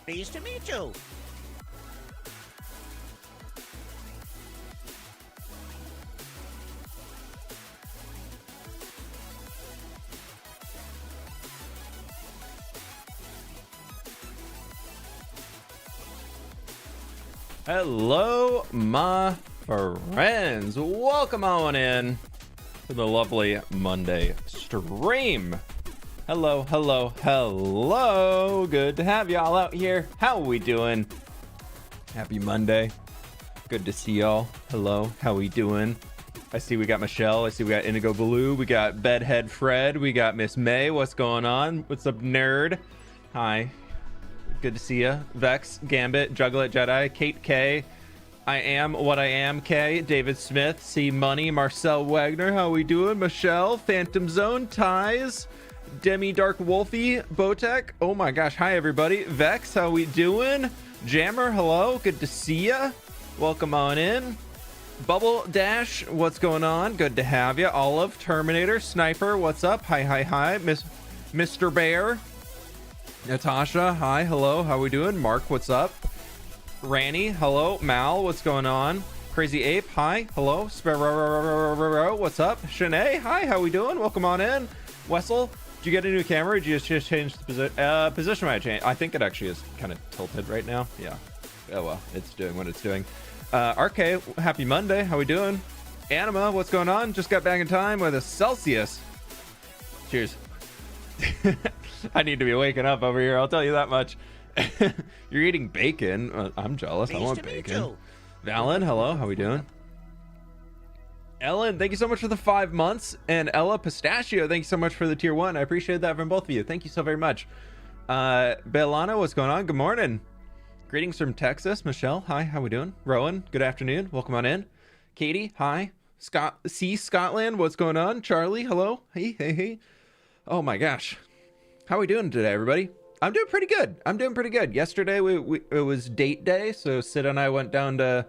Pleased to meet you. Hello, my friends. Welcome on in to the lovely Monday stream. Hello, hello, hello. Good to have y'all out here. How are we doing? Happy Monday. Good to see y'all. Hello, how we doing? I see we got Michelle. I see we got Indigo Blue. We got Bedhead Fred. We got Miss May. What's going on? What's up, nerd? Hi. Good to see ya. Vex, Gambit, Jugglet Jedi, Kate K, I am what I am K, David Smith, C Money, Marcel Wagner, how we doing? Michelle, Phantom Zone, Ties, Demi Dark Wolfie, Botek. Oh my gosh, hi everybody. Vex, how we doing? Jammer, hello, good to see ya. Welcome on in. Bubble Dash, what's going on? Good to have ya. Olive, Terminator, Sniper, what's up? Hi, Mr. Bear. Natasha, hi, hello, how we doing? Mark, what's up? Ranny, hello. Mal, what's going on? Crazy Ape, hi, hello. Sparrow, what's up? Shanae, hi, how we doing? Welcome on in. Wessel, did you get a new camera? Or did you just change the position? I changed. I think it actually is kind of tilted right now. Yeah. Oh well, it's doing what it's doing. RK, happy Monday, how we doing? Anima, what's going on? Just got back in time with a Celsius. Cheers. I need to be waking up over here, I'll tell you that much. You're eating bacon. I'm jealous. I want bacon. Valen, hello, how we doing? Ellen, thank you so much for the 5 months. And Ella Pistachio, thank you so much for the tier 1. I appreciate that from both of you. Thank you so very much. Belana, what's going on? Good morning. Greetings from Texas. Michelle, hi, how we doing? Rowan, good afternoon. Welcome on in. Katie, hi. Scotland, what's going on? Charlie, hello. Hey. Oh my gosh. How are we doing today, everybody? I'm doing pretty good. Yesterday it was date day, so Sid and I went down to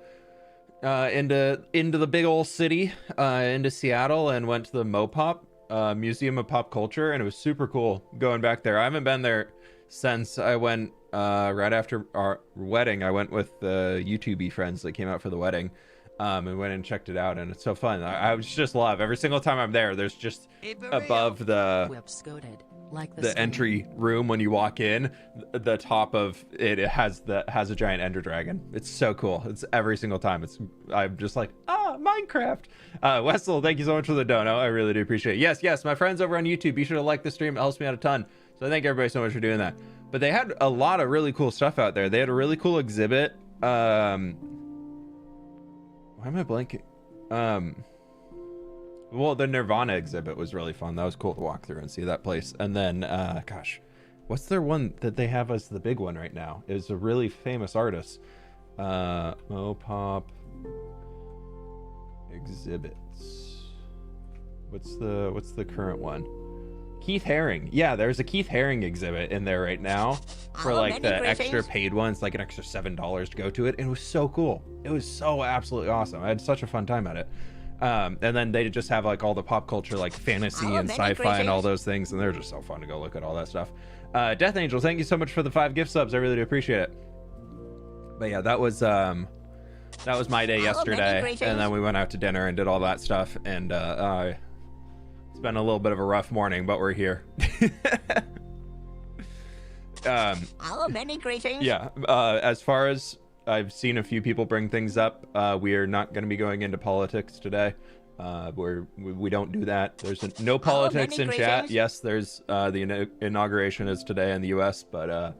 into the big old city, into Seattle, and went to the Mopop Museum of Pop Culture, and it was super cool going back there. I haven't been there since I went right after our wedding. I went with the YouTube friends that came out for the wedding. And went and checked it out, and it's so fun. I just love every single time I'm there. There's just above the entry room when you walk in, the top of it has a giant ender dragon. It's so cool. It's every single time. I'm just like, Minecraft. Wessel, thank you so much for the dono. I really do appreciate it. Yes, my friends over on YouTube, be sure to like the stream. It helps me out a ton. So thank everybody so much for doing that. But they had a lot of really cool stuff out there. They had a really cool exhibit. Why am I blanking? Well, the Nirvana exhibit was really fun. That was cool to walk through and see that place. And then, gosh, what's their one that they have as the big one right now? Is a really famous artist. Mopop exhibits. What's the current one? Keith Haring. Yeah, there's a Keith Haring exhibit in there right now for like the extra paid ones, like an extra $7 to go to it. And it was so cool. It was so absolutely awesome. I had such a fun time at it. And then they just have like all the pop culture, like fantasy and sci-fi and all those things, and they're just so fun to go look at all that stuff. Death Angel, thank you so much for the 5 gift subs. I really do appreciate it. But yeah, that was my day yesterday, and then we went out to dinner and did all that stuff, and it's been a little bit of a rough morning, but we're here. Many greetings. Yeah, as far as I've seen a few people bring things up, we are not going to be going into politics today. We don't do that. There's no politics in chat. Yes, there's the inauguration is today in the US, but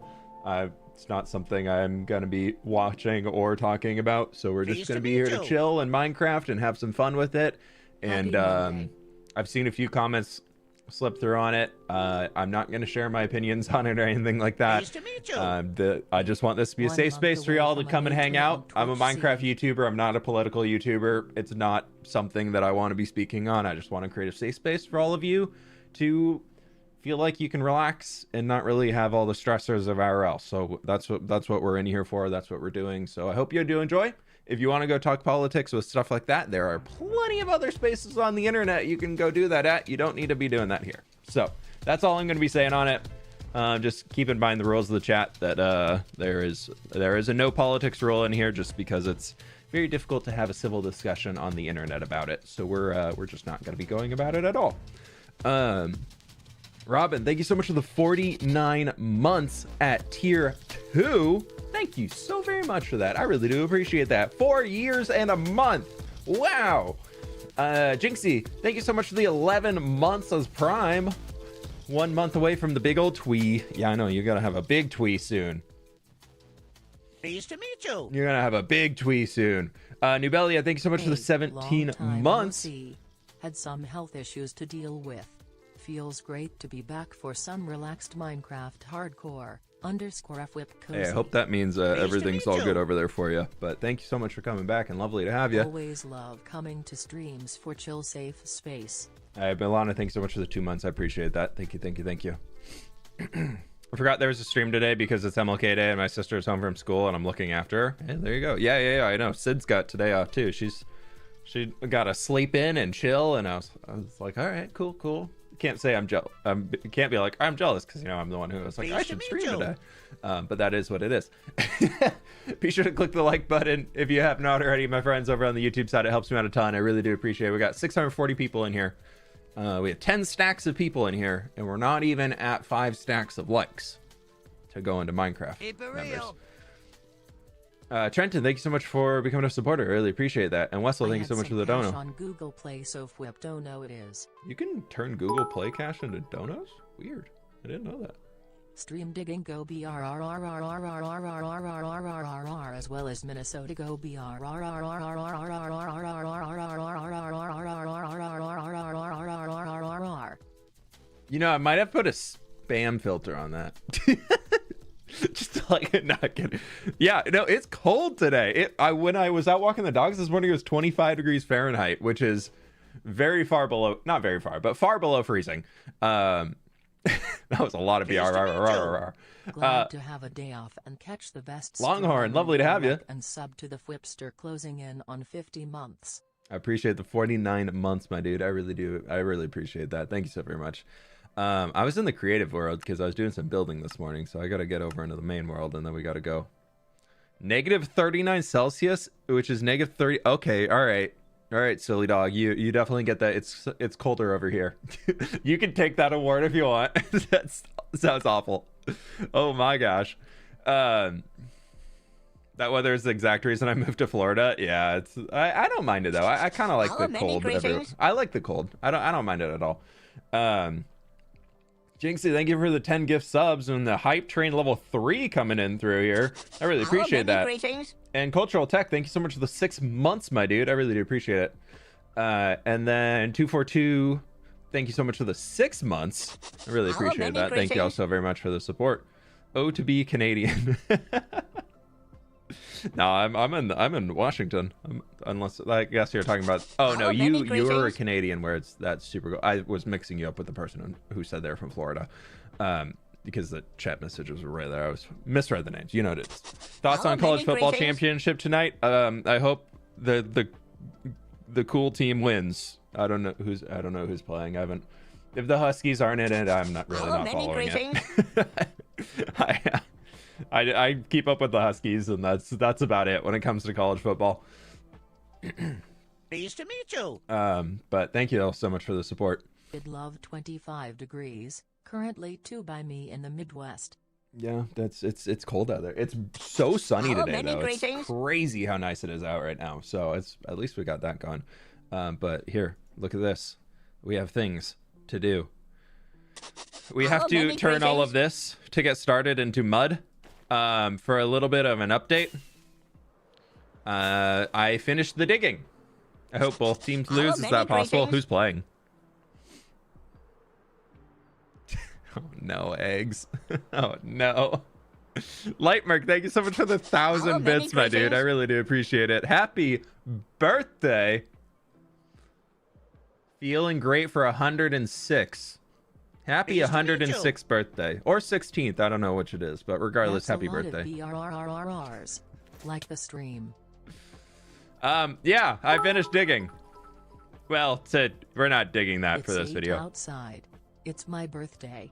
it's not something I'm going to be watching or talking about. So we're just going to be here to chill and Minecraft and have some fun with it. And I've seen a few comments slip through on it. I'm not going to share my opinions on it or anything like that. Nice to meet you. I just want this to be a safe space for y'all to come and hang out. I'm a Minecraft YouTuber. I'm not a political YouTuber. It's not something that I want to be speaking on. I just want to create a safe space for all of you to feel like you can relax and not really have all the stressors of IRL. So that's what we're in here for. That's what we're doing. So I hope you do enjoy. If you want to go talk politics with stuff like that, there are plenty of other spaces on the internet you can go do that at. You don't need to be doing that here. So that's all I'm going to be saying on it. Just keep in mind the rules of the chat that there is a no politics rule in here, just because it's very difficult to have a civil discussion on the internet about it. So we're just not going to be going about it at all. Robin, thank you so much for the 49 months at tier 2. Thank you so very much for that. I really do appreciate that. 4 years and a month. Wow. Jinxie, thank you so much for the 11 months as Prime. 1 month away from the big old twee. Yeah, I know. You're going to have a big twee soon. Pleased to meet you. You're going to have a big twee soon. Nubelia, thank you so much for the 17 months. Had some health issues to deal with. Feels great to be back for some relaxed Minecraft hardcore. _fWhip cozy. Hey, I hope that means everything's all good over there for you. But thank you so much for coming back, and lovely to have you. Always love coming to streams for chill, safe space. Milana, thanks so much for the 2 months. I appreciate that. Thank you, thank you, thank you. I forgot there was a stream today because it's MLK Day and my sister's home from school and I'm looking after her. Hey, there you go. Yeah, I know. Sid's got today off too. She got to sleep in and chill, and I was like, all right, cool. Can't say I'm jealous. Can't be like I'm jealous because I'm the one who was like, I should stream today. But that is what it is. Be sure to click the like button if you have not already, my friends, over on the YouTube side. It helps me out a ton. I really do appreciate it. We got 640 people in here. We have 10 stacks of people in here, and we're not even at 5 stacks of likes to go into Minecraft. Keep it real. Trenton, thank you so much for becoming a supporter. I really appreciate that. And Wessel, thank you so much for the dono. On Google Play, so fWhip dono it is. You can turn Google Play cash into donos? Weird. I didn't know that. Stream digging go brrrr as well as Minnesota go brrrr. I might have put a spam filter on that. Just to like not get it. Yeah, no, it's cold today. When I was out walking the dogs this morning, it was 25 degrees Fahrenheit, which is very far below, not very far, but far below freezing. That was a lot of BRRRR. Glad to have a day off and catch the best. Longhorn, lovely to have you. And sub to the fWhipster closing in on 50 months. I appreciate the 49 months, my dude. I really do. I really appreciate that. Thank you so very much. I was in the creative world because I was doing some building this morning, so I got to get over into the main world, and then we got to go. -39 Celsius, which is -30. Okay, all right, silly dog. You definitely get that. It's colder over here. You can take that award if you want. That sounds awful. Oh my gosh. That weather is the exact reason I moved to Florida. Yeah, I don't mind it though. I kind of like the cold. I like the cold. I don't mind it at all. Jinxie, thank you for the 10 gift subs and the hype train level 3 coming in through here. I really appreciate that. And Cultural Tech, thank you so much for the 6 months, my dude. I really do appreciate it. And then 242, thank you so much for the 6 months. I really appreciate that. Thank you all so very much for the support. Oh, to be Canadian. No, I'm in Washington. Unless I guess you're talking about. Oh no, you're a Canadian where that's super cool. I was mixing you up with the person who said they're from Florida, because the chat messages were right there. I was misread the names. You know what it is. Thoughts on college football championship tonight? I hope the cool team wins. I don't know who's playing. I haven't. If the Huskies aren't in it, I'm not following it. I keep up with the Huskies, and that's about it when it comes to college football. Pleased to meet you. But thank you all so much for the support. Did love 25 degrees, currently 2 by me in the Midwest. Yeah, it's cold out there. It's so sunny today though. It's crazy how nice it is out right now. So at least we got that going. But here, look at this. We have things to do. We have to turn all of this to get started into mud. For a little bit of an update, I finished the digging. I hope both teams lose. Is that possible? Who's playing? Oh no, eggs. Oh no. Lightmark, thank you so much for the 1,000 bits, my dude. I really do appreciate it. Happy birthday. Feeling great for 106. Happy 106th birthday, or 16th. I don't know which it is, but regardless, happy birthday. BRRRRRs, like the stream. Yeah, I finished digging. Well, we're not digging that for this video. Outside. It's my birthday.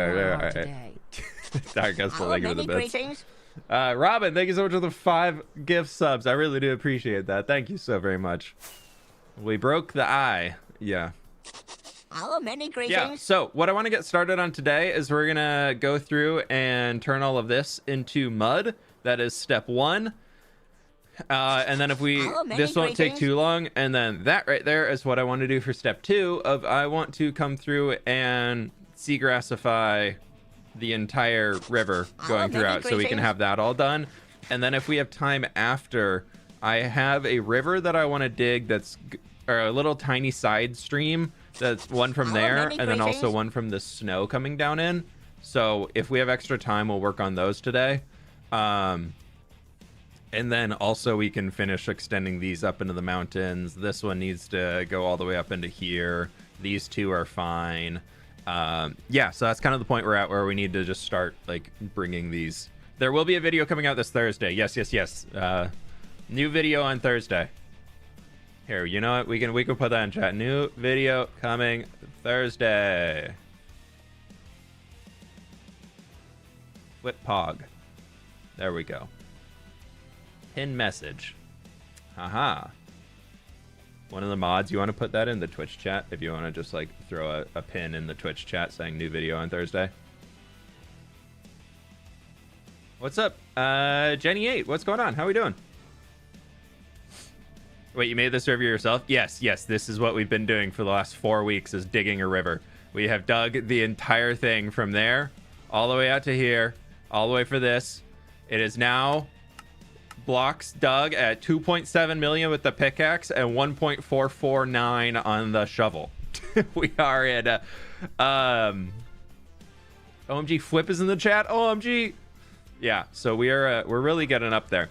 right. Today. I guess we'll link it in the bits. Greetings. Robin, thank you so much for the 5 gift subs. I really do appreciate that. Thank you so very much. We broke the eye. Yeah. Oh, many greetings. Yeah, so what I want to get started on today is we're going to go through and turn all of this into mud. That is step 1. And then if this won't take too long. And then that right there is what I want to do for step 2 of I want to come through and seagrassify the entire river going throughout so we can have that all done. And then if we have time after, I have a river that I want to dig that's or a little tiny side stream that's one from there and then also one from the snow coming down in. So if we have extra time, we'll work on those today. And then also we can finish extending these up into the mountains. This one needs to go all the way up into here. These two are fine. Yeah, so that's kind of the point we're at where we need to just start like bringing these. There will be a video coming out this Thursday. Yes. New video on Thursday. Here, you know what? We can put that in chat. New video coming Thursday. Whip pog. There we go. Pin message. Haha. One of the mods, you want to put that in the Twitch chat if you want to just like throw a pin in the Twitch chat saying new video on Thursday. What's up? Jenny8, what's going on? How are we doing? Wait, you made this river yourself? Yes, this is what we've been doing for the last 4 weeks is digging a river. We have dug the entire thing from there all the way out to here, all the way for this. It is now blocks dug at 2.7 million with the pickaxe and 1.449 on the shovel. We are at OMG fWhip is in the chat. OMG. Yeah, so we're really getting up there.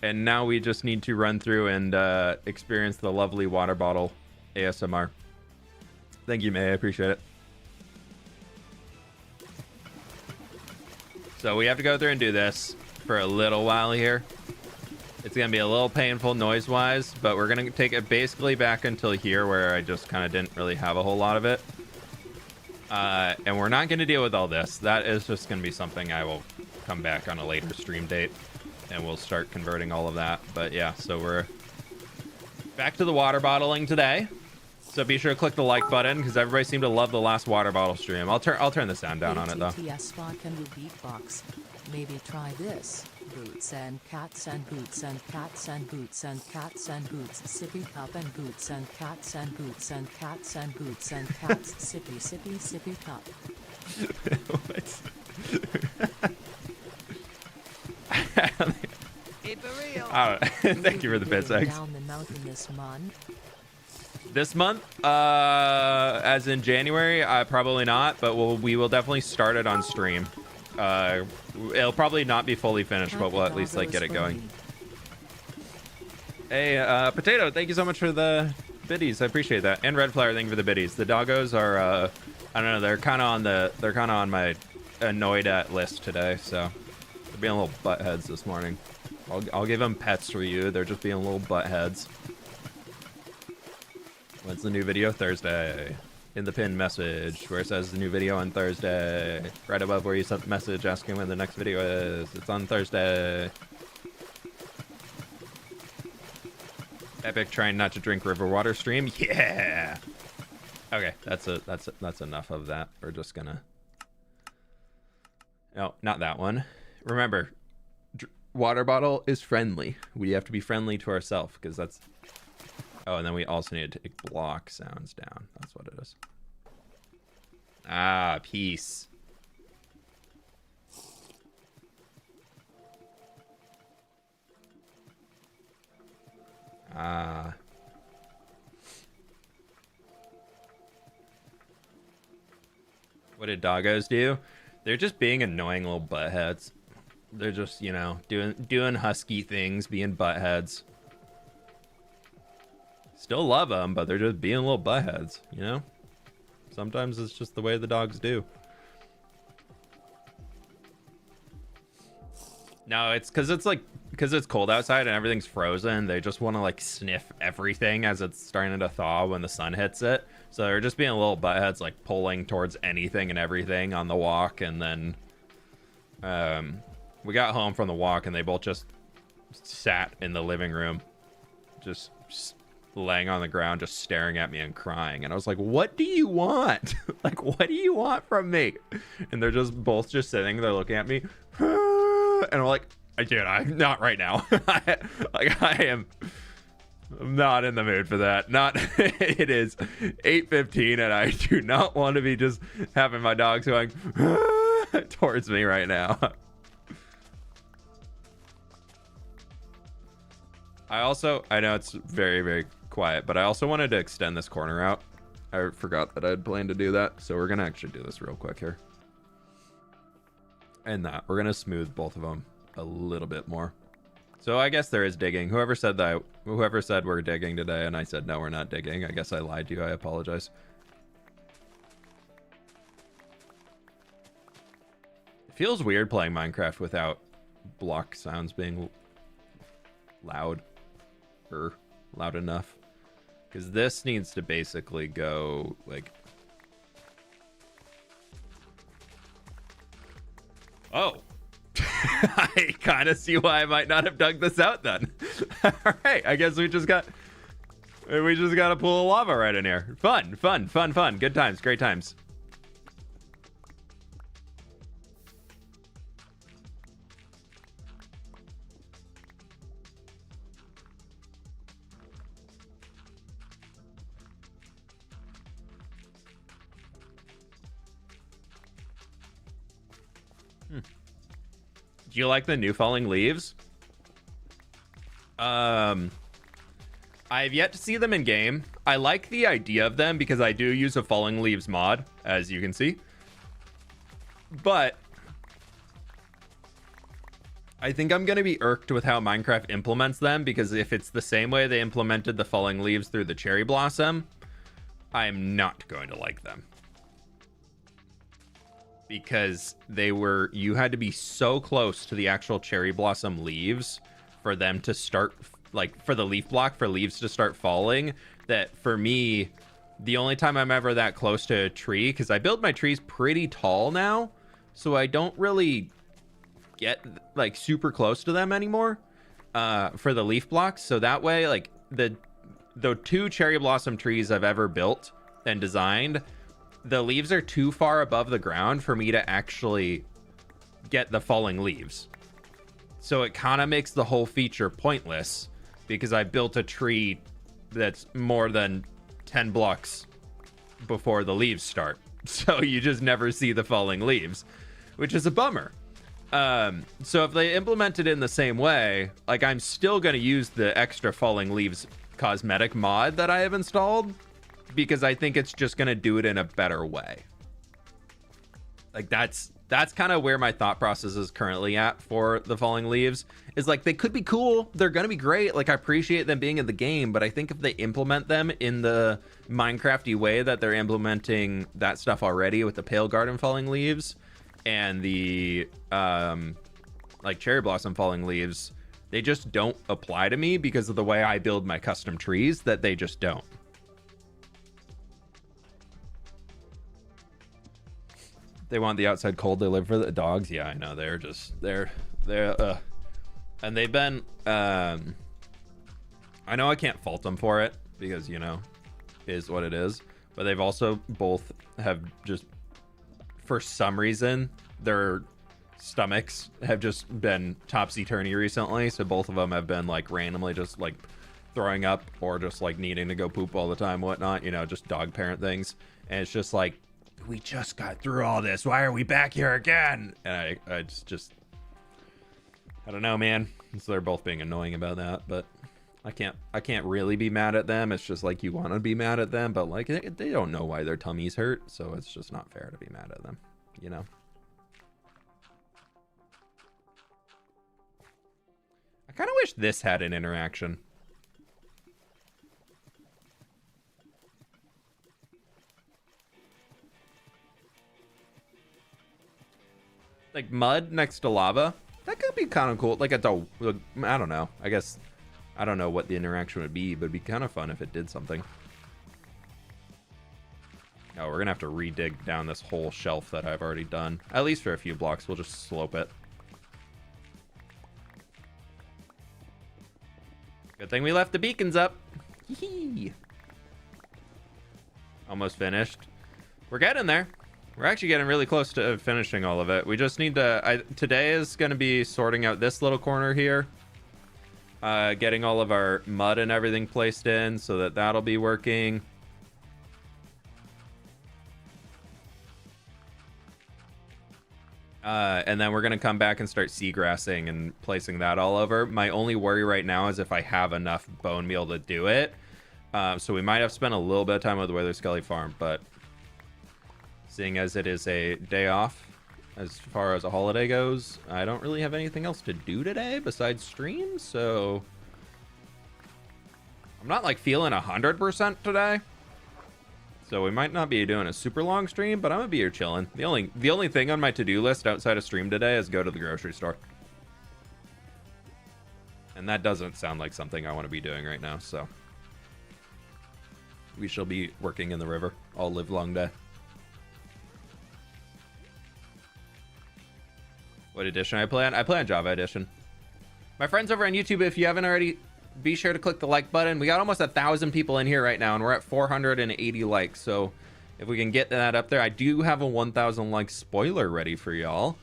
And now we just need to run through and experience the lovely water bottle ASMR. Thank you, May. I appreciate it. So we have to go through and do this for a little while here. It's gonna be a little painful noise wise, but we're gonna take it basically back until here where I just kind of didn't really have a whole lot of it, and we're not gonna deal with all this. That is just gonna be something I will come back on a later stream date and we'll start converting all of that. But yeah, so we're back to the water bottling today, so be sure to click the like button because everybody seemed to love the last water bottle stream. I'll turn the sound down on it though. Spot can do beatbox. Maybe try this. Boots and cats and boots and cats and boots and cats and boots. Sippy cup and boots and cats and boots and cats and boots and cats. Sippy cup. Keep it real. Thank you for the bits, X. Down the mountain this month. This month, as in January, probably not, but we will definitely start it on stream. It'll probably not be fully finished, but we'll at least like get it going. Hey, Potato, thank you so much for the biddies. I appreciate that. And Red Flower, thank you for the biddies. The doggos are, I don't know, they're kind of on my annoyed at list today, so they're being little buttheads this morning. I'll give them pets for you. They're just being little buttheads. When's the new video? Thursday. in the pinned message where it says the new video on Thursday. Right above where you sent the message asking when the next video is. It's on Thursday. Epic trying not to drink river water stream. Yeah. Okay, that's enough of that. We're just gonna. No, not that one. Remember, water bottle is friendly. We have to be friendly to ourselves because that's. Oh, and then we also need to take block sounds down. That's what it is. Ah, peace. Ah. What did doggos do? They're just being annoying little buttheads. They're just, you know, doing husky things, being buttheads. Still love them, but they're just being little buttheads, you know? Sometimes it's just the way the dogs do. No, it's because it's cold outside and everything's frozen. They just want to like sniff everything as it's starting to thaw when the sun hits it. So they're just being little buttheads, like pulling towards anything and everything on the walk. And then we got home from the walk and they both just sat in the living room, just laying on the ground, just staring at me and crying. And I was like, what do you want? Like, what do you want from me? And they're just both just sitting there looking at me. And I'm like, dude, I'm not right now. I'm not in the mood for that. It is 8:15 and I do not want to be just having my dogs going towards me right now. I know it's very, very quiet, but I also wanted to extend this corner out. I forgot that I had planned to do that. So we're going to actually do this real quick here. And we're going to smooth both of them a little bit more. So I guess there is digging. Whoever said we're digging today and I said, no, we're not digging. I guess I lied to you. I apologize. It feels weird playing Minecraft without block sounds being loud or loud enough. Because this needs to basically go like... Oh, I kind of see why I might not have dug this out then. All right, I guess we just got to pull a lava right in here. Fun. Good times, great times. Do you like the new falling leaves? I've yet to see them in game. I like the idea of them because I do use a falling leaves mod, as you can see. But I think I'm going to be irked with how Minecraft implements them, because if it's the same way they implemented the falling leaves through the cherry blossom, I'm not going to like them. Because you had to be so close to the actual cherry blossom leaves for them to start, like for the leaf block for leaves to start falling, that for me, the only time I'm ever that close to a tree, because I build my trees pretty tall now, so I don't really get like super close to them anymore for the leaf blocks. So that way, like the 2 cherry blossom trees I've ever built and designed, the leaves are too far above the ground for me to actually get the falling leaves. So it kind of makes the whole feature pointless, because I built a tree that's more than 10 blocks before the leaves start. So you just never see the falling leaves, which is a bummer. So if they implement it in the same way, like I'm still going to use the extra falling leaves cosmetic mod that I have installed, because I think it's just going to do it in a better way. Like that's kind of where my thought process is currently at for the falling leaves, is like they could be cool, they're going to be great, like I appreciate them being in the game, but I think if they implement them in the Minecrafty way that they're implementing that stuff already with the pale garden falling leaves and the like cherry blossom falling leaves, they just don't apply to me because of the way I build my custom trees, that they just don't. They want the outside cold. They live for the dogs. Yeah, I know. They're and they've been, I know I can't fault them for it because, you know, is what it is. But they've also both have just, for some reason, their stomachs have just been topsy-turvy recently. So both of them have been like randomly just like throwing up or just like needing to go poop all the time, whatnot, you know, just dog parent things. And it's just like, we just got through all this. Why are we back here again? And I just I don't know, man. So they're both being annoying about that, but I can't really be mad at them. It's just like you want to be mad at them, but like they don't know why their tummies hurt, so it's just not fair to be mad at them, you know. I kind of wish this had an interaction. Like mud next to lava. That could be kind of cool. Like I don't know. I guess I don't know what the interaction would be, but it'd be kind of fun if it did something. Oh, we're gonna have to redig down this whole shelf that I've already done. At least for a few blocks. We'll just slope it. Good thing we left the beacons up. Hee-hee. Almost finished. We're getting there. We're actually getting really close to finishing all of it. We just need to... today is going to be sorting out this little corner here. Getting all of our mud and everything placed in so that that'll be working. And then we're going to come back and start seagrassing and placing that all over. My only worry right now is if I have enough bone meal to do it. So we might have spent a little bit of time with the Wither Skelly farm, but... seeing as it is a day off, as far as a holiday goes, I don't really have anything else to do today besides stream, so I'm not like feeling 100% today. So we might not be doing a super long stream, but I'm gonna be here chilling. The only thing on my to-do list outside of stream today is go to the grocery store. And that doesn't sound like something I want to be doing right now, so we shall be working in the river all live long day. What edition I play on? I play on Java edition. My friends over on YouTube, if you haven't already, be sure to click the like button. We got almost 1,000 people in here right now, and we're at 480 likes. So if we can get that up there, I do have a 1,000 like spoiler ready for y'all.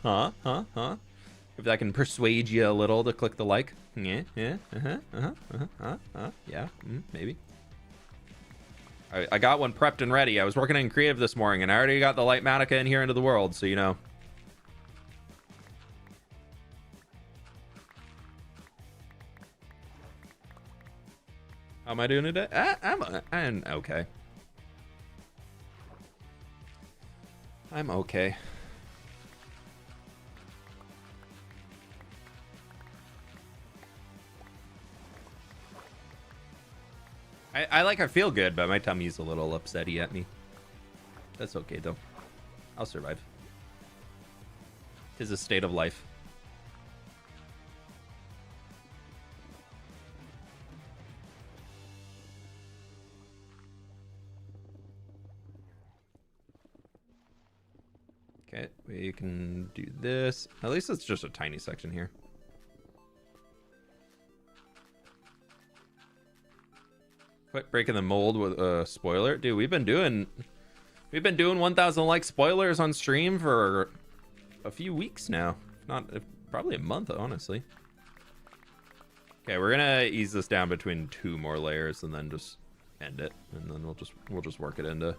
If that can persuade you a little to click the like. Yeah, maybe. I got one prepped and ready. I was working in creative this morning, and I already got the light Manica in here into the world, so you know. How am I doing today? I'm okay. I'm okay. I feel good, but my tummy's a little upsetty at me. That's okay though. I'll survive. 'Tis a state of life. Okay, we can do this. At least it's just a tiny section here. Quit breaking the mold with a spoiler. Dude, we've been doing 1,000 like spoilers on stream for a few weeks now. Probably a month, honestly. Okay, we're gonna ease this down between 2 more layers and then just end it. And then we'll just work it into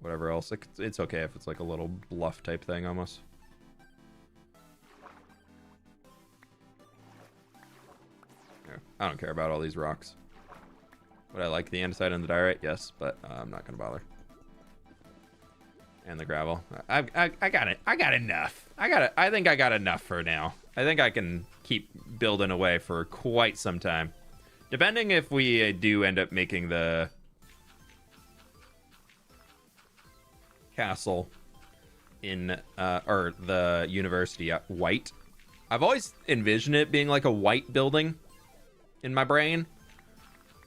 whatever else. It's okay if it's like a little bluff type thing almost. Yeah, I don't care about all these rocks. Would I like the andesite and the diorite? Yes, but I'm not gonna bother. And the gravel. I got it. I got enough. I think I got enough for now. I think I can keep building away for quite some time. Depending if we do end up making the castle in or the university at white. I've always envisioned it being like a white building in my brain,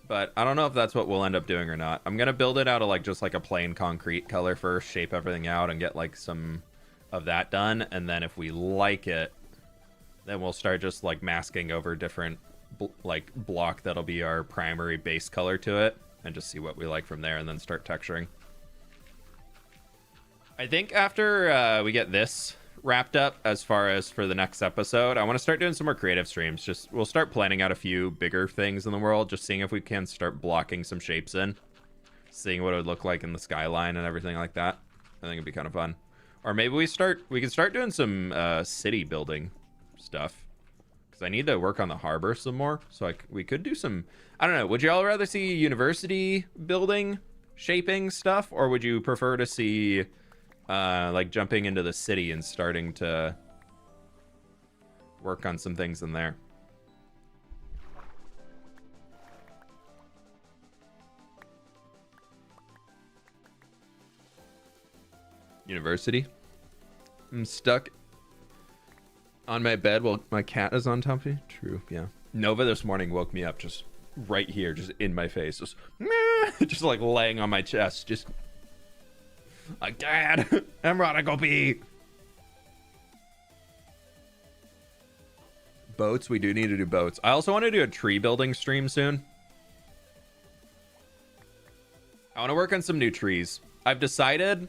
but I don't know if that's what we'll end up doing or not. I'm gonna build it out of like just like a plain concrete color first, shape everything out and get like some of that done, and then if we like it, then we'll start just like masking over different like block that'll be our primary base color to it, and just see what we like from there, and then start texturing. I think after we get this wrapped up, as far as for the next episode, I want to start doing some more creative streams. Just we'll start planning out a few bigger things in the world, just seeing if we can start blocking some shapes in, seeing what it would look like in the skyline and everything like that. I think it'd be kind of fun. Or maybe we can start doing some city building stuff, because I need to work on the harbor some more. So we could do some, I don't know, would you all rather see university building shaping stuff, or would you prefer to see like jumping into the city and starting to work on some things in there? University. I'm stuck on my bed while my cat is on top of me. True, yeah. Nova this morning woke me up just right here, just in my face. Just like laying on my chest, just like, Dad, I'm gonna go pee. Boats, we do need to do boats. I also want to do a tree building stream soon. I want to work on some new trees. I've decided.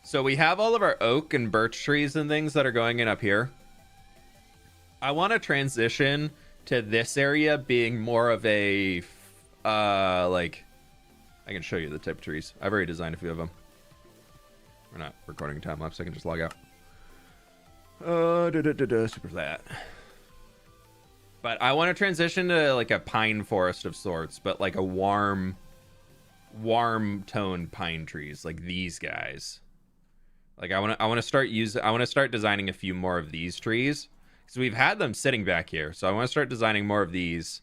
So we have all of our oak and birch trees and things that are going in up here. I want to transition to this area being more of a, like, I can show you the type of trees. I've already designed a few of them. We're not recording time lapse. I can just log out. Super flat. But I want to transition to like a pine forest of sorts, but like a warm toned pine trees, like these guys. Like I want to start designing a few more of these trees, because we've had them sitting back here. So I want to start designing more of these,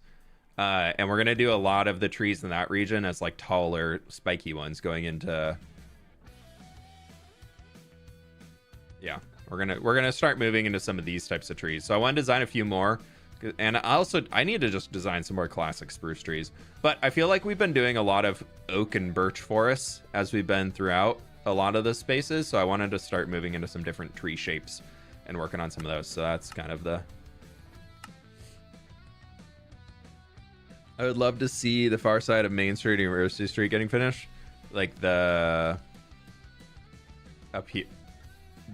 and we're gonna do a lot of the trees in that region as like taller, spiky ones going into. Yeah, we're gonna start moving into some of these types of trees. So I want to design a few more, and I need to just design some more classic spruce trees. But I feel like we've been doing a lot of oak and birch forests as we've been throughout a lot of the spaces, so I wanted to start moving into some different tree shapes and working on some of those. So that's kind of the. I would love to see the far side of Main Street, University Street getting finished, like the up here.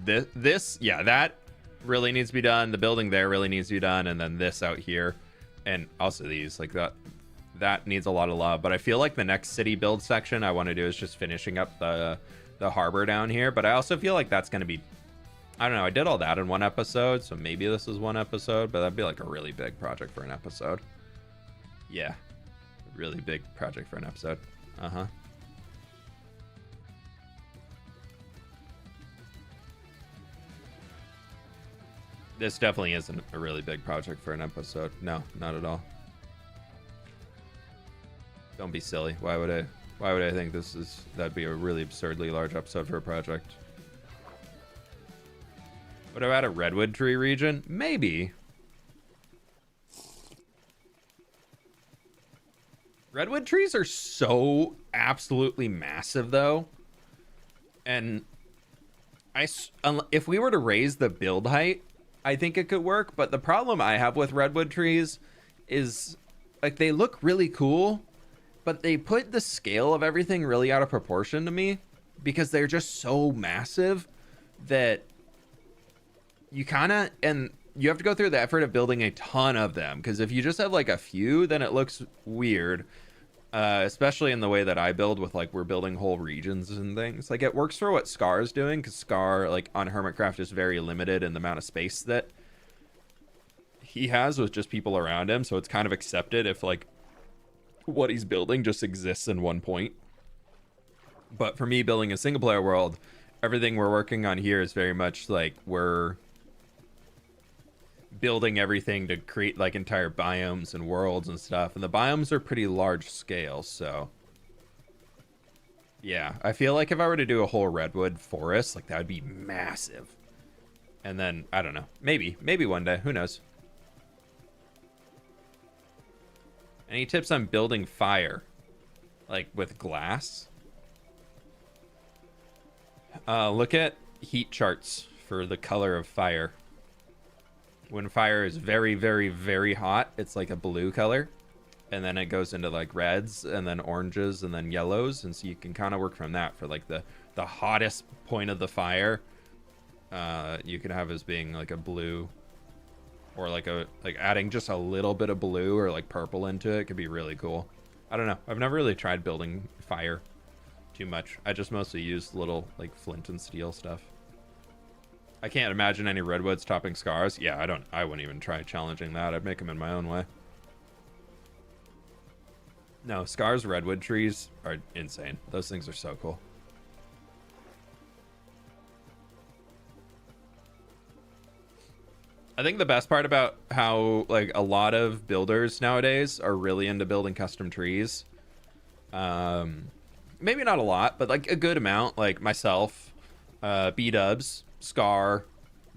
This, yeah, that really needs to be done. The building there really needs to be done, and then this out here, and also these, like that needs a lot of love. But I feel like the next city build section I want to do is just finishing up the harbor down here. But I also feel like that's going to be, I don't know, I did all that in one episode, so maybe this is one episode, but that'd be like a really big project for an episode. Yeah, really big project for an episode. This definitely isn't a really big project for an episode. No, not at all. Don't be silly. Why would I think that'd be a really absurdly large episode for a project? What about a redwood tree region? Maybe. Redwood trees are so absolutely massive though. And if we were to raise the build height, I think it could work. But the problem I have with redwood trees is like they look really cool, but they put the scale of everything really out of proportion to me, because they're just so massive that you have to go through the effort of building a ton of them. Because if you just have like a few, then it looks weird, especially in the way that I build with like we're building whole regions and things. Like it works for what Scar is doing, because Scar like on Hermitcraft is very limited in the amount of space that he has with just people around him. So it's kind of accepted if like what he's building just exists in one point. But for me, building a single player world, everything we're working on here is very much like we're building everything to create like entire biomes and worlds and stuff, and the biomes are pretty large scale. So yeah, I feel like if I were to do a whole redwood forest, like that would be massive. And then I don't know, maybe one day, who knows. Any tips on building fire, like with glass? Look at heat charts for the color of fire. When fire is very, very, very hot, it's like a blue color. And then it goes into like reds and then oranges and then yellows. And so you can kind of work from that for like the hottest point of the fire. You can have as being like a blue, or like adding just a little bit of blue or like purple into it could be really cool. I don't know. I've never really tried building fire too much. I just mostly use little like flint and steel stuff. I can't imagine any redwoods topping scars. Yeah, I wouldn't even try challenging that. I'd make them in my own way. No, scars redwood trees are insane. Those things are so cool. I think the best part about how like a lot of builders nowadays are really into building custom trees. Maybe not a lot, but like a good amount. Like myself, B-dubs, Scar,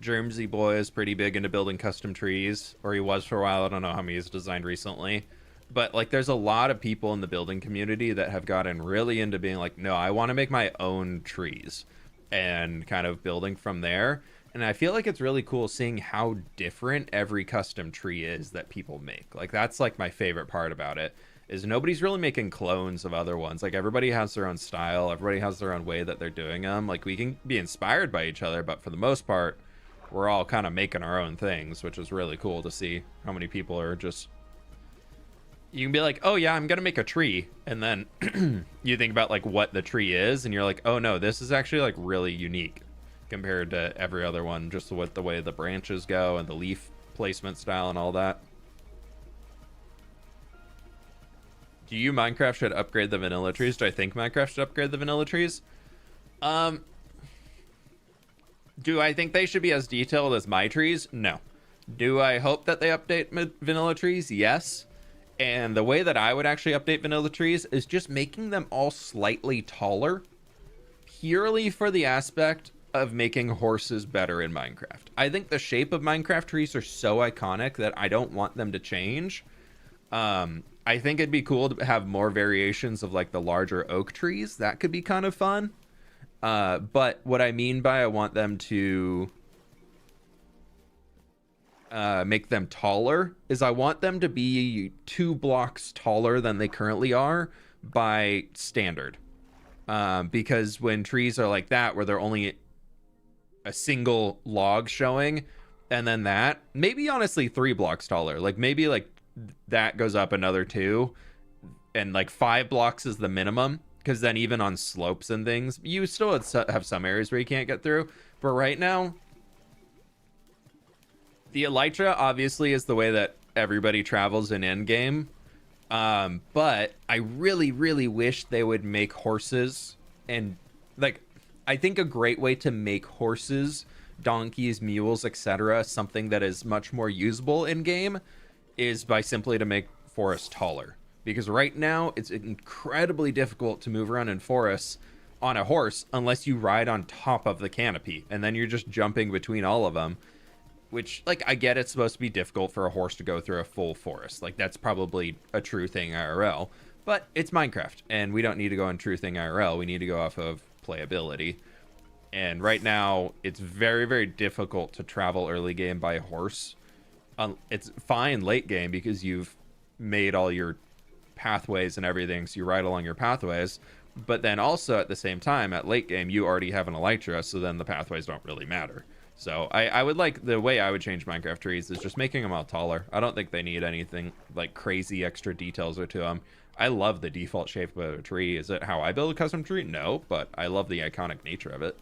Germsy Boy is pretty big into building custom trees, or he was for a while. I don't know how many he's designed recently, but like there's a lot of people in the building community that have gotten really into being like, no, I want to make my own trees and kind of building from there. And I feel like it's really cool seeing how different every custom tree is that people make. Like that's like my favorite part about it, is nobody's really making clones of other ones. Like everybody has their own style, everybody has their own way that they're doing them. Like we can be inspired by each other, but for the most part we're all kind of making our own things, which is really cool to see how many people are just, you can be like, oh yeah, I'm gonna make a tree, and then you think about like what the tree is and you're like, oh no, this is actually like really unique compared to every other one, just with the way the branches go and the leaf placement style and all that. Do you Minecraft should upgrade the vanilla trees? Do I think Minecraft should upgrade the vanilla trees? Do I think they should be as detailed as my trees? No. Do I hope that they update vanilla trees? Yes. And the way that I would actually update vanilla trees is just making them all slightly taller, purely for the aspect of making horses better in Minecraft. I think the shape of Minecraft trees are so iconic that I don't want them to change. I think it'd be cool to have more variations of like the larger oak trees. That could be kind of fun. But what I mean by I want them to make them taller is I want them to be 2 blocks taller than they currently are by standard. Because when trees are like that, where they're only a single log showing, and then that, maybe honestly 3 blocks taller. Like maybe like that goes up another 2, and like 5 blocks is the minimum, because then even on slopes and things you still have some areas where you can't get through. But right now the elytra obviously is the way that everybody travels in endgame, but I really wish they would make horses, and like I think a great way to make horses, donkeys, mules, etc., something that is much more usable in game, is by simply to make forests taller. Because right now it's incredibly difficult to move around in forests on a horse unless you ride on top of the canopy, and then you're just jumping between all of them, which, like, I get it's supposed to be difficult for a horse to go through a full forest. Like, that's probably a true thing IRL, but it's Minecraft and we don't need to go on true thing IRL. We need to go off of playability. And right now it's very difficult to travel early game by horse. It's fine late game because you've made all your pathways and everything, so you ride along your pathways, but then also at the same time at late game you already have an elytra, so then the pathways don't really matter. So I would like, the way I would change Minecraft trees is just making them all taller. I don't think they need anything like crazy extra details or to them. I love the default shape of a tree. Is it how I build a custom tree? No, but I love the iconic nature of it.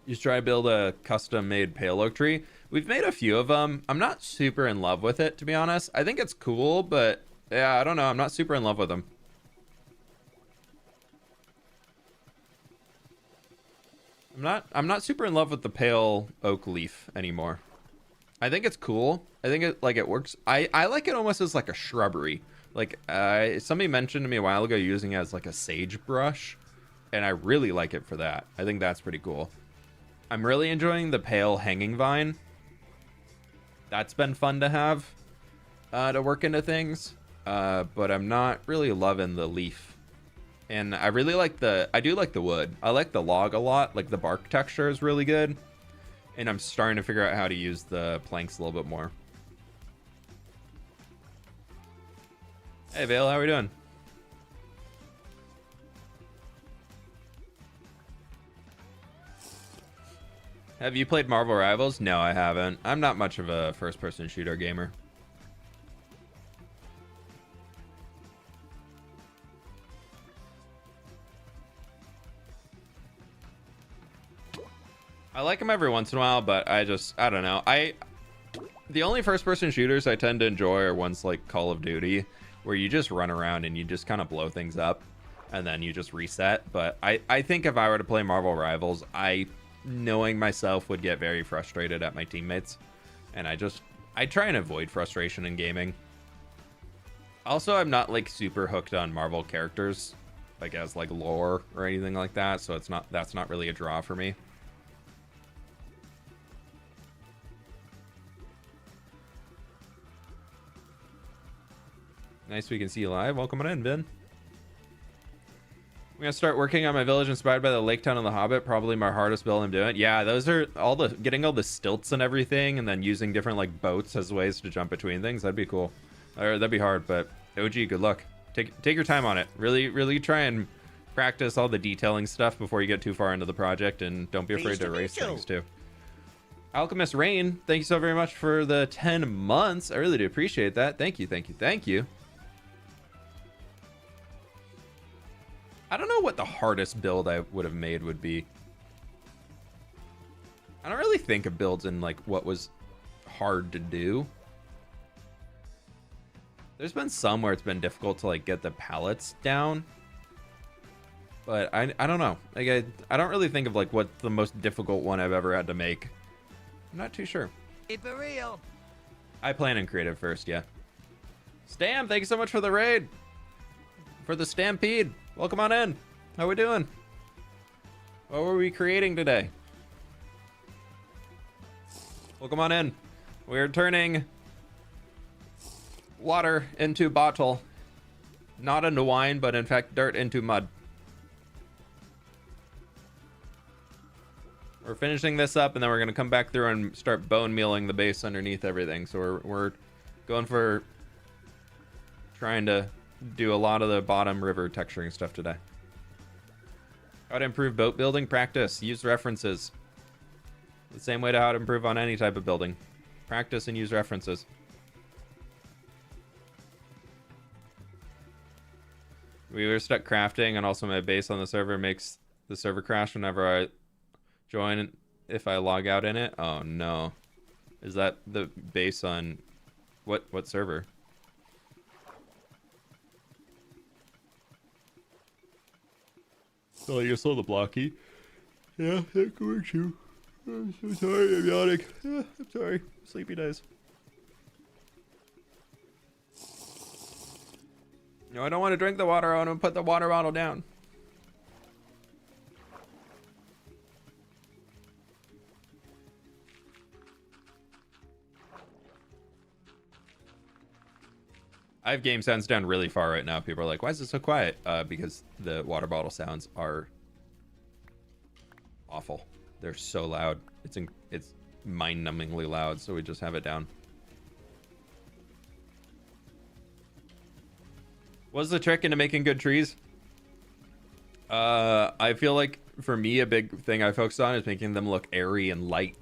You should try to build a custom made pale oak tree. We've made a few of them. I'm not super in love with it, to be honest. I think it's cool, but yeah, I don't know. I'm not super in love with them. I'm not super in love with the pale oak leaf anymore. I think it's cool. I think it works. I like it almost as like a shrubbery. Like somebody mentioned to me a while ago using it as like a sagebrush, and I really like it for that. I think that's pretty cool. I'm really enjoying the pale hanging vine. That's been fun to have to work into things, but I'm not really loving the leaf And I really like I do like the wood. I like the log a lot. Like the bark texture is really good. And I'm starting to figure out how to use the planks a little bit more. Hey Vale, how are we doing? Have you played Marvel Rivals? No, I haven't. I'm not much of a first-person shooter gamer. I like them every once in a while, but I don't know. The only first-person shooters I tend to enjoy are ones like Call of Duty, where you just run around and you just kind of blow things up, and then you just reset. But I think if I were to play Marvel Rivals, knowing myself, would get very frustrated at my teammates, and I try and avoid frustration in gaming. Also, I'm not like super hooked on Marvel characters, like as like lore or anything like that, so that's not really a draw for me. Nice, we can see you live. Welcome on in, Ben. I'm gonna start working on my village inspired by the lake town and the Hobbit. Probably my hardest build I'm doing. Yeah, those are getting all the stilts and everything, and then using different like boats as ways to jump between things. That'd be cool. Or that'd be hard, but OG, good luck. Take your time on it. Really try and practice all the detailing stuff before you get too far into the project, and don't be afraid to erase things too. Alchemist Rain, thank you so very much for the 10 months. I really do appreciate that. Thank you. I don't know what the hardest build I would have made would be. I don't really think of builds in like what was hard to do. There's been some where it's been difficult to like get the pallets down. But I don't know. Like I don't really think of like what the most difficult one I've ever had to make. I'm not too sure. Keep it real. I plan in creative first, yeah. Stam, thank you so much for the raid. For the Stampede. Welcome on in. How we doing? What were we creating today? Welcome on in. We're turning water into bottle. Not into wine, but in fact dirt into mud. We're finishing this up, and then we're going to come back through and start bone mealing the base underneath everything. So we're going for trying to do a lot of the bottom river texturing stuff today. How to improve boat building? Practice. Use references. The same way to how to improve on any type of building. Practice and use references. We were stuck crafting, and also my base on the server makes the server crash whenever I join if I log out in it. Oh no. Is that the base on what server? Oh, you saw the blocky. Yeah, that could work too. I'm so sorry, I'm yawning. I'm sorry. Sleepy days. No, I don't want to drink the water. I want to put the water bottle down. I have game sounds down really far right now. People are like, why is it so quiet? Because the water bottle sounds are awful. They're so loud. It's mind-numbingly loud, so we just have it down. What's the trick into making good trees? I feel like for me, a big thing I focus on is making them look airy and light.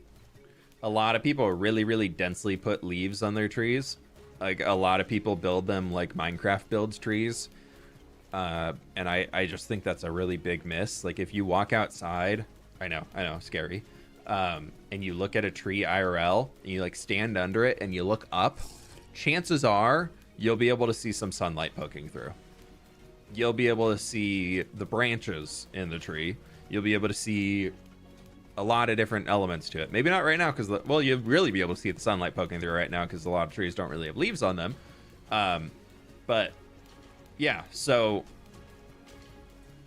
A lot of people really densely put leaves on their trees. Like a lot of people build them like Minecraft builds trees. And I just think that's a really big miss. Like if you walk outside, I know, scary. And you look at a tree IRL and you like stand under it and you look up, chances are you'll be able to see some sunlight poking through. You'll be able to see the branches in the tree. You'll be able to see a lot of different elements to it. Maybe not right now because, well, you'll really be able to see the sunlight poking through right now because a lot of trees don't really have leaves on them. But yeah, so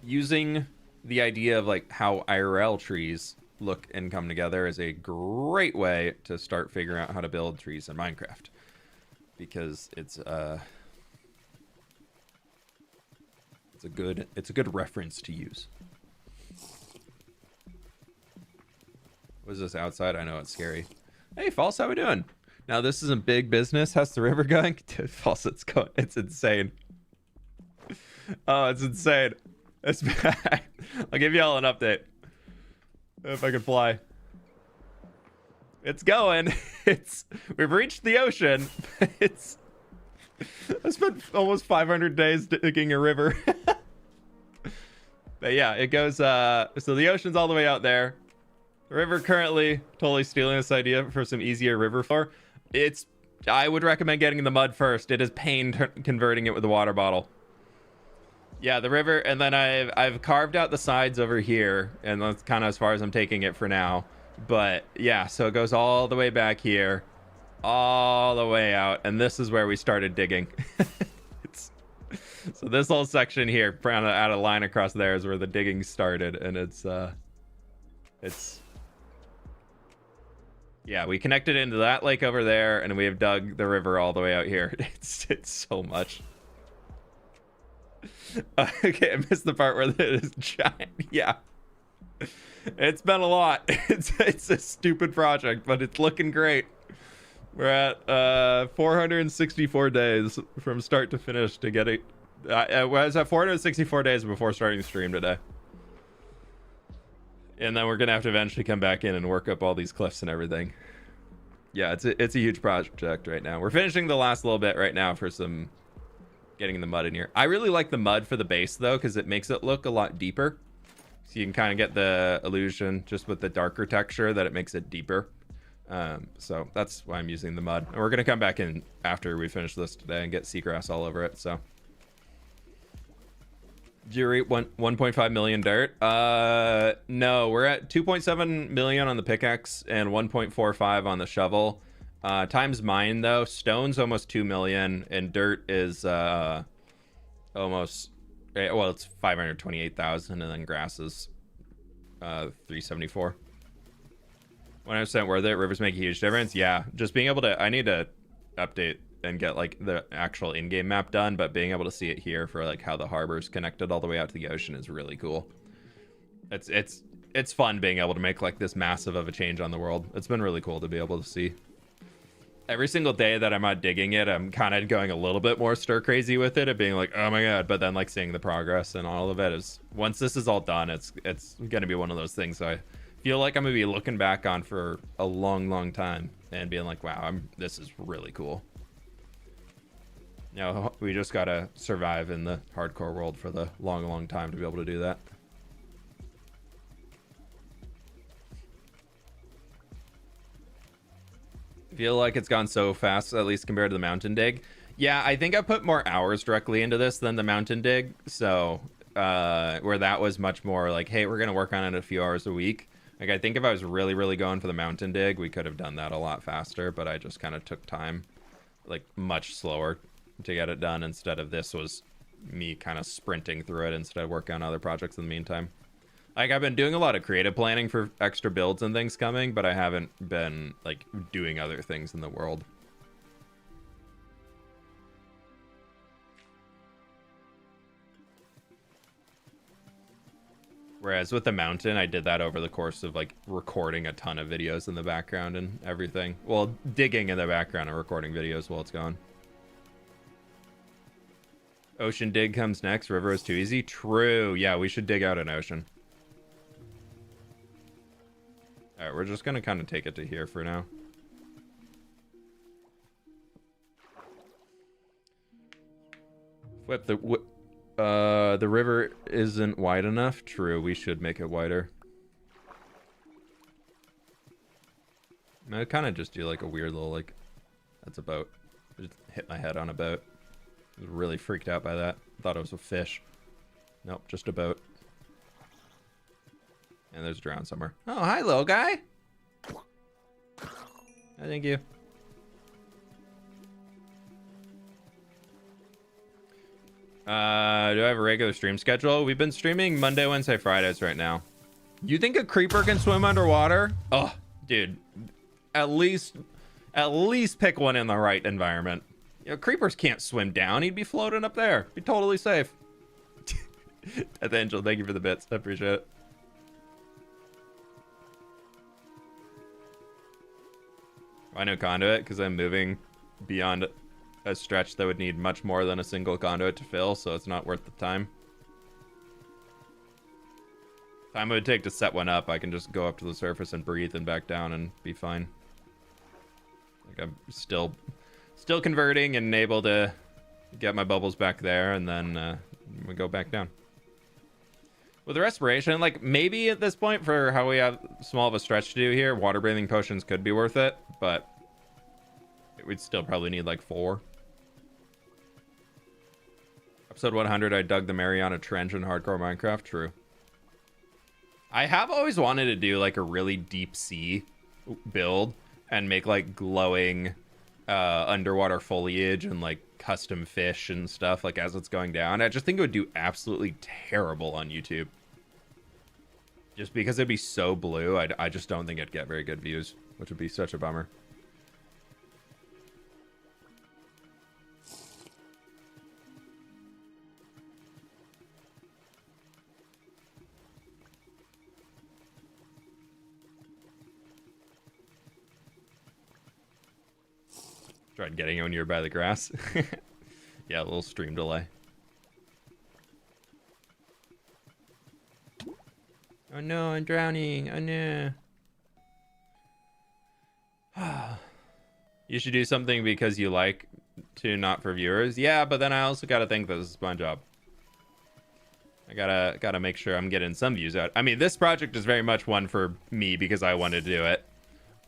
using the idea of like how IRL trees look and come together is a great way to start figuring out how to build trees in Minecraft, because it's It's a good reference to use. What is this outside? I know it's scary. Hey, False, how we doing? Now this isn't big business. How's the river going? Dude, False, it's insane. Oh, it's insane. It's bad. I'll give you all an update if I can fly. It's going. We've reached the ocean. I spent almost 500 days digging a river. But yeah, it goes, so the ocean's all the way out there. The river currently totally stealing this idea for some easier river floor. I would recommend getting the mud first. It is pain converting it with a water bottle. Yeah, the river, and then I've carved out the sides over here, and that's kind of as far as I'm taking it for now. But yeah, so it goes all the way back here, all the way out, and this is where we started digging. So this whole section here, trying to add a line across there, is where the digging started, and it's yeah, we connected into that lake over there, and we have dug the river all the way out here. It's so much. Okay, I missed the part where it is giant. Yeah, it's been a lot. It's a stupid project, but it's looking great. We're at 464 days from start to finish to get it. I was at 464 days before starting the stream today. And then we're gonna have to eventually come back in and work up all these cliffs and everything. Yeah, it's a huge project right now. We're finishing the last little bit right now for some getting the mud in here. I really like the mud for the base though, because it makes it look a lot deeper. So you can kind of get the illusion just with the darker texture that it makes it deeper. So that's why I'm using the mud. And we're gonna come back in after we finish this today and get seagrass all over it. So did you read 1.5 million dirt? No, we're at 2.7 million on the pickaxe and 1.45 on the shovel. Times mine though, stone's almost 2 million and dirt is almost, well, it's 528,000, and then grass is 374. 100% worth it. Rivers make a huge difference. Yeah, just being able to, I need to update and get like the actual in-game map done, but being able to see it here for like how the harbor's connected all the way out to the ocean is really cool. It's fun being able to make like this massive of a change on the world. It's been really cool to be able to see. Every single day that I'm out digging it, I'm kind of going a little bit more stir crazy with it and being like, oh my god, but then like seeing the progress and all of it is, once this is all done, it's gonna be one of those things I feel like I'm gonna be looking back on for a long time and being like, wow, this is really cool. You know, we just gotta survive in the hardcore world for the long time to be able to do that. I feel like it's gone so fast, at least compared to the mountain dig. Yeah, I think I put more hours directly into this than the mountain dig. So where that was much more like, hey, we're gonna work on it a few hours a week. Like, I think if I was really going for the mountain dig, we could have done that a lot faster, but I just kind of took time, like much slower to get it done, instead of this was me kind of sprinting through it instead of working on other projects in the meantime. Like, I've been doing a lot of creative planning for extra builds and things coming, but I haven't been like doing other things in the world. Whereas with the mountain, I did that over the course of like recording a ton of videos in the background and everything. Well, digging in the background and recording videos while it's going. Ocean dig comes next. River is too easy. True. Yeah, we should dig out an ocean. All right, we're just gonna kind of take it to here for now. Flip the river isn't wide enough. True, we should make it wider. I kind of just do like a weird little like, that's a boat. I just hit my head on a boat. I was really freaked out by that. Thought it was a fish. Nope, just a boat. And there's a drown somewhere. Oh, hi, little guy. Thank you. Do I have a regular stream schedule? We've been streaming Monday, Wednesday, Fridays right now. You think a creeper can swim underwater? Oh, dude. At least pick one in the right environment. You know, creepers can't swim down. He'd be floating up there. Be totally safe. Death Angel, thank you for the bits. I appreciate it. Why no conduit? Because I'm moving beyond a stretch that would need much more than a single conduit to fill, so it's not worth the time. Time it would take to set one up, I can just go up to the surface and breathe and back down and be fine. Like I'm still converting and able to get my bubbles back there, and then we go back down. With the respiration, like maybe at this point for how we have small of a stretch to do here, water breathing potions could be worth it, but we'd still probably need like 4. Episode 100, I dug the Mariana Trench in hardcore Minecraft. True. I have always wanted to do like a really deep sea build and make like glowing underwater foliage and like custom fish and stuff like as it's going down. I just think it would do absolutely terrible on YouTube. Just because it'd be so blue, I just don't think it'd get very good views, which would be such a bummer. Tried getting it when you were by the grass. Yeah, a little stream delay. Oh no, I'm drowning. Oh no. You should do something because you like to, not for viewers. Yeah, but then I also gotta think that this is my job. I gotta make sure I'm getting some views out. I mean, this project is very much one for me because I wanted to do it.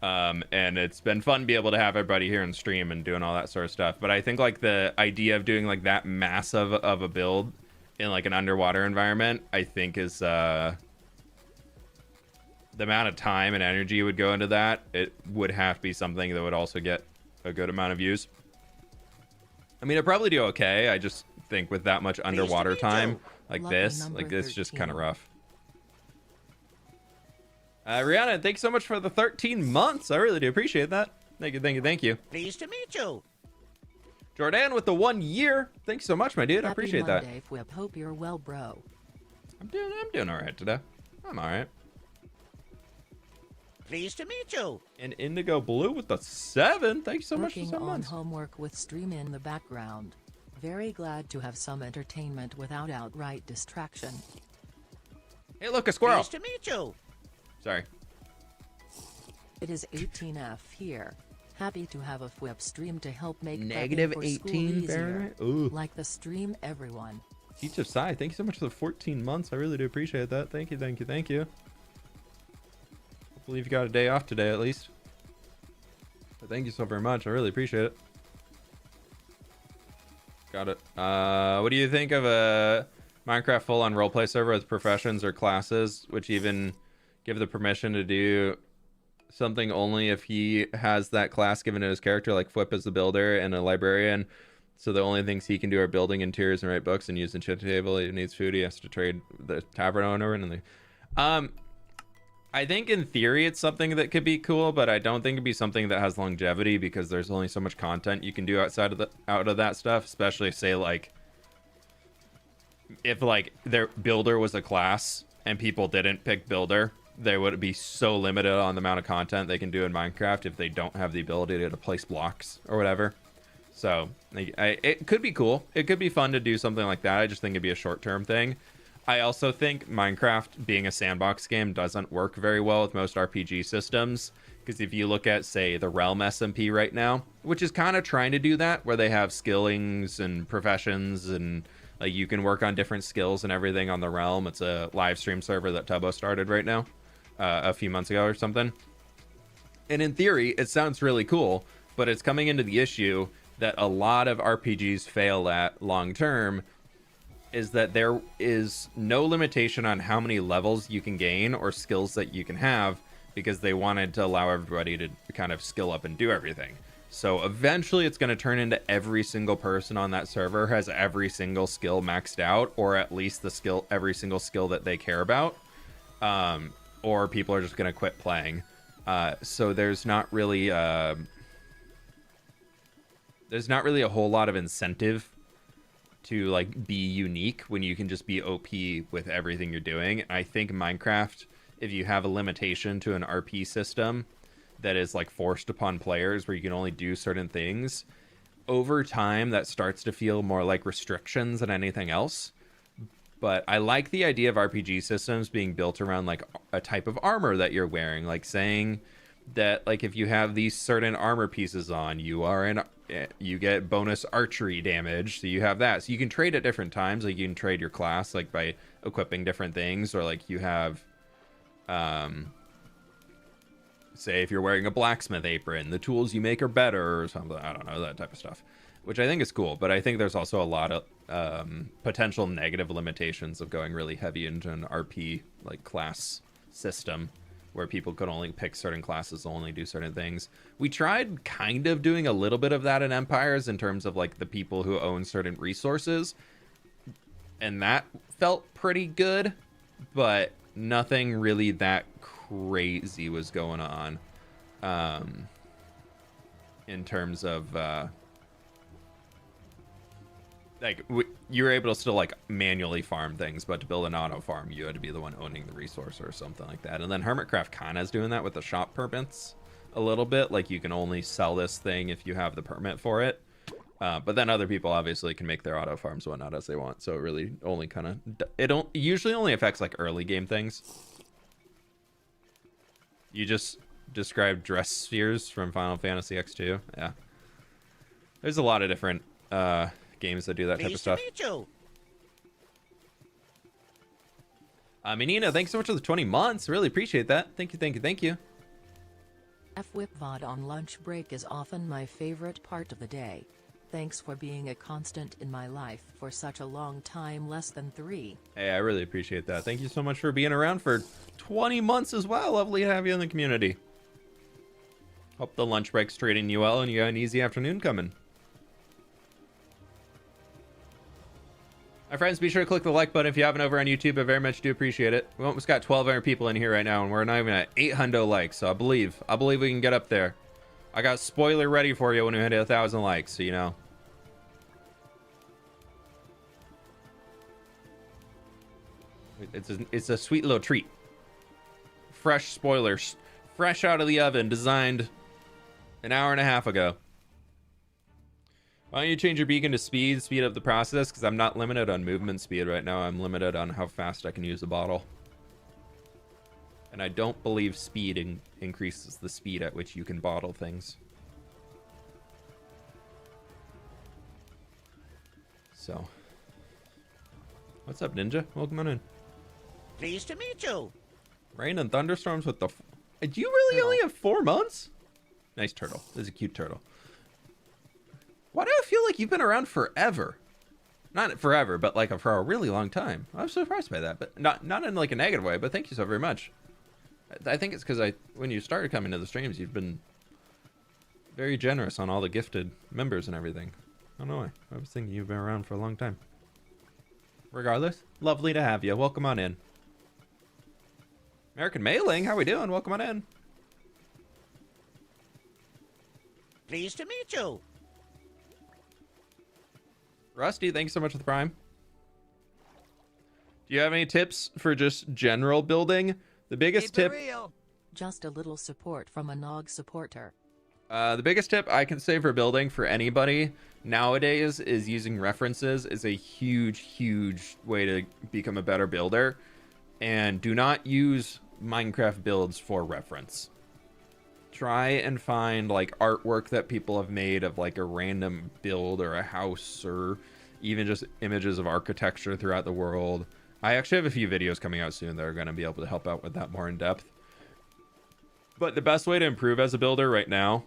And it's been fun to be able to have everybody here and stream and doing all that sort of stuff. But I think like the idea of doing like that massive of a build in like an underwater environment, I think is the amount of time and energy would go into that. It would have to be something that would also get a good amount of views. I mean, I'd probably do okay. I just think with that much underwater time like this is just kind of rough. Rihanna, thanks so much for the 13 months. I really do appreciate that. Thank you, thank you, thank you. Pleased to meet you. Jordan with the 1 year. Thanks so much, my dude. I appreciate that. Happy Monday, fWhip. Hope you're well, bro. I'm doing all right today. I'm all right. Pleased to meet you. And Indigo Blue with the 7. Thanks so much for Working 7 on months. homework with stream in the background. Very glad to have some entertainment without outright distraction. Hey, look, a squirrel. Pleased to meet you. Sorry. It is 18F here. Happy to have a fWhip stream to help make Negative prepping for 18 school easier. Fahrenheit? Ooh. Like the stream, everyone. Teach of Psy, thank you so much for the 14 months. I really do appreciate that. Thank you, thank you, thank you. Hopefully you've got a day off today at least. But thank you so very much. I really appreciate it. Got it. What do you think of a Minecraft full-on roleplay server with professions or classes, which even give the permission to do something only if he has that class given to his character, like fWhip as the builder and a librarian, so the only things he can do are building interiors and write books and use the enchanted table. He needs food, he has to trade the tavern owner and I think in theory it's something that could be cool, but I don't think it'd be something that has longevity because there's only so much content you can do outside of that stuff, especially say like if like their builder was a class and people didn't pick builder, they would be so limited on the amount of content they can do in Minecraft if they don't have the ability to place blocks or whatever. So it could be cool. It could be fun to do something like that. I just think it'd be a short-term thing. I also think Minecraft being a sandbox game doesn't work very well with most RPG systems, because if you look at, say, the Realm SMP right now, which is kind of trying to do that, where they have skillings and professions and like you can work on different skills and everything on the Realm. It's a live stream server that Tubbo started right now, a few months ago or something. And in theory, it sounds really cool, but it's coming into the issue that a lot of RPGs fail at long term, is that there is no limitation on how many levels you can gain or skills that you can have, because they wanted to allow everybody to kind of skill up and do everything. So eventually it's going to turn into every single person on that server has every single skill maxed out, or at least every single skill that they care about, or people are just going to quit playing. So there's not really a whole lot of incentive to like be unique when you can just be OP with everything you're doing. I think Minecraft, if you have a limitation to an RP system that is like forced upon players where you can only do certain things, over time that starts to feel more like restrictions than anything else. But I like the idea of RPG systems being built around like a type of armor that you're wearing, like saying that like if you have these certain armor pieces on, you get bonus archery damage, so you have that. So you can trade at different times, like you can trade your class like by equipping different things, or like you have say if you're wearing a blacksmith apron, the tools you make are better or something. I don't know, that type of stuff, which I think is cool. But I think there's also a lot of potential negative limitations of going really heavy into an RP like class system where people could only pick certain classes, only do certain things. We tried kind of doing a little bit of that in Empires in terms of like the people who own certain resources, and that felt pretty good, but nothing really that crazy was going on in terms of you were able to still like manually farm things, but to build an auto farm you had to be the one owning the resource or something like that. And then Hermitcraft kind of is doing that with the shop permits a little bit, like you can only sell this thing if you have the permit for it, but then other people obviously can make their auto farms whatnot as they want. So it really only kind of, it don't usually only affects like early game things. You just described dress spheres from Final Fantasy X2. Yeah, there's a lot of different games that do that type of stuff. Pleased to meet you. Menina, thanks so much for the 20 months. Really appreciate that. Thank you, thank you, thank you. fWhip VOD on lunch break is often my favorite part of the day. Thanks for being a constant in my life for such a long time, less than 3. Hey, I really appreciate that. Thank you so much for being around for 20 months as well. Lovely to have you in the community. Hope the lunch break's treating you well and you got an easy afternoon coming. My friends, be sure to click the like button if you haven't over on YouTube. I very much do appreciate it. We almost got 1,200 people in here right now, and we're not even at 800 likes. So I believe we can get up there. I got spoiler ready for you when we hit 1,000 likes, so you know. It's a sweet little treat. Fresh spoilers, fresh out of the oven, designed an hour and a half ago. Why don't you change your beacon to speed up the process? Because I'm not limited on movement speed right now. I'm limited on how fast I can use the bottle. And I don't believe speed increases the speed at which you can bottle things. So, what's up, Ninja? Welcome on in. Pleased to meet you. Rain and thunderstorms with the... Do you really only have 4 months? Nice turtle. This is a cute turtle. Why do I feel like you've been around forever? Not forever, but like for a really long time. I'm surprised by that, but not in like a negative way, but thank you so very much. I think it's because when you started coming to the streams, you've been very generous on all the gifted members and everything. I don't know why. I was thinking you've been around for a long time. Regardless, lovely to have you. Welcome on in. American Mailing, how we doing? Welcome on in. Pleased to meet you. Rusty, thanks so much for the prime. Do you have any tips for just general building? The biggest tip... Just a little support from a Nog supporter. The biggest tip I can say for building for anybody nowadays is using references is a huge way to become a better builder. And do not use Minecraft builds for reference. Try and find like artwork that people have made of like a random build or a house, or even just images of architecture throughout the world. I actually have a few videos coming out soon that are going to be able to help out with that more in depth. But the best way to improve as a builder right now,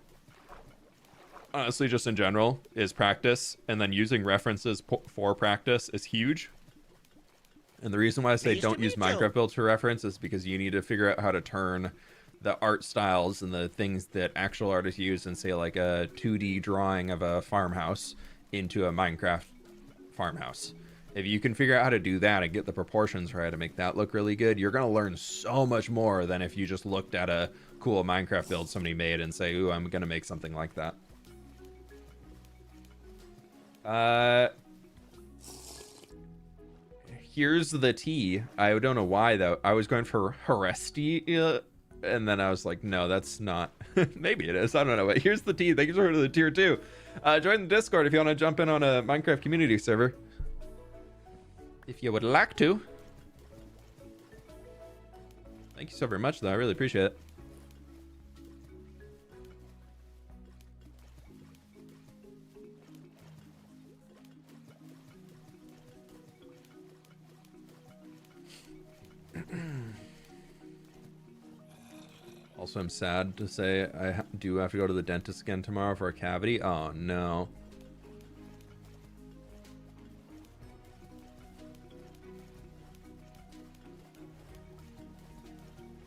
honestly, just in general, is practice. And then using references for practice is huge. And the reason why I say don't use Minecraft builds for reference is because you need to figure out how to turn the art styles and the things that actual artists use and say like a 2D drawing of a farmhouse into a Minecraft farmhouse. If you can figure out how to do that and get the proportions right and make that look really good, you're going to learn so much more than if you just looked at a cool Minecraft build somebody made and say, ooh, I'm going to make something like that. Here's the tea. I don't know why though. I was going for Haresti, and then I was like, no, that's not. Maybe it is. I don't know. But here's the tea. Thank you for the tier 2. Join the Discord if you want to jump in on a Minecraft community server. If you would like to. Thank you so very much, though. I really appreciate it. Also, I'm sad to say I do have to go to the dentist again tomorrow for a cavity. Oh, no.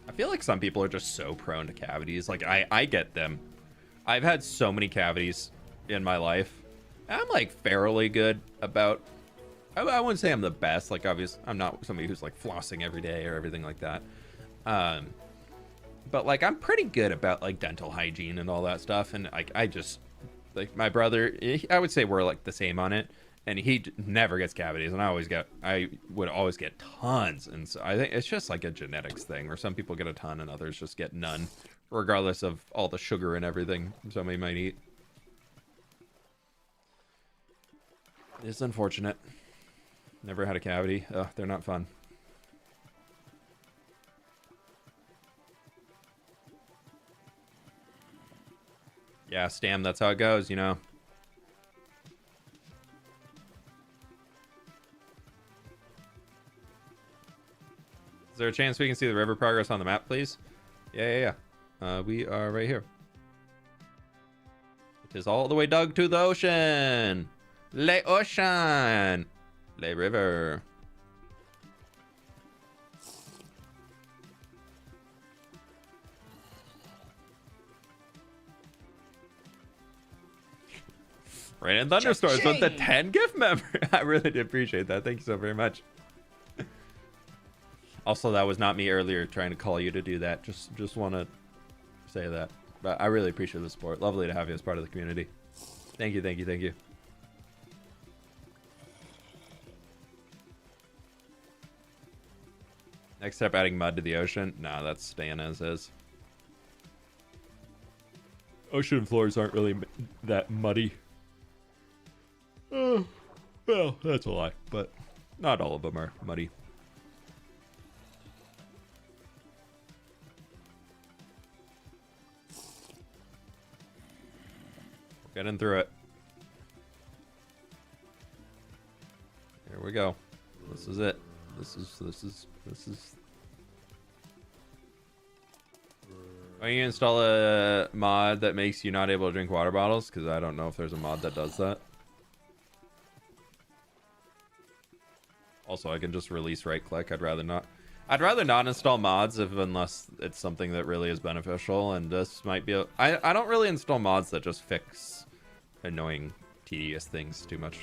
I feel like some people are just so prone to cavities. Like, I get them. I've had so many cavities in my life. I'm, like, fairly good about... I wouldn't say I'm the best. Like, obviously, I'm not somebody who's, like, flossing every day or everything like that. But, like, I'm pretty good about, like, dental hygiene and all that stuff. And, like, I just... Like, my brother... I would say we're, like, the same on it. And he never gets cavities. And I would always get tons. And so I think it's just, like, a genetics thing. Where some people get a ton and others just get none. Regardless of all the sugar and everything somebody might eat. It's unfortunate. Never had a cavity. Ugh, they're not fun. Yeah, Stam, that's how it goes, you know. Is there a chance we can see the river progress on the map, please? Yeah. We are right here. It is all the way dug to the ocean. Le ocean. Le river. Rain and thunderstorms with the 10 gift member. I really did appreciate that. Thank you so very much. Also, that was not me earlier trying to call you to do that. Just want to say that. But I really appreciate the support. Lovely to have you as part of the community. Thank you. Next step, adding mud to the ocean. Nah, that's staying as is. Ocean floors aren't really that muddy. Oh, well, that's a lie, but not all of them are muddy. Getting through it. Here we go. This is it. This is. Are you gonna install a mod that makes you not able to drink water bottles? Because I don't know if there's a mod that does that. Also, I can just release right click. I'd rather not install mods unless it's something that really is beneficial. And this might be I don't really install mods that just fix annoying, tedious things too much.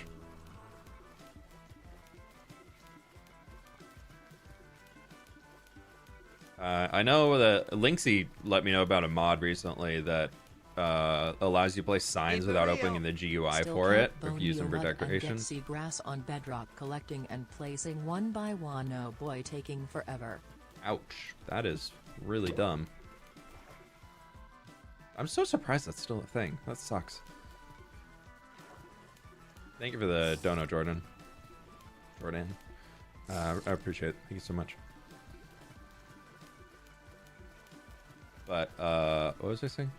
I know that Linksy let me know about a mod recently that allows you to place signs without opening the GUI for it, or use them for decoration. See grass on bedrock, collecting and placing one by one. Oh boy, taking forever. Ouch, that is really dumb. I'm so surprised that's still a thing. That sucks. Thank you for the dono, Jordan. I appreciate it. Thank you so much. But what was I saying?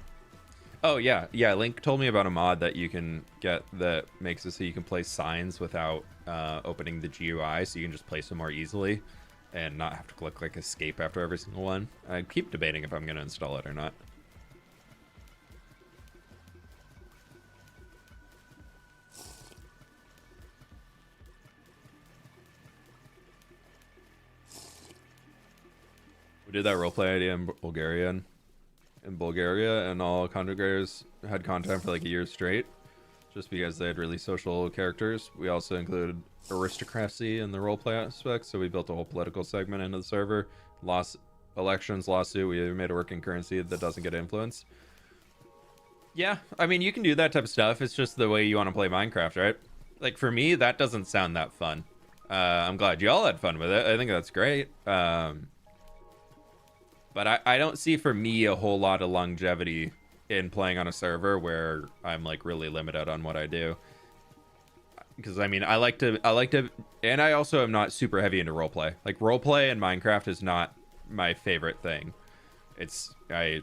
Oh yeah, Link told me about a mod that you can get that makes it so you can place signs without opening the GUI, so you can just place them more easily and not have to click like escape after every single one. I keep debating if I'm going to install it or not. We did that roleplay idea in Bulgaria, and all content creators had content for like a year straight, just because they had really social characters. We also included aristocracy in the roleplay aspect, so we built a whole political segment into the server. Elections, lawsuit, we made a working currency that doesn't get influenced. Yeah, I mean, you can do that type of stuff. It's just the way you want to play Minecraft, right? Like, for me, that doesn't sound that fun. I'm glad y'all had fun with it. I think that's great. But I don't see for me a whole lot of longevity in playing on a server where I'm like really limited on what I do. Because I mean, I like to, and I also am not super heavy into roleplay. Like roleplay in Minecraft is not my favorite thing. I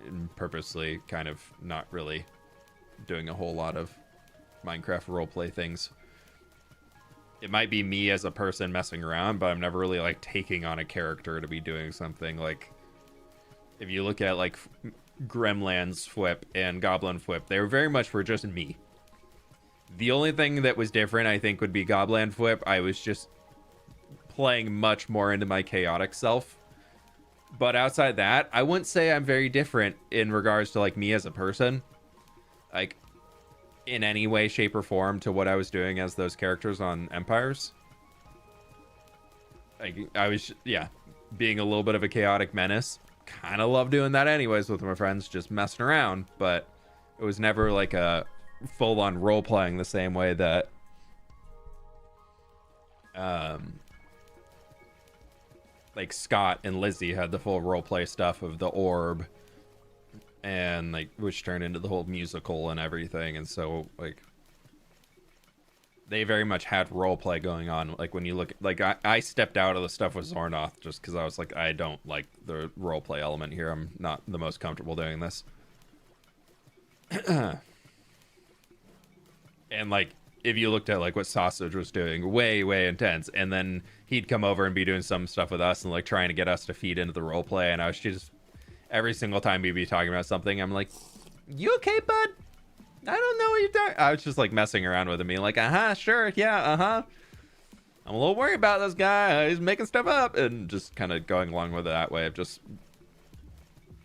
am purposely kind of not really doing a whole lot of Minecraft roleplay things. It might be me as a person messing around, but I'm never really like taking on a character to be doing something. Like if you look at like Gremlan's fWhip and Goblin fWhip, they very much were just me. The only thing that was different, I think, would be Goblin fWhip. I was just playing much more into my chaotic self. But outside that, I wouldn't say I'm very different in regards to like me as a person. Like in any way, shape, or form to what I was doing as those characters on Empires. Like I was, yeah, being a little bit of a chaotic menace. Kind of love doing that anyways with my friends, just messing around. But it was never like a full-on role-playing the same way that like Scott and Lizzie had the full role-play stuff of the orb, and like which turned into the whole musical and everything. And so like they very much had role-play going on. Like when you look, like I stepped out of the stuff with Zornoth just because I was like, I don't like the role-play element here. I'm not the most comfortable doing this. And like if you looked at like what Sausage was doing, way intense, and then he'd come over and be doing some stuff with us and like trying to get us to feed into the role play, and I was just every single time we'd be talking about something, I'm like, you okay, bud? I don't know what you're talking. I was just like messing around with him, being like, sure, yeah, I'm a little worried about this guy, he's making stuff up, and just kind of going along with it that way of just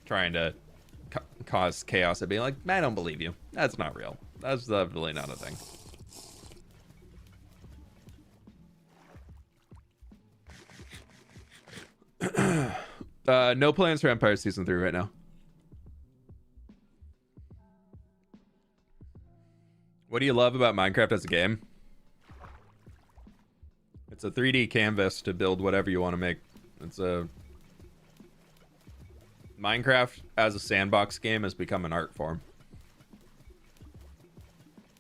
trying to cause chaos and being like, I don't believe you, that's not real. That's definitely not a thing. No plans for Empire Season 3 right now. What do you love about Minecraft as a game? It's a 3D canvas to build whatever you want to make. It's a... Minecraft as a sandbox game has become an art form.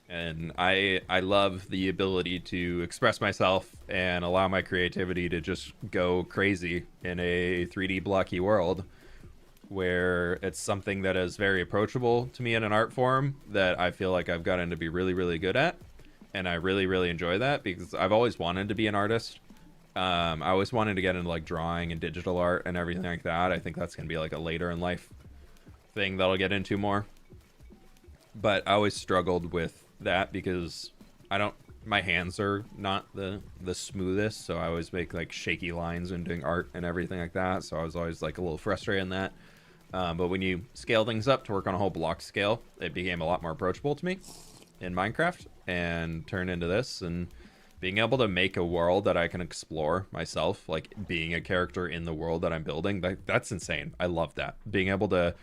And I love the ability to express myself and allow my creativity to just go crazy in a 3D blocky world where it's something that is very approachable to me in an art form that I feel like I've gotten to be really good at. And I really enjoy that because I've always wanted to be an artist. I always wanted to get into like drawing and digital art and everything like that. I think that's going to be like a later in life thing that I'll get into more. But I always struggled with that because my hands are not the smoothest, so I always make like shaky lines when doing art and everything like that, so I was always like a little frustrated in that. But when you scale things up to work on a whole block scale, it became a lot more approachable to me in Minecraft and turned into this. And being able to make a world that I can explore myself, like being a character in the world that I'm building, that's insane. I love that. Being able to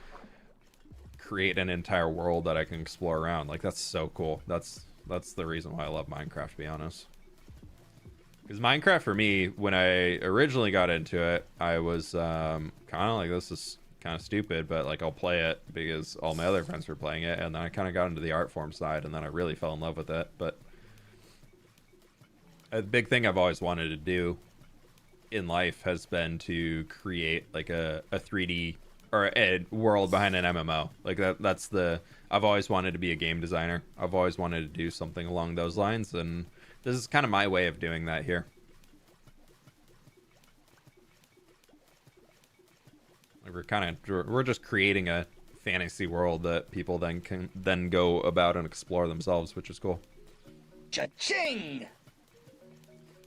create an entire world that I can explore around, like that's so cool. That's the reason why I love Minecraft, to be honest. Because Minecraft for me, when I originally got into it, I was kind of like, this is kind of stupid, but like I'll play it because all my other friends were playing it, and then I kind of got into the art form side, and then I really fell in love with it. But a big thing I've always wanted to do in life has been to create like a 3D or a world behind an MMO. Like I've always wanted to be a game designer. I've always wanted to do something along those lines, and this is kind of my way of doing that here. Like we're just creating a fantasy world that people then can go about and explore themselves, which is cool. Cha-ching!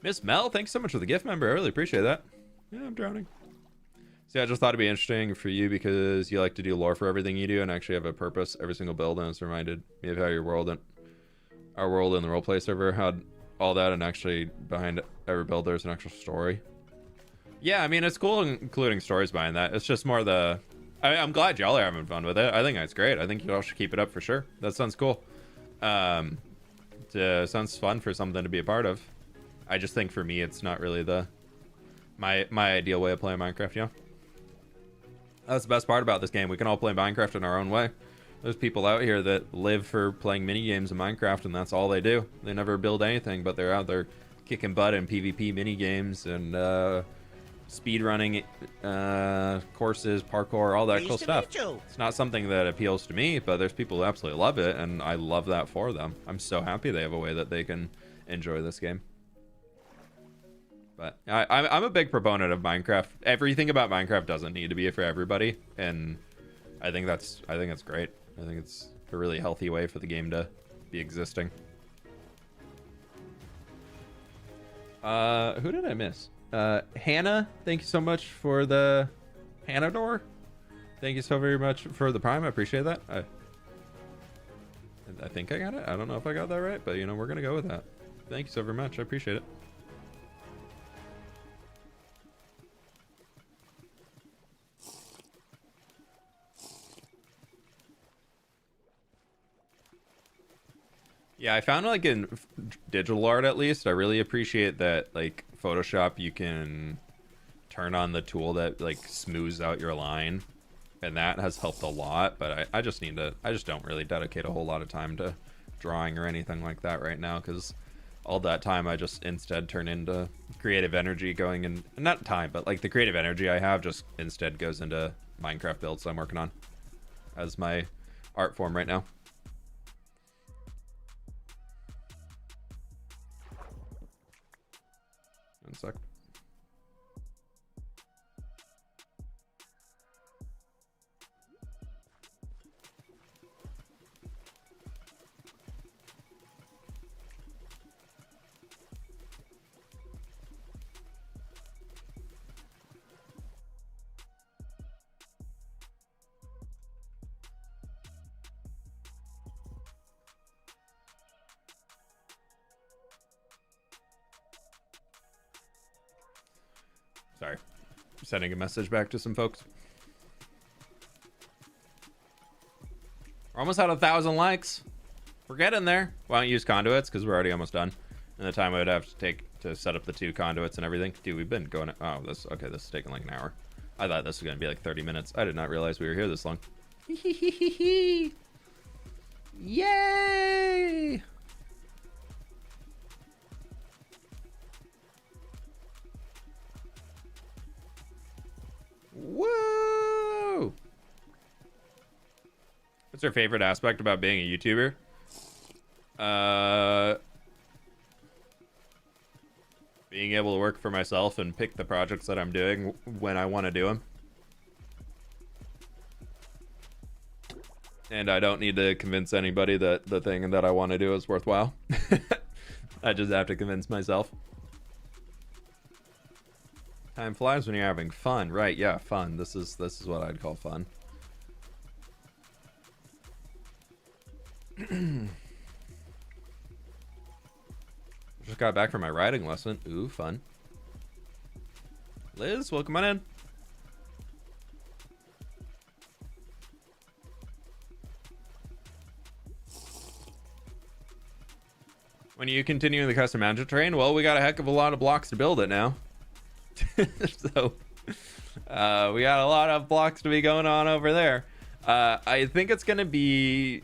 Miss Mel, thanks so much for the gift member. I really appreciate that. Yeah, I'm drowning. See, I just thought it'd be interesting for you because you like to do lore for everything you do and actually have a purpose every single build, and it's reminded me of how your world and our world in the roleplay server had all that, and actually behind every build there's an actual story. Yeah, I mean, it's cool including stories behind that. It's just more I'm glad y'all are having fun with it. I think that's great. I think y'all should keep it up for sure. That sounds cool. Sounds fun for something to be a part of. I just think for me, it's not really my ideal way of playing Minecraft, you know? That's the best part about this game. We can all play Minecraft in our own way. There's people out here that live for playing mini games in Minecraft, and that's all they do. They never build anything, but they're out there kicking butt in PvP mini games and speed running courses, parkour, all that cool stuff. It's not something that appeals to me, but there's people who absolutely love it, and I love that for them. I'm so happy they have a way that they can enjoy this game. But I'm a big proponent of Minecraft. Everything about Minecraft doesn't need to be for everybody, and I think that's great. I think it's a really healthy way for the game to be existing. Who did I miss? Hannah, thank you so much for the Hannah door. Thank you so very much for the Prime. I appreciate that. I think I got it. I don't know if I got that right, but you know, we're gonna go with that. Thank you so very much. I appreciate it. Yeah, I found like in digital art, at least, I really appreciate that like Photoshop, you can turn on the tool that like smooths out your line, and that has helped a lot. But I just don't really dedicate a whole lot of time to drawing or anything like that right now, because all that time I just instead turn into creative energy going in, not time, but like the creative energy I have just instead goes into Minecraft builds I'm working on as my art form right now. One sec. Sorry, sending a message back to some folks. We're almost at 1,000 likes. We're getting there. Why don't you use conduits? Because we're already almost done. And the time I would have to take to set up the 2 conduits and everything. Dude, we've been going. Oh, this is taking like an hour. I thought this was gonna be like 30 minutes. I did not realize we were here this long. Yay! Woo! What's your favorite aspect about being a YouTuber? Being able to work for myself and pick the projects that I'm doing when I want to do them. And I don't need to convince anybody that the thing that I want to do is worthwhile. I just have to convince myself. Time flies when you're having fun, right? Yeah, fun. This is what I'd call fun. Just got back from my riding lesson. Ooh, fun. Liz, welcome on in. When are you continuing the custom management train? Well, we got a heck of a lot of blocks to build it now. So we got a lot of blocks to be going on over there. I think it's gonna be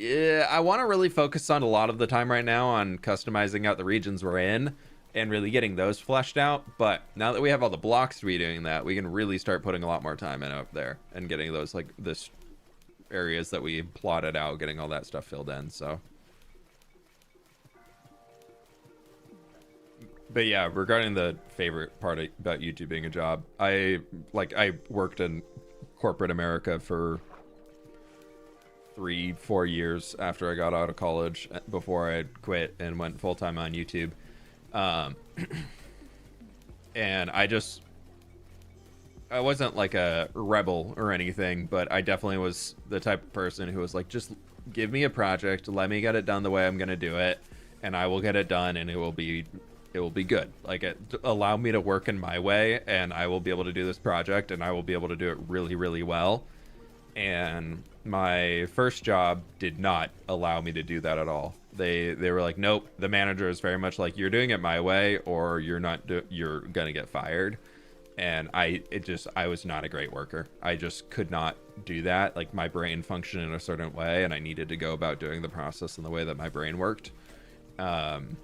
I want to really focus on a lot of the time right now on customizing out the regions we're in and really getting those fleshed out. But now that we have all the blocks to be doing that, we can really start putting a lot more time in up there and getting those like this areas that we plotted out, getting all that stuff filled in. So but yeah, regarding the favorite part about YouTube being a job, I worked in corporate America for 3-4 years after I got out of college before I quit and went full-time on YouTube. And I wasn't like a rebel or anything, but I definitely was the type of person who was like, just give me a project, let me get it done the way I'm gonna do it, and I will get it done, and it will be good. Like, allow me to work in my way, and I will be able to do this project, and I will be able to do it really, really well. And my first job did not allow me to do that at all. They were like, nope, the manager is very much like, you're doing it my way or you're not you're gonna get fired. And I was not a great worker. I just could not do that. Like, my brain functioned in a certain way and I needed to go about doing the process in the way that my brain worked. And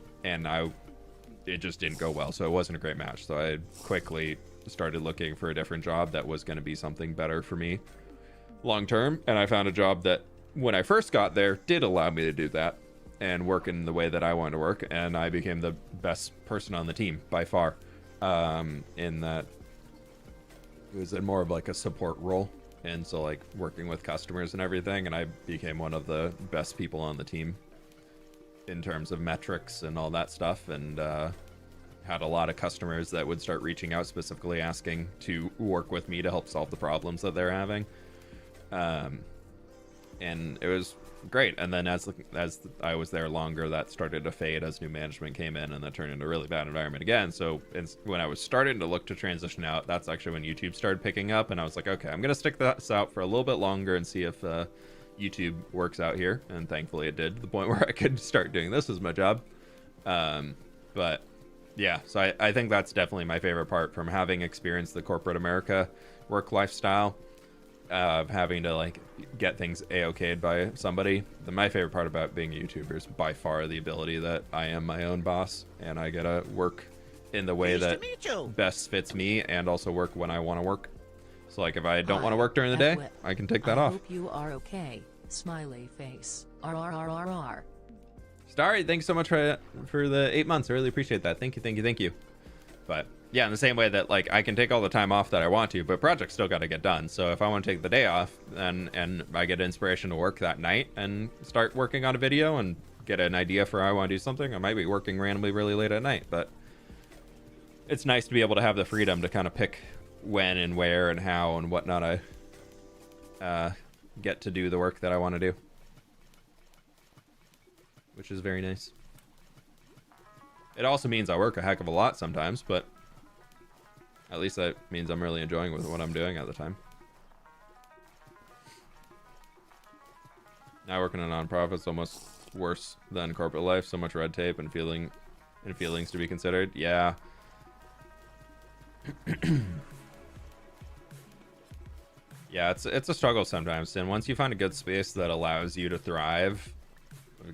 it just didn't go well, so it wasn't a great match. So I quickly started looking for a different job that was going to be something better for me long term, and I found a job that when I first got there did allow me to do that and work in the way that I wanted to work, and I became the best person on the team by far. In that it was in more of like a support role, and so like working with customers and everything, and I became one of the best people on the team in terms of metrics and all that stuff, and had a lot of customers that would start reaching out specifically asking to work with me to help solve the problems that they're having. And it was great. And then as I was there longer, that started to fade as new management came in, and that turned into a really bad environment again. So when I was starting to look to transition out, that's actually when YouTube started picking up, and I was like, okay, I'm gonna stick this out for a little bit longer and see if YouTube works out here. And thankfully it did, to the point where I could start doing this as my job. But yeah, so I think that's definitely my favorite part from having experienced the corporate America work lifestyle, of having to like get things a-okayed by somebody. My favorite part about being a YouTuber is by far the ability that I am my own boss, and I gotta work in the way that best fits me, and also work when I want to work. So like if I don't want to work during the day, I can take that off. Hope you are okay. Smiley face. RRRRR. Starry, thanks so much for the 8 months. I really appreciate that. Thank you. But yeah, in the same way that like I can take all the time off that I want to, but projects still got to get done. So if I want to take the day off, and I get inspiration to work that night and start working on a video and get an idea for how I want to do something, I might be working randomly really late at night. But it's nice to be able to have the freedom to kind of pick when and where and how and whatnot I get to do the work that I want to do, which is very nice. It also means I work a heck of a lot sometimes, but at least that means I'm really enjoying with what I'm doing at the time. Now working in a nonprofit's almost worse than corporate life. So much red tape and feelings to be considered. Yeah. Yeah, it's a struggle sometimes, and once you find a good space that allows you to thrive,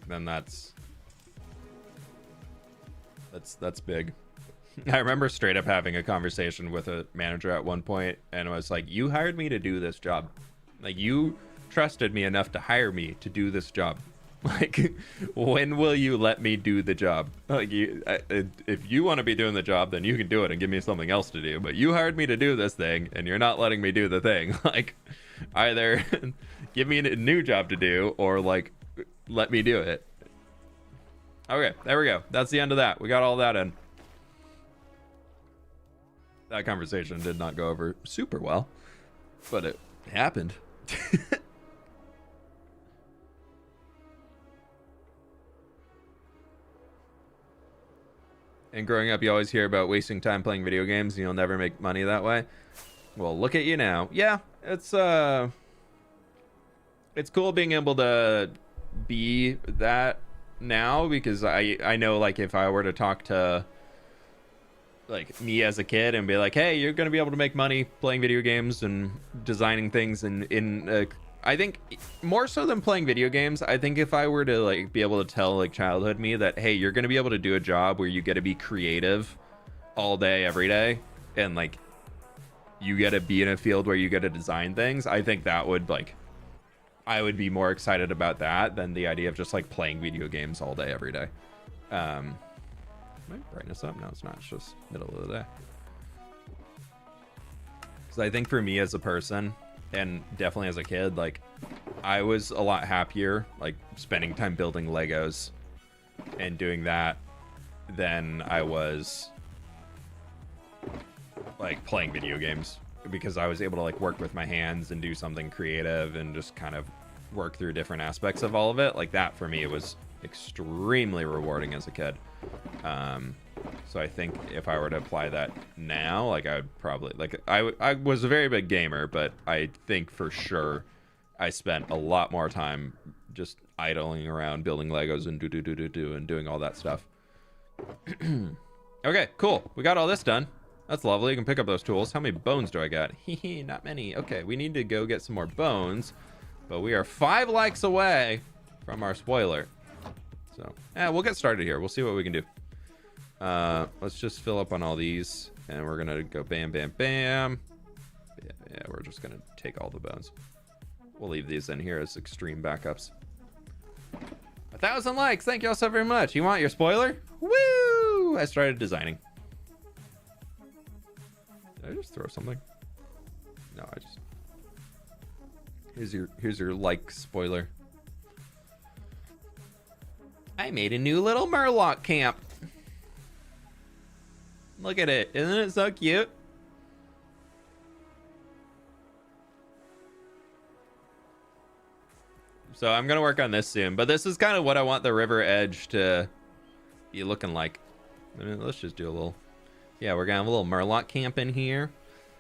then that's big. I remember straight up having a conversation with a manager at one point, and it was like, you hired me to do this job. Like, you trusted me enough to hire me to do this job. Like, when will you let me do the job? Like, if you want to be doing the job, then you can do it and give me something else to do. But you hired me to do this thing, and you're not letting me do the thing. Like, either give me a new job to do, or like, let me do it. Okay, there we go. That's the end of that. We got all that in. That conversation did not go over super well, but it happened. And growing up, you always hear about wasting time playing video games and you'll never make money that way. Well, look at you now. Yeah, it's cool being able to be that now, because I know, like, if I were to talk to like me as a kid and be like, hey, you're gonna be able to make money playing video games and designing things, and I think more so than playing video games, I think if I were to like be able to tell like childhood me that, hey, you're gonna be able to do a job where you get to be creative all day every day, and like you get to be in a field where you get to design things, I think that would, like, I would be more excited about that than the idea of just like playing video games all day every day. My brightness up? No, it's not. It's just middle of the day. Because I think for me as a person, and definitely as a kid, like, I was a lot happier like spending time building Legos and doing that than I was like playing video games, because I was able to like work with my hands and do something creative and just kind of work through different aspects of all of it. Like, that for me, it was extremely rewarding as a kid. So I think if I were to apply that now, like, I would probably, like, I was a very big gamer, but I think for sure I spent a lot more time just idling around building Legos and and doing all that stuff. Okay, cool. We got all this done. That's lovely. You can pick up those tools. How many bones do I got? Hehe, not many. Okay, we need to go get some more bones, but we are 5 likes away from our spoiler. So, we'll get started here. We'll see what we can do. Let's just fill up on all these, and we're gonna go bam, bam, bam. Yeah, we're just gonna take all the bones. We'll leave these in here as extreme backups. 1,000 likes. Thank you all so very much. You want your spoiler? Woo! I started designing. Did I just throw something? No, I just... Here's your like spoiler. I made a new little Murloc camp. Look at it. Isn't it so cute? So I'm going to work on this soon. But this is kind of what I want the river edge to be looking like. I mean, let's just do a little... Yeah, we're going to have a little Murloc camp in here.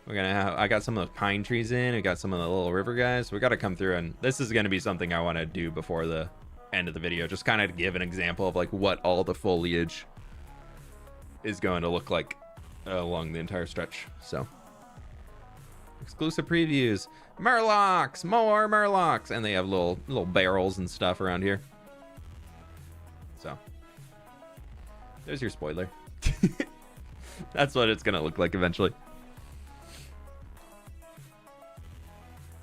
We're going to have... I got some of those pine trees in. We got some of the little river guys. We got to come through, and this is going to be something I want to do before the end of the video. Just kind of give an example of like what all the foliage is going to look like along the entire stretch. So... exclusive previews. Murlocs! More Murlocs! And they have little barrels and stuff around here. So. There's your spoiler. That's what it's gonna look like eventually.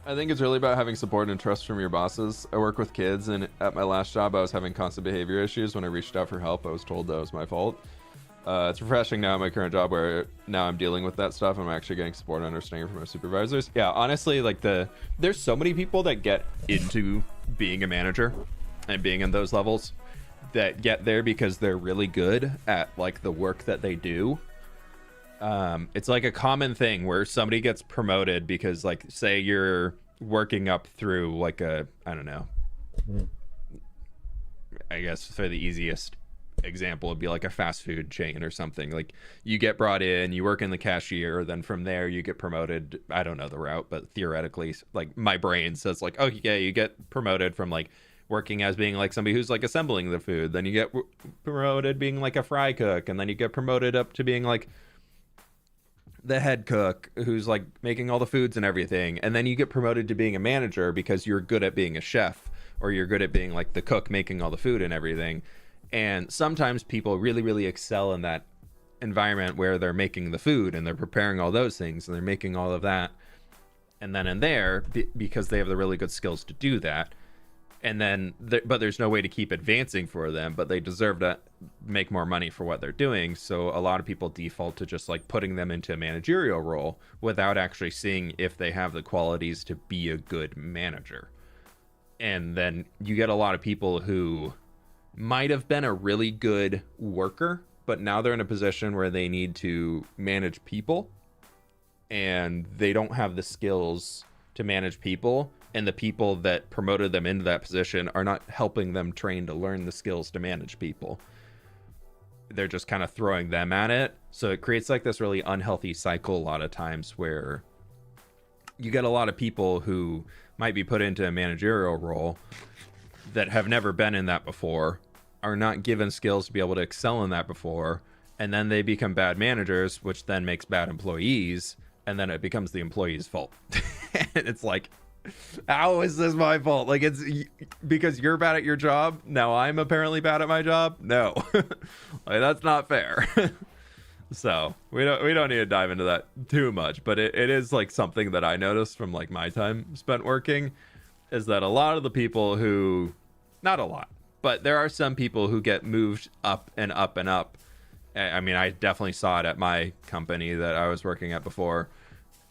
I think it's really about having support and trust from your bosses. I work with kids, and at my last job I was having constant behavior issues. When I reached out for help, I was told that was my fault. It's refreshing now at my current job where now I'm dealing with that stuff. I'm actually getting support and understanding from my supervisors. Yeah, honestly, like there's so many people that get into being a manager and being in those levels that get there because they're really good at like the work that they do. It's like a common thing where somebody gets promoted because like, say you're working up through like I don't know, I guess for the easiest example would be like a fast food chain or something. Like you get brought in, you work in the cashier, then from there you get promoted. I don't know the route, but theoretically, like my brain says like, oh yeah, you get promoted from like working as being like somebody who's like assembling the food, then you get promoted being like a fry cook, and then you get promoted up to being like the head cook who's like making all the foods and everything, and then you get promoted to being a manager because you're good at being a chef, or you're good at being like the cook making all the food and everything. And sometimes people really, really excel in that environment where they're making the food and they're preparing all those things and they're making all of that. And then in there, because they have the really good skills to do that, and then, but there's no way to keep advancing for them, but they deserve to make more money for what they're doing. So a lot of people default to just like putting them into a managerial role without actually seeing if they have the qualities to be a good manager. And then you get a lot of people who might have been a really good worker, but now they're in a position where they need to manage people, and they don't have the skills to manage people, and the people that promoted them into that position are not helping them train to learn the skills to manage people. They're just kind of throwing them at it. So it creates like this really unhealthy cycle a lot of times where you get a lot of people who might be put into a managerial role that have never been in that before, are not given skills to be able to excel in that before, and then they become bad managers, which then makes bad employees, and then it becomes the employee's fault. And it's like, how is this my fault? Like, it's because you're bad at your job, now I'm apparently bad at my job? No. Like, that's not fair. So we don't need to dive into that too much, but it is like something that I noticed from like my time spent working, is that a lot of the people who, not a lot, but there are some people who get moved up and up and up. I mean, I definitely saw it at my company that I was working at before,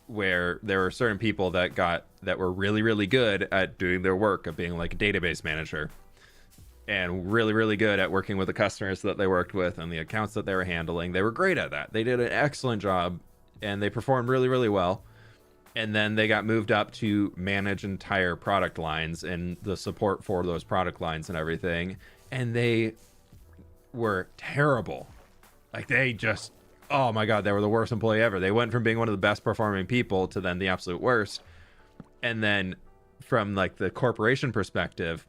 where there were certain people that were really, really good at doing their work of being like a database manager, and really, really good at working with the customers that they worked with and the accounts that they were handling. They were great at that. They did an excellent job, and they performed really, really well. And then they got moved up to manage entire product lines and the support for those product lines and everything. And they were terrible. Like, they just, oh my God, they were the worst employee ever. They went from being one of the best performing people to then the absolute worst. And then from like the corporation perspective,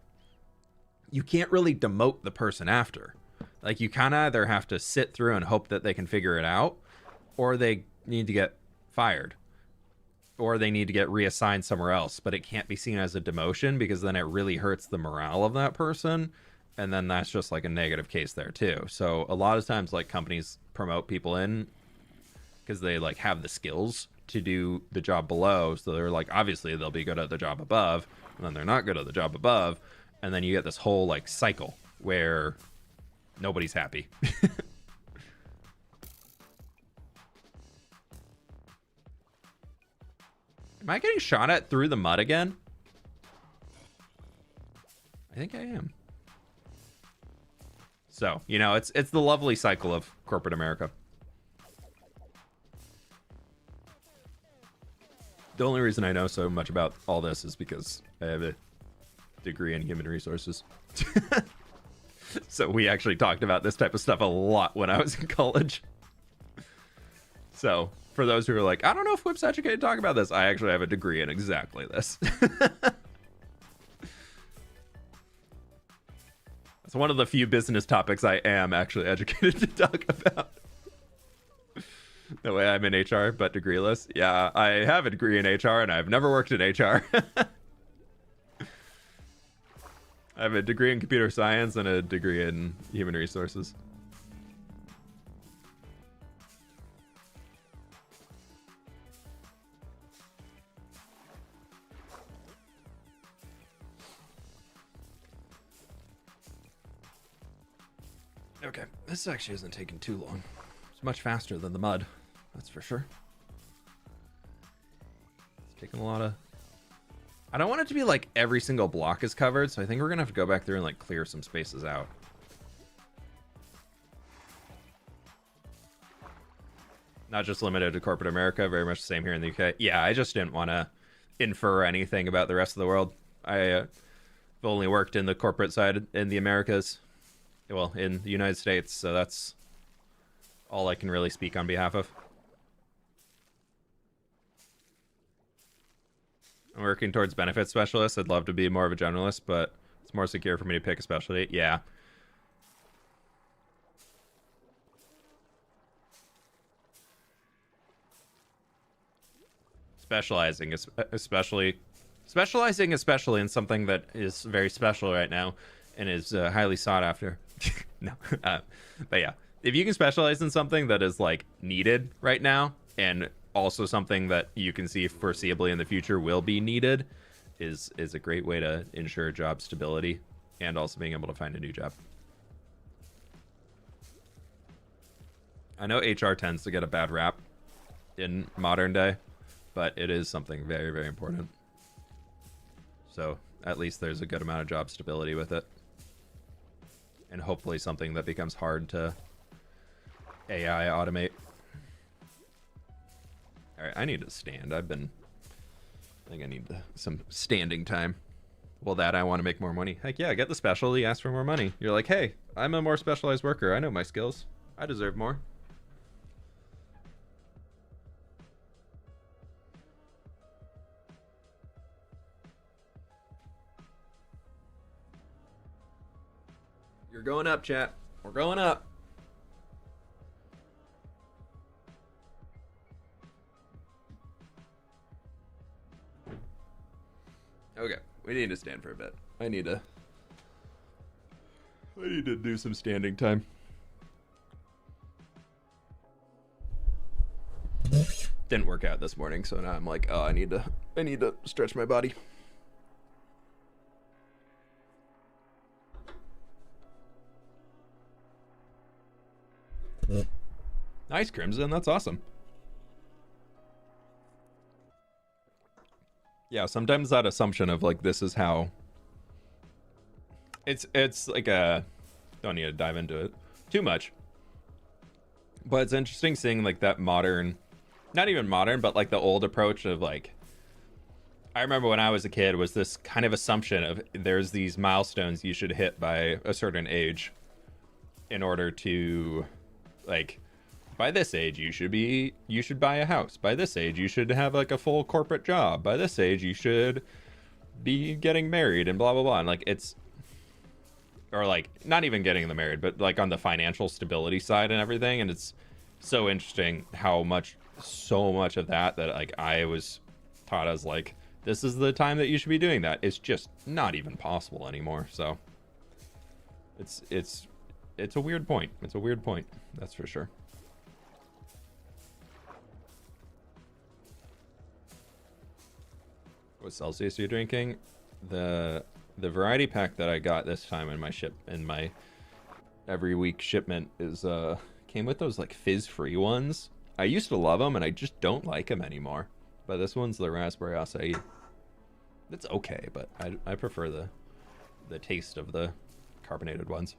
you can't really demote the person after. Like, you kind of either have to sit through and hope that they can figure it out, or they need to get fired, or they need to get reassigned somewhere else. But it can't be seen as a demotion, because then it really hurts the morale of that person, and then that's just like a negative case there too. So a lot of times, like, companies promote people in because they like have the skills to do the job below. So they're like, obviously they'll be good at the job above, and then they're not good at the job above, and then you get this whole like cycle where nobody's happy. Am I getting shot at through the mud again? I think I am. So, you know, it's the lovely cycle of corporate America. The only reason I know so much about all this is because I have a degree in human resources. So we actually talked about this type of stuff a lot when I was in college. So for those who are like, I don't know if Whip's educated to talk about this, I actually have a degree in exactly this. It's one of the few business topics I am actually educated to talk about. The way I'm in HR, but degreeless. Yeah, I have a degree in HR, and I've never worked in HR. I have a degree in computer science and a degree in human resources. Okay, this actually isn't taking too long. It's much faster than the mud, that's for sure. It's taking a lot of... I don't want it to be like every single block is covered, so I think we're gonna have to go back through and like clear some spaces out. Not just limited to corporate America, very much the same here in the UK. Yeah, I just didn't want to infer anything about the rest of the world. I've only worked in the corporate side in the Americas, well, in the United States, so that's all I can really speak on behalf of. I'm working towards benefit specialist. I'd love to be more of a generalist, but it's more secure for me to pick a specialty. Yeah. Specializing, especially in something that is very special right now and is highly sought after. No, but yeah, if you can specialize in something that is like needed right now, and also something that you can see foreseeably in the future will be needed, is a great way to ensure job stability and also being able to find a new job. I know HR tends to get a bad rap in modern day, but it is something very, very important. So at least there's a good amount of job stability with it. And hopefully something that becomes hard to AI automate. All right, I need to stand. I think I need some standing time. Well, that I want to make more money. Heck yeah, get the specialty, ask for more money. You're like, hey, I'm a more specialized worker. I know my skills. I deserve more. You're going up, chat. We're going up. Okay, we need to stand for a bit. I need to do some standing time. Didn't work out this morning, so now I'm like, oh, I need to stretch my body. Nice, Crimson. That's awesome. Yeah, sometimes that assumption of like this is how it's like a, don't need to dive into it too much, but it's interesting seeing like that modern, not even modern, but like the old approach of like, I remember when I was a kid was this kind of assumption of there's these milestones you should hit by a certain age in order to, like, by this age you should buy a house. By this age you should have like a full corporate job. By this age you should be getting married and blah blah blah, and like it's, or like not even getting them married, but like on the financial stability side and everything. And it's so interesting how so much of that like I was taught as like, this is the time that you should be doing that. It's just not even possible anymore. So it's a weird point. It's a weird point, that's for sure. What Celsius are you drinking? The variety pack that I got this time in my every week shipment is came with those like fizz free ones. I used to love them and I just don't like them anymore. But this one's the raspberry acai. It's okay, but I prefer the taste of the carbonated ones.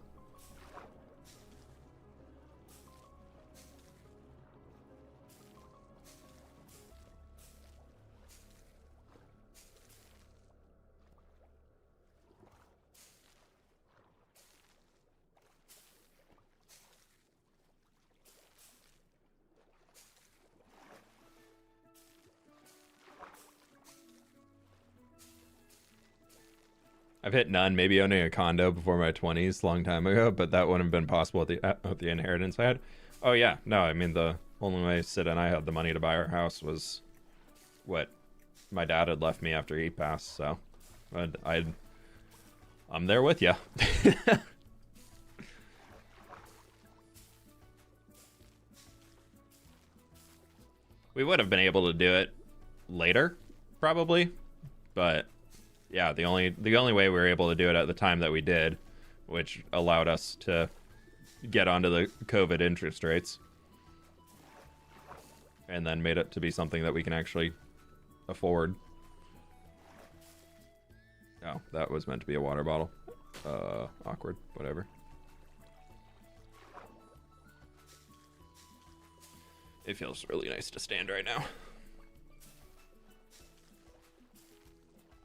I've hit none, maybe owning a condo before my 20s, long time ago, but that wouldn't have been possible with the inheritance I had. Oh yeah, no, I mean the only way Sid and I had the money to buy our house was what my dad had left me after he passed, so I'm there with you. We would have been able to do it later, probably, but yeah, the only way we were able to do it at the time that we did, which allowed us to get onto the COVID interest rates, and then made it to be something that we can actually afford. Oh, that was meant to be a water bottle. Awkward, whatever. It feels really nice to stand right now.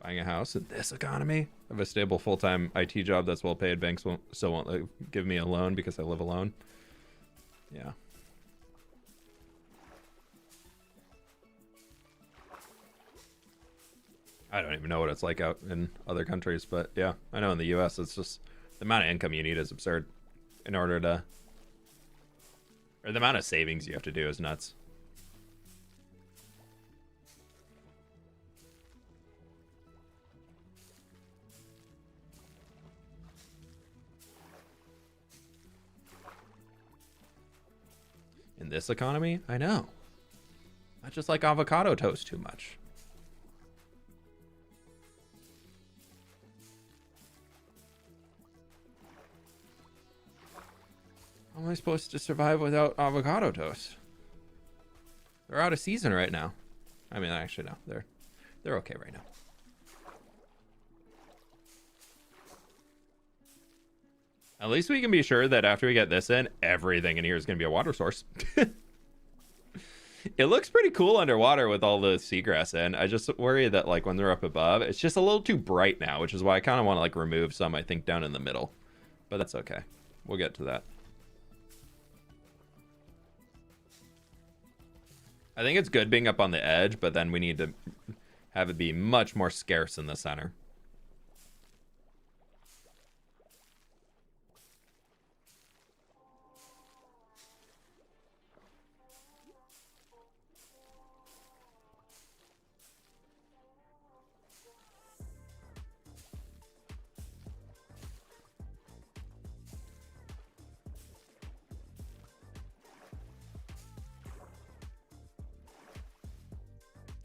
Buying a house in this economy? I have a stable full-time IT job that's well paid. Banks won't give me a loan because I live alone. Yeah. I don't even know what it's like out in other countries, but yeah, I know in the US it's just the amount of income you need is absurd in order to, or the amount of savings you have to do is nuts. In this economy, I know. I just like avocado toast too much. How am I supposed to survive without avocado toast? They're out of season right now. I mean, actually, no. They're okay right now. At least we can be sure that after we get this in, everything in here is going to be a water source. It looks pretty cool underwater with all the seagrass in. I just worry that like when they're up above, it's just a little too bright now, which is why I kind of want to like remove some, I think, down in the middle. But that's okay. We'll get to that. I think it's good being up on the edge, but then we need to have it be much more scarce in the center.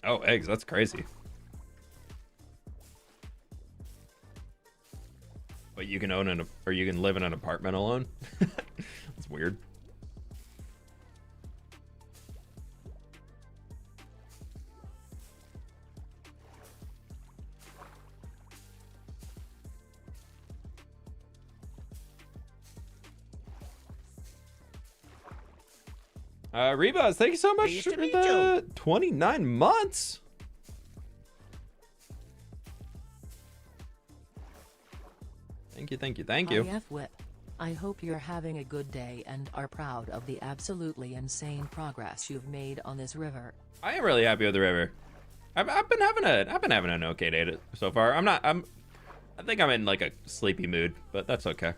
Oh, eggs, that's crazy. But you can own or you can live in an apartment alone? That's weird. Rebaz, thank you so much for the 29 months. Thank you, thank you, thank you. fWhip, I hope you're having a good day and are proud of the absolutely insane progress you've made on this river. I am really happy with the river. I've been having an okay day so far. I think I'm in like a sleepy mood, but that's okay.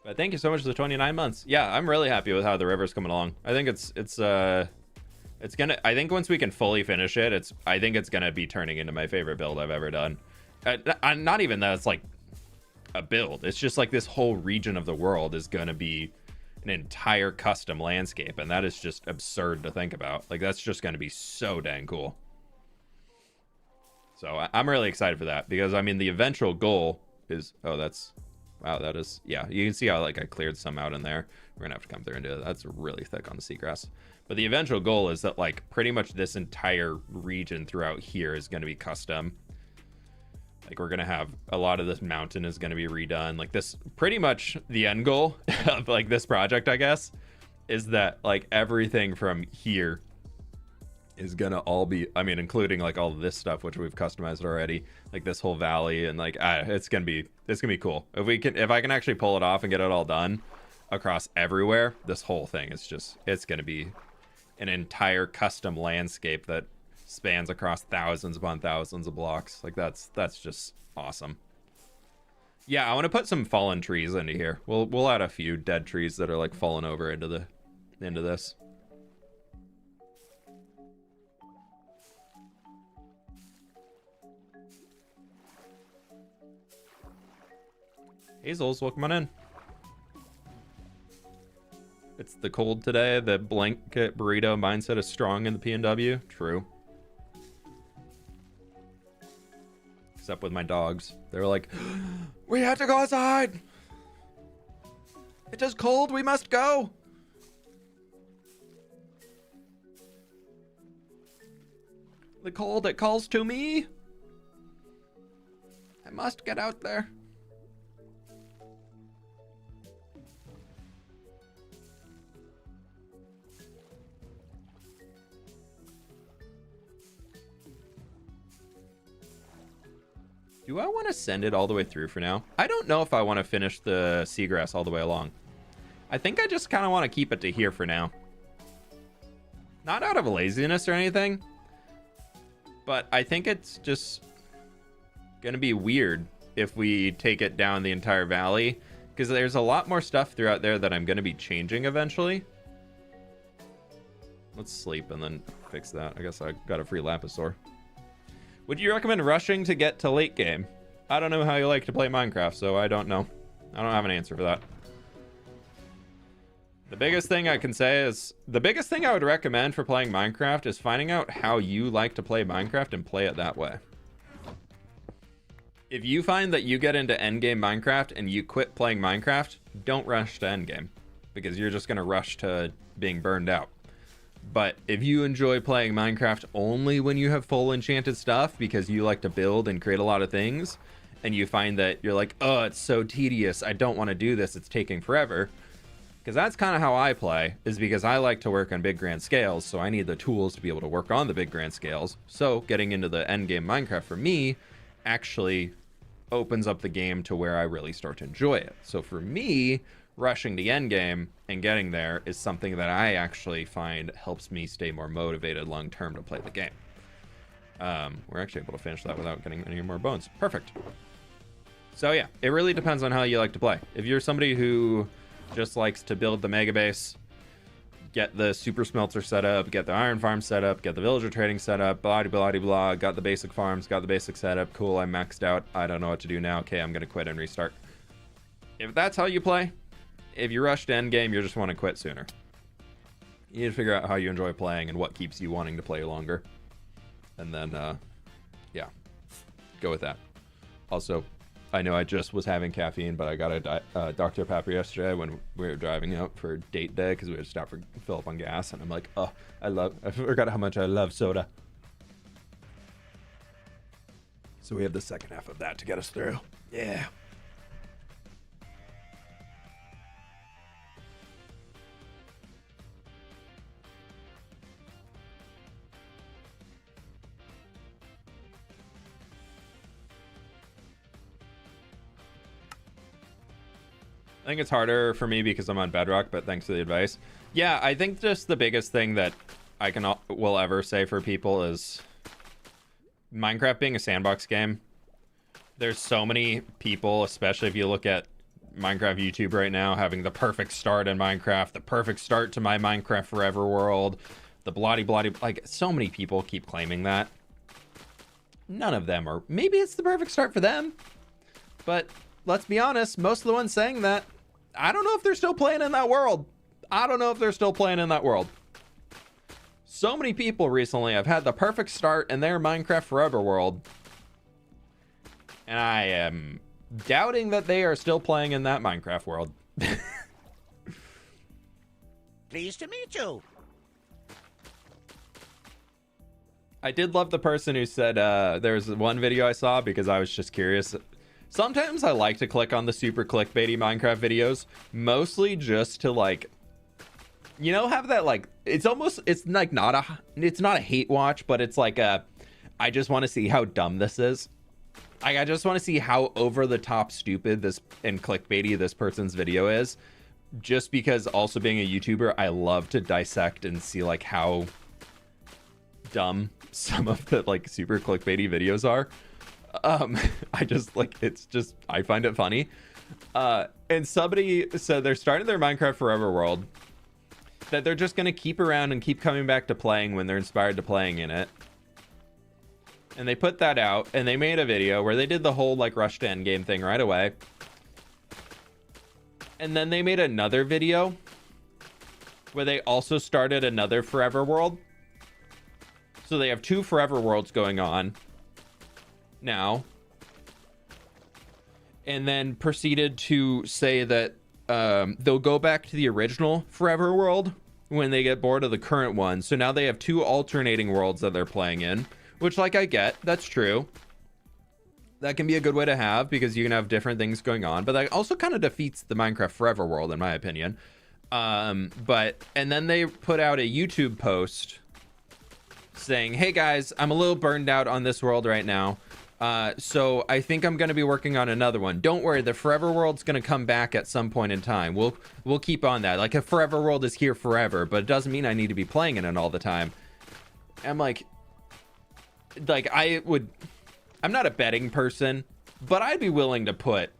But thank you so much for the 29 months. Yeah, I'm really happy with how the river's coming along. I think it's gonna, I think once we can fully finish it, I think it's gonna be turning into my favorite build I've ever done. Not even that it's like a build. It's just like this whole region of the world is gonna be an entire custom landscape, and that is just absurd to think about. Like, that's just gonna be so dang cool. So I'm really excited for that, because I mean the eventual goal is, oh, that's, wow, that is, yeah, you can see how like I cleared some out in there. We're gonna have to come through and do it. That's really thick on the seagrass. But the eventual goal is that like pretty much this entire region throughout here is gonna be custom. Like, we're gonna have a lot of this mountain is gonna be redone. Like, this, pretty much the end goal of like this project, I guess, is that like everything from here is gonna all be, I mean, including like all of this stuff which we've customized already, like this whole valley, and like it's gonna be cool if I can actually pull it off and get it all done across everywhere. This whole thing is just, it's gonna be an entire custom landscape that spans across thousands upon thousands of blocks. Like, that's just awesome. Yeah, I want to put some fallen trees into here. We'll add a few dead trees that are like fallen over into this. Hazels, welcome on in. It's the cold today. The blanket burrito mindset is strong in the PNW. True. Except with my dogs. They're like, we have to go outside. It is cold. We must go. The cold, it calls to me. I must get out there. Do I want to send it all the way through for now? I don't know if I want to finish the seagrass all the way along. I think I just kind of want to keep it to here for now. Not out of laziness or anything, but I think it's just going to be weird if we take it down the entire valley, because there's a lot more stuff throughout there that I'm going to be changing eventually. Let's sleep and then fix that. I guess I got a free Lapisaur. Would you recommend rushing to get to late game? I don't know how you like to play Minecraft, so I don't know. I don't have an answer for that. The biggest thing I can say is, the biggest thing I would recommend for playing Minecraft is finding out how you like to play Minecraft and play it that way. If you find that you get into endgame Minecraft and you quit playing Minecraft, don't rush to endgame, because you're just going to rush to being burned out. But if you enjoy playing Minecraft only when you have full enchanted stuff because you like to build and create a lot of things, and you find that you're like, oh, it's so tedious, I don't want to do this, it's taking forever. Because that's kind of how I play, is because I like to work on big grand scales, so I need the tools to be able to work on the big grand scales. So getting into the end game Minecraft for me actually opens up the game to where I really start to enjoy it. So for me, rushing the end game and getting there is something that I actually find helps me stay more motivated long term to play the game. We're actually able to finish that without getting any more bones. Perfect. So yeah, it really depends on how you like to play. If you're somebody who just likes to build the mega base, get the super smelter set up, get the iron farm set up, get the villager trading set up, blah blah blah blah, got the basic farms, got the basic setup, cool, I'm maxed out, I don't know what to do now, okay, I'm gonna quit and restart. If that's how you play, if you rush to end game, you just want to quit sooner. You need to figure out how you enjoy playing and what keeps you wanting to play longer. And then, yeah, go with that. Also, I know I just was having caffeine, but I got a Dr. Pepper yesterday when we were driving out for date day because we had to stop for fill up on gas. And I'm like, oh, I forgot how much I love soda. So we have the second half of that to get us through. Yeah. I think it's harder for me because I'm on Bedrock, but thanks for the advice. Yeah, I think just the biggest thing that I will ever say for people is Minecraft being a sandbox game. There's so many people, especially if you look at Minecraft YouTube right now, having the perfect start in Minecraft, the perfect start to my Minecraft Forever world, the bloody, like so many people keep claiming that. None of them are, maybe it's the perfect start for them, but let's be honest, most of the ones saying that, I don't know if they're still playing in that world. I don't know if they're still playing in that world. So many people recently have had the perfect start in their Minecraft Forever world, and I am doubting that they are still playing in that Minecraft world. Pleased to meet you. I did love the person who said, there's one video I saw because I was just curious. Sometimes I like to click on the super clickbaity Minecraft videos, mostly just to like, you know, have that like, it's like it's not a hate watch, but it's like I just want to see how dumb this is. I just want to see how over the top stupid this and clickbaity this person's video is. Just because also being a YouTuber, I love to dissect and see like how dumb some of the like super clickbaity videos are. I just like, I find it funny. And somebody said they're starting their Minecraft Forever world, that they're just going to keep around and keep coming back to playing when they're inspired to playing in it. And they put that out, and they made a video where they did the whole like rush to endgame thing right away. And then they made another video where they also started another Forever world. So they have two Forever worlds going on now. And then proceeded to say that they'll go back to the original Forever world when they get bored of the current one. So now they have two alternating worlds that they're playing in. Which, like, I get. That's true. That can be a good way to have, because you can have different things going on. But that also kind of defeats the Minecraft Forever world, in my opinion. And then they put out a YouTube post saying, hey, guys, I'm a little burned out on this world right now. So I think I'm going to be working on another one. Don't worry, the Forever world's going to come back at some point in time. We'll keep on that. Like, a Forever world is here forever, but it doesn't mean I need to be playing in it all the time. I'm like, I'm not a betting person, but I'd be willing to put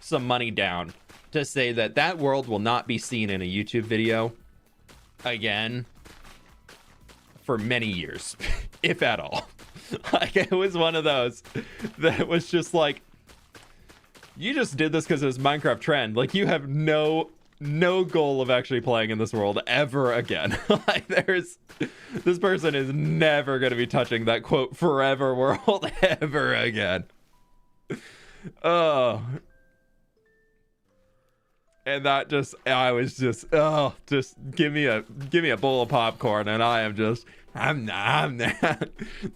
some money down to say that that world will not be seen in a YouTube video again for many years, if at all. Like, it was one of those that was just like, you just did this because it was Minecraft trend. Like, you have no goal of actually playing in this world ever again. Like, this person is never going to be touching that quote Forever world ever again. Oh, and that just, I was just, oh, just give me a bowl of popcorn and I am just, I'm not.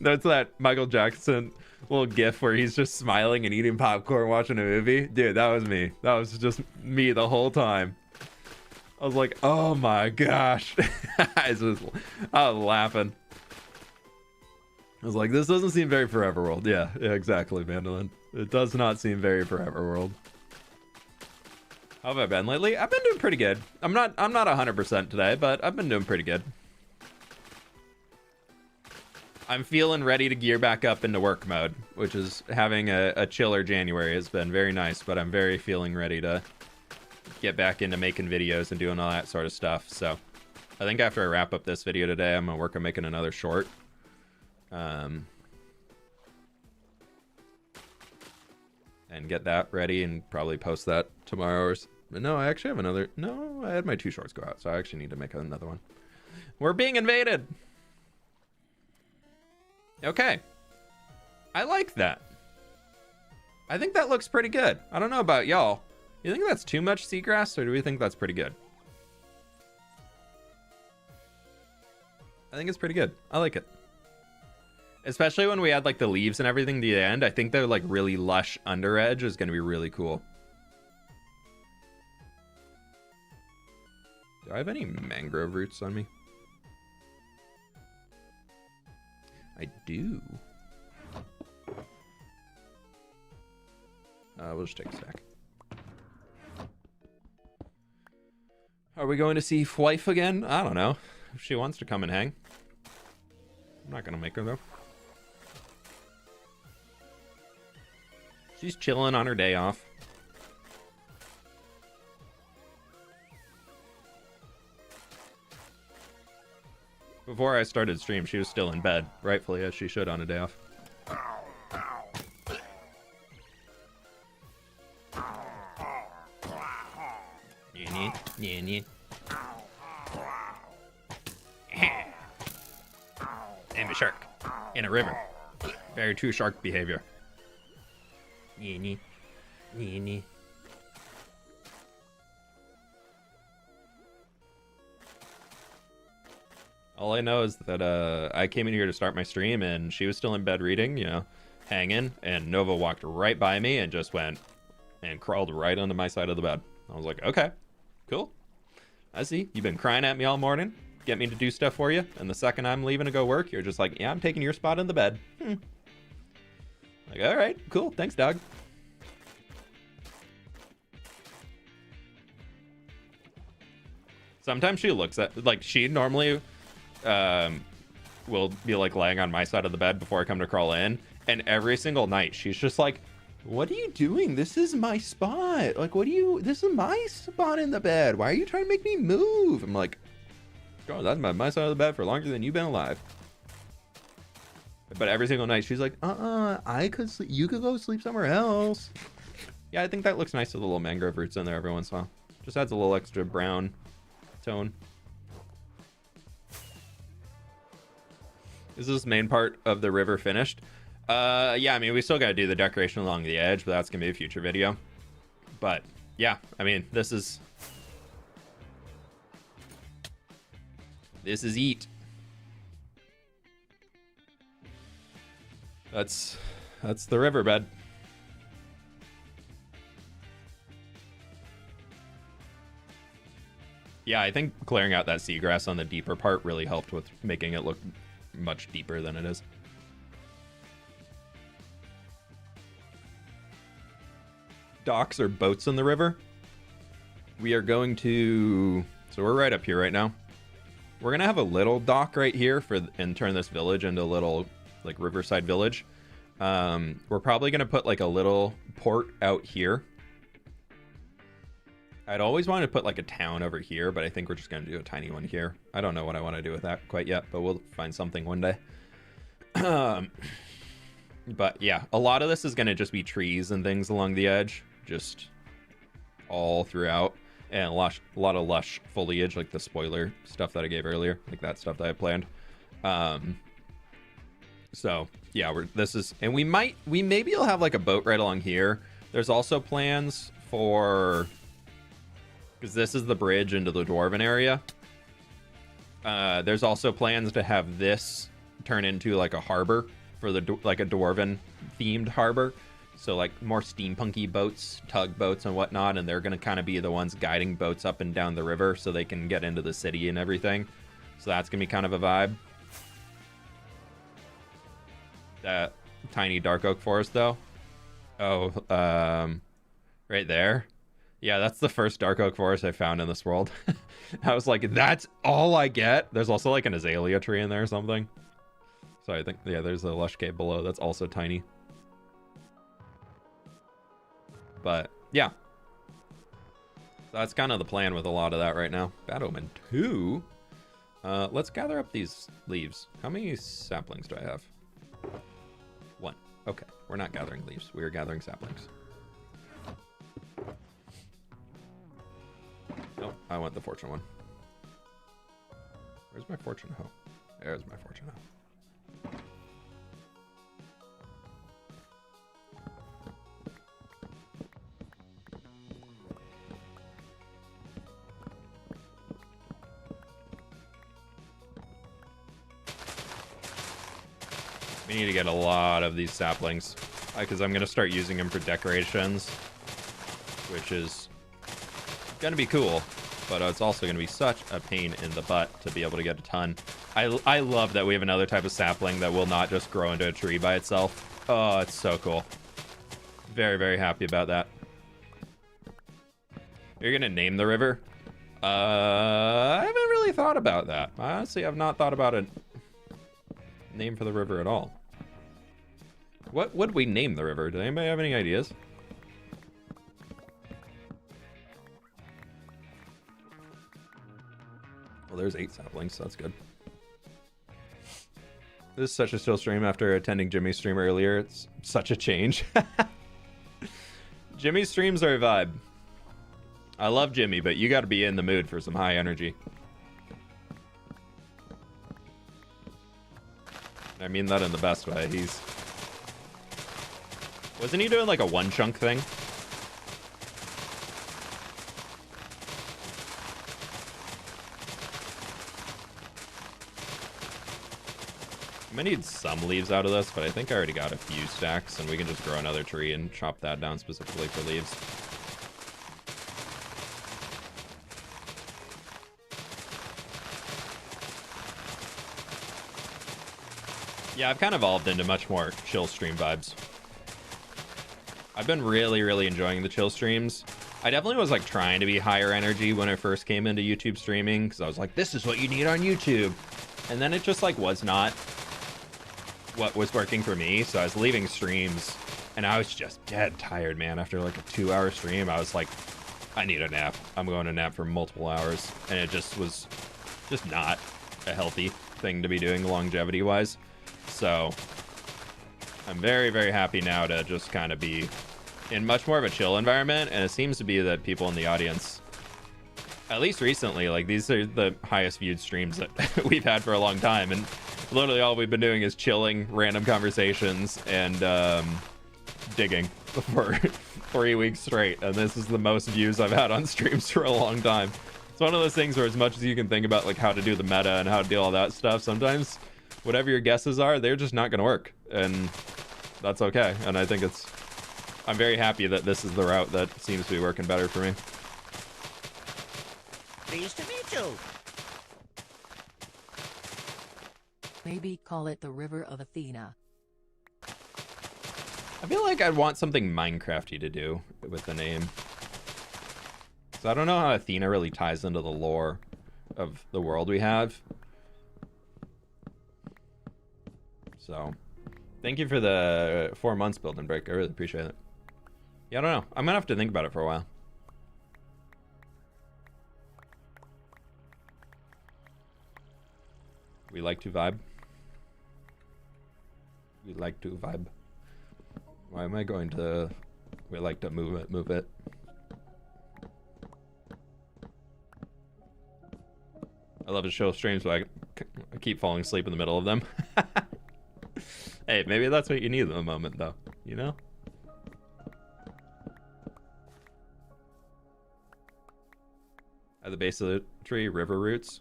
That's that Michael Jackson little gif where he's just smiling and eating popcorn watching a movie. Dude, that was me. That was just me the whole time. I was like, oh my gosh. I was laughing. I was like, this doesn't seem very Forever world. Yeah, exactly, Mandolin. It does not seem very Forever world. How have I been lately? I've been doing pretty good. I'm not 100% today, but I've been doing pretty good. I'm feeling ready to gear back up into work mode, which is having a chiller January has been very nice, but I'm very feeling ready to get back into making videos and doing all that sort of stuff. So I think after I wrap up this video today, I'm gonna work on making another short. And get that ready and probably post that tomorrow. No, I actually have another. No, I had my 2 shorts go out, so I actually need to make another one. We're being invaded. Okay. I like that. I think that looks pretty good. I don't know about y'all. You think that's too much seagrass, or do we think that's pretty good? I think it's pretty good. I like it. Especially when we add like the leaves and everything to the end. I think the like really lush under edge is going to be really cool. Do I have any mangrove roots on me? I do. We'll just take a stack. Are we going to see fWhip again? I don't know. If she wants to come and hang. I'm not gonna make her though. She's chilling on her day off. Before I started stream, she was still in bed, rightfully as she should on a day off. I'm a shark in a river. Very true shark behavior. All I know is that I came in here to start my stream and she was still in bed reading, you know, hanging, and Nova walked right by me and just went and crawled right onto my side of the bed. I was like, okay, cool. I see. You've been crying at me all morning. Get me to do stuff for you. And the second I'm leaving to go work, you're just like, yeah, I'm taking your spot in the bed. Like, all right, cool. Thanks, dog. Sometimes she looks at, like, she normally will be like laying on my side of the bed before I come to crawl in. And every single night, she's just like, what are you doing? This is my spot. Like, this is my spot in the bed. Why are you trying to make me move? I'm like, oh, that's my side of the bed for longer than you've been alive. But every single night, she's like, I could sleep. You could go sleep somewhere else. Yeah, I think that looks nice with the little mangrove roots in there every once in a while. Just adds a little extra brown tone. Is this main part of the river finished? Yeah, I mean, we still got to do the decoration along the edge, but that's going to be a future video. But, yeah, I mean, this is eat. That's the riverbed. Yeah, I think clearing out that seagrass on the deeper part really helped with making it look much deeper than it is. Docks or boats in the river. We are going to, so we're right up here right now. We're gonna have a little dock right here and turn this village into a little like riverside village. We're probably gonna put like a little port out here. I'd always wanted to put like a town over here, but I think we're just gonna do a tiny one here. I don't know what I want to do with that quite yet, but we'll find something one day. But yeah, a lot of this is gonna just be trees and things along the edge, just all throughout, and a lot of lush foliage, like the spoiler stuff that I gave earlier, like that stuff that I planned. So yeah, we maybe will have like a boat right along here. There's also plans for, because this is the bridge into the dwarven area. There's also plans to have this turn into like a harbor for like a dwarven themed harbor. So like more steampunky boats, tugboats and whatnot, and they're gonna kind of be the ones guiding boats up and down the river so they can get into the city and everything. So that's gonna be kind of a vibe. That tiny dark oak forest though. Oh, right there. Yeah, that's the first dark oak forest I found in this world. I was like, that's all I get? There's also like an azalea tree in there or something. So I think, yeah, there's a lush cave below that's also tiny. But yeah, that's kind of the plan with a lot of that right now. Bad Omen 2. Let's gather up these leaves. How many saplings do I have? 1. Okay, we're not gathering leaves. We are gathering saplings. Nope, I want the fortune one. Where's my fortune hoe? There's my fortune hoe. We need to get a lot of these saplings, because I'm going to start using them for decorations, which is going to be cool, but it's also going to be such a pain in the butt to be able to get a ton. I love that we have another type of sapling that will not just grow into a tree by itself. Oh, it's so cool. Very, very happy about that. You're going to name the river? I haven't really thought about that. Honestly, I've not thought about a name for the river at all. What would we name the river? Does anybody have any ideas? Well, there's 8 saplings, so that's good. This is such a still stream after attending Jimmy's stream earlier. It's such a change. Jimmy's streams are a vibe. I love Jimmy, but you got to be in the mood for some high energy. I mean that in the best way. Wasn't he doing like a one chunk thing? I'm gonna need some leaves out of this, but I think I already got a few stacks, and we can just grow another tree and chop that down specifically for leaves. Yeah, I've kind of evolved into much more chill stream vibes. I've been really, really enjoying the chill streams. I definitely was like trying to be higher energy when I first came into YouTube streaming, because I was like, this is what you need on YouTube. And then it just like was not what was working for me. So I was leaving streams and I was just dead tired, man. After like a 2-hour stream, I was like, I need a nap. I'm going to nap for multiple hours. And it just was just not a healthy thing to be doing longevity wise. So I'm very, very happy now to just kind of be in much more of a chill environment. And it seems to be that people in the audience, at least recently, like these are the highest viewed streams that we've had for a long time. And literally all we've been doing is chilling, random conversations, and digging for 3 weeks straight. And this is the most views I've had on streams for a long time. It's one of those things where as much as you can think about like how to do the meta and how to do all that stuff, sometimes whatever your guesses are, they're just not going to work. And that's okay. And I think I'm very happy that this is the route that seems to be working better for me. Pleased to meet you. Maybe call it the River of Athena. I feel like I'd want something Minecrafty to do with the name. So I don't know how Athena really ties into the lore of the world we have. So, thank you for the 4 months build and break. I really appreciate it. Yeah, I don't know. I'm gonna have to think about it for a while. We like to vibe. We like to vibe. Why am I going to... We like to move it. I love to show streams, but I keep falling asleep in the middle of them. Hey, maybe that's what you need at the moment, though. You know? At the base of the tree, river roots.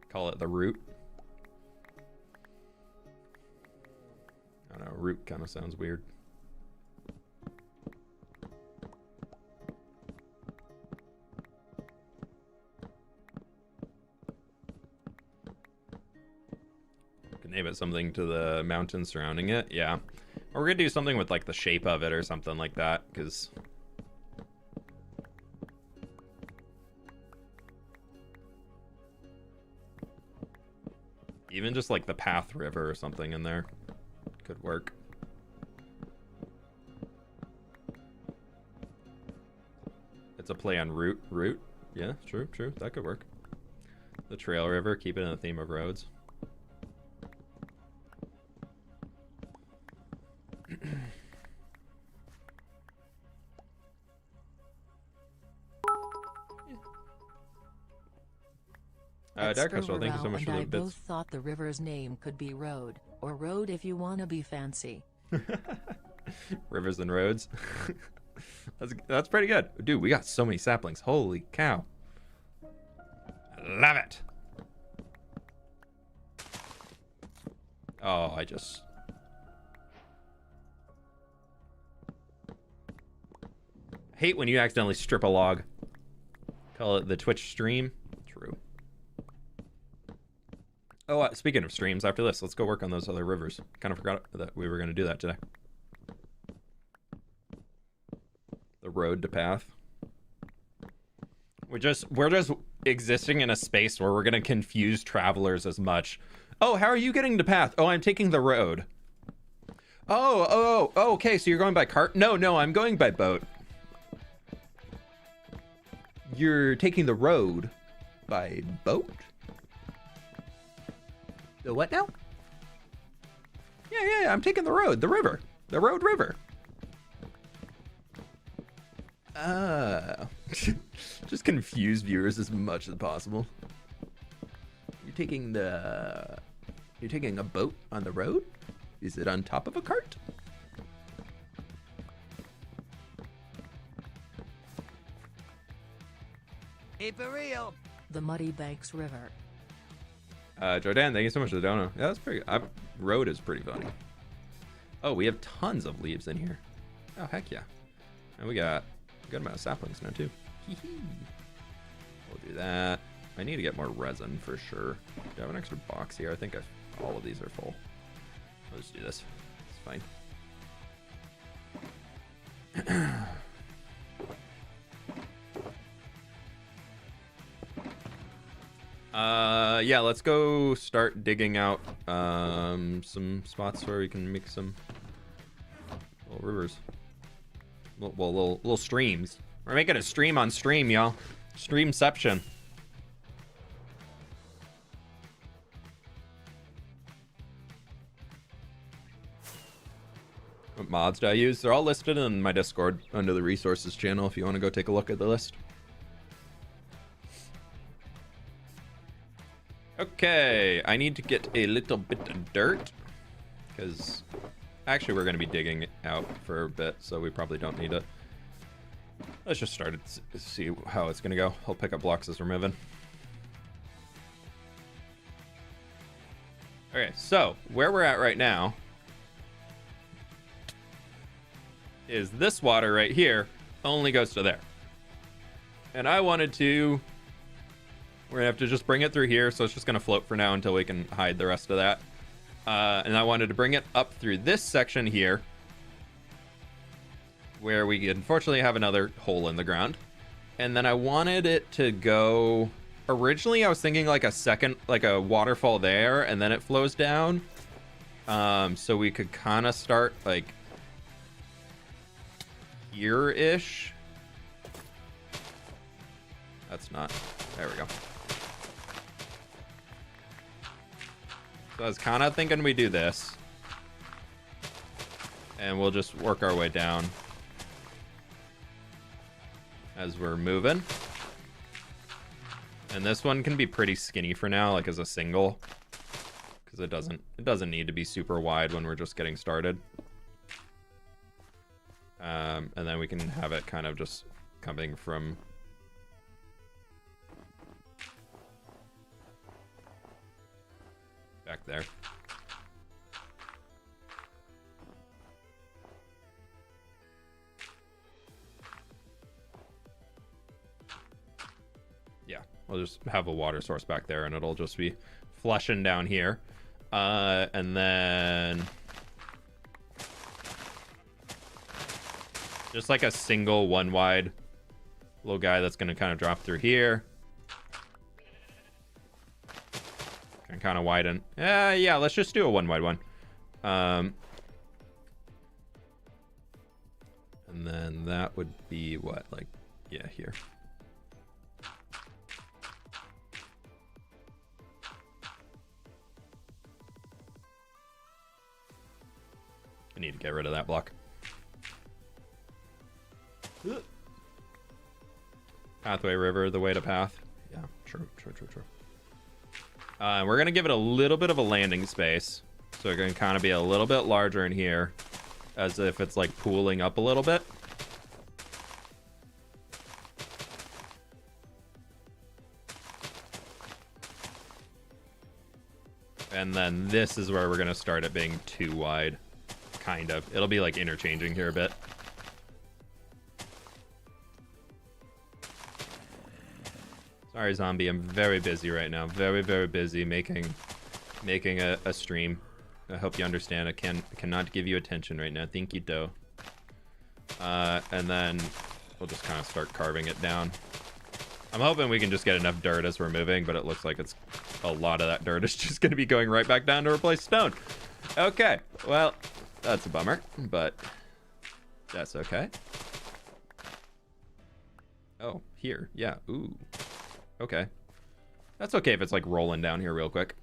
Call it the root. I don't know, root kind of sounds weird. Name it something to the mountains surrounding it. Yeah, or we're gonna do something with like the shape of it or something like that, because even just like the path river or something in there could work. It's a play on route. Yeah, true, that could work. The trail river, keep it in the theme of roads. Dark Crystal, thank you so much for the bits. I both thought the river's name could be Road, or Road if you want to be fancy. Rivers and roads. That's pretty good. Dude, we got so many saplings. Holy cow. I love it. Oh, I hate when you accidentally strip a log. Call it the Twitch stream. True. Oh, speaking of streams, after this, let's go work on those other rivers. Kind of forgot that we were going to do that today. The road to path. We're just existing in a space where we're gonna confuse travelers as much. Oh, how are you getting to path? Oh, I'm taking the road. Oh, okay, so you're going by cart? No, I'm going by boat. You're taking the road by boat? The what now? Yeah, I'm taking the road, the river. The road river. Just confuse viewers as much as possible. You're taking a boat on the road? Is it on top of a cart? Keep it real. The Muddy Banks River. Jordan, thank you so much for the dono. Yeah, that's pretty good. Road is pretty funny. Oh, we have tons of leaves in here. Oh, heck yeah. And we got a good amount of saplings now, too. We'll do that. I need to get more resin for sure. Do I have an extra box here? I think all of these are full. Let's do this. It's fine. Yeah, let's go start digging out some spots where we can make some little rivers. Well, little streams. We're making a stream on stream, y'all. Streamception. What mods do I use? They're all listed in my Discord under the resources channel if you want to go take a look at the list. Okay, I need to get a little bit of dirt because actually we're going to be digging it out for a bit, so we probably don't need it. Let's just start it, see how it's going to go. I'll pick up blocks as we're moving. Okay, so where we're at right now is this water right here only goes to there. And I wanted to... We're gonna have to just bring it through here, so it's just gonna float for now until we can hide the rest of that. And I wanted to bring it up through this section here, where we unfortunately have another hole in the ground. And then I wanted it to go... Originally, I was thinking like a waterfall there, and then it flows down. So we could kind of start like here-ish. That's not... There we go. So I was kind of thinking we do this. And we'll just work our way down as we're moving. And this one can be pretty skinny for now, like as a single. Because it doesn't need to be super wide when we're just getting started. And then we can have it kind of just coming from... back there. Yeah, we'll just have a water source back there and it'll just be flushing down here. And then just like a single one wide little guy that's going to kind of drop through here. And kind of widen. Yeah, let's just do a one wide one. And then that would be what? Like, yeah, here. I need to get rid of that block. Pathway river, the way to path. Yeah, true. We're going to give it a little bit of a landing space. So we're going to kind of be a little bit larger in here. As if it's like pooling up a little bit. And then this is where we're going to start it being too wide. Kind of. It'll be like interchanging here a bit. Sorry, zombie. I'm very busy right now. Very, very busy making a stream. I hope you understand. I cannot give you attention right now. Thank you, Doe. And then we'll just kind of start carving it down. I'm hoping we can just get enough dirt as we're moving, but it looks like it's a lot of that dirt is just going to be going right back down to replace stone. Okay, well, that's a bummer, but that's okay. Oh, here, yeah, ooh, okay. That's okay if it's like rolling down here real quick.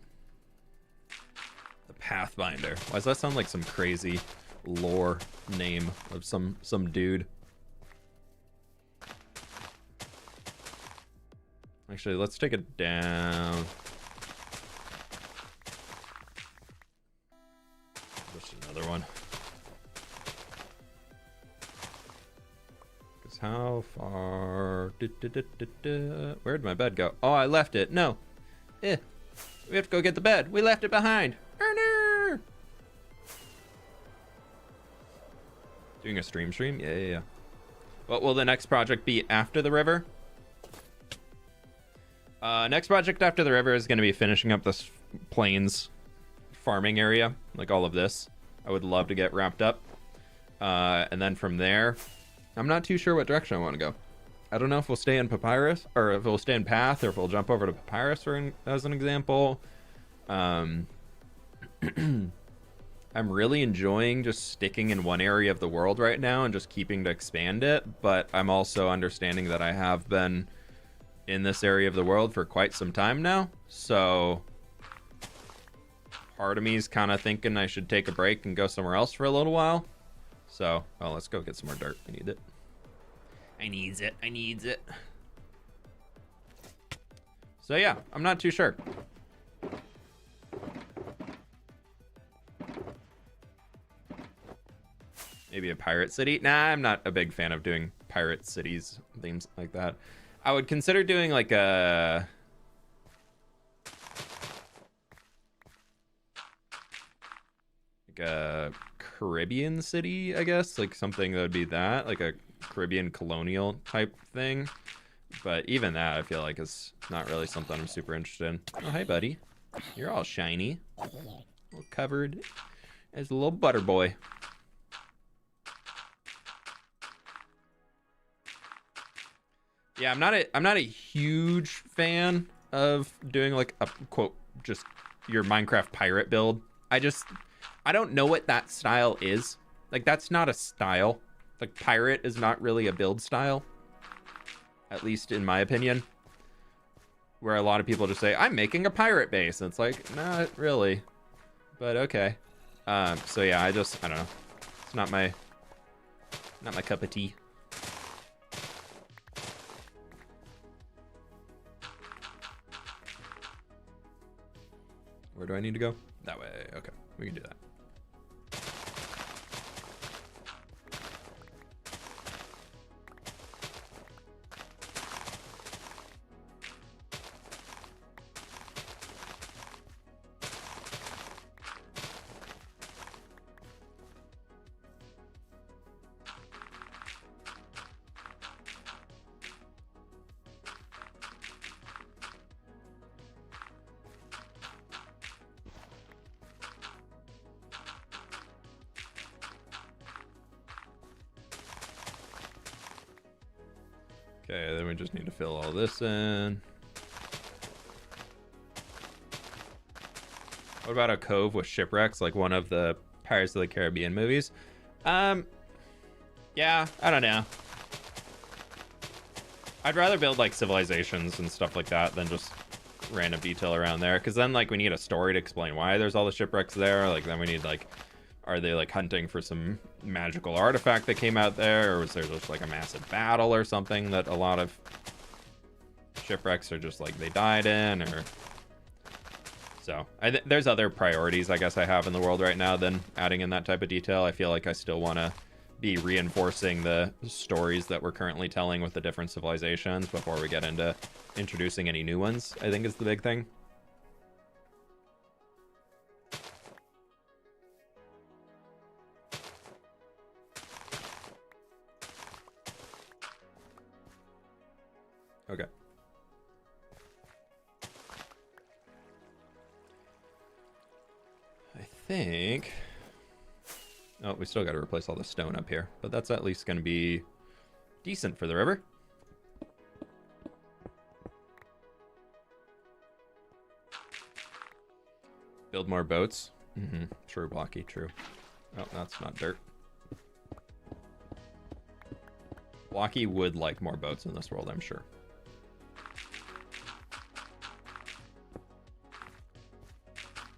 The Pathfinder. Why does that sound like some crazy lore name of some dude? Actually, let's take it down. Just another one. Because how far? Where'd my bed go? Oh, I left it. No. We have to go get the bed. We left it behind. Erner! Doing a stream? Yeah. What will the next project be after the river? Next project after the river is going to be finishing up this plains farming area, like all of this. I would love to get wrapped up. And then from there, I'm not too sure what direction I want to go. I don't know if we'll stay in Papyrus, or if we'll stay in Path, or if we'll jump over to Papyrus as an example. I'm really enjoying just sticking in one area of the world right now and just keeping to expand it, but I'm also understanding that I have been in this area of the world for quite some time now, so part of me is kind of thinking I should take a break and go somewhere else for a little while. So, well, let's go get some more dirt. I need it. I needs it. So yeah, I'm not too sure. Maybe a pirate city? Nah, I'm not a big fan of doing pirate cities, things like that. I would consider doing like a Caribbean city, I guess, like something that would be that, like a Caribbean colonial type thing. But even that, I feel like is not really something I'm super interested in. Oh, hey, buddy. You're all shiny. All covered as a little butter boy. Yeah, I'm not a huge fan of doing like a quote just your Minecraft pirate build. I don't know what that style is. Like, that's not a style. Like, pirate is not really a build style, at least in my opinion. Where a lot of people just say, I'm making a pirate base, and it's like, not really, but okay. So yeah, I don't know. It's not my cup of tea. Where do I need to go? That way. Okay, we can do that. Okay, then we just need to fill all this in. What about a cove with shipwrecks, like one of the Pirates of the Caribbean movies? Yeah, I don't know. I'd rather build like civilizations and stuff like that than just random detail around there, because then like we need a story to explain why there's all the shipwrecks there. Like then we need like, are they like hunting for some magical artifact that came out there, or was there just like a massive battle or something that a lot of shipwrecks are just like they died in, or so there's other priorities I guess I have in the world right now than adding in that type of detail. I feel like I still want to be reinforcing the stories that we're currently telling with the different civilizations before we get into introducing any new ones, I think is the big thing. Okay. I think... Oh, we still got to replace all the stone up here, but that's at least going to be decent for the river. Build more boats. True, Blocky, true. Oh, that's not dirt. Blocky would like more boats in this world, I'm sure.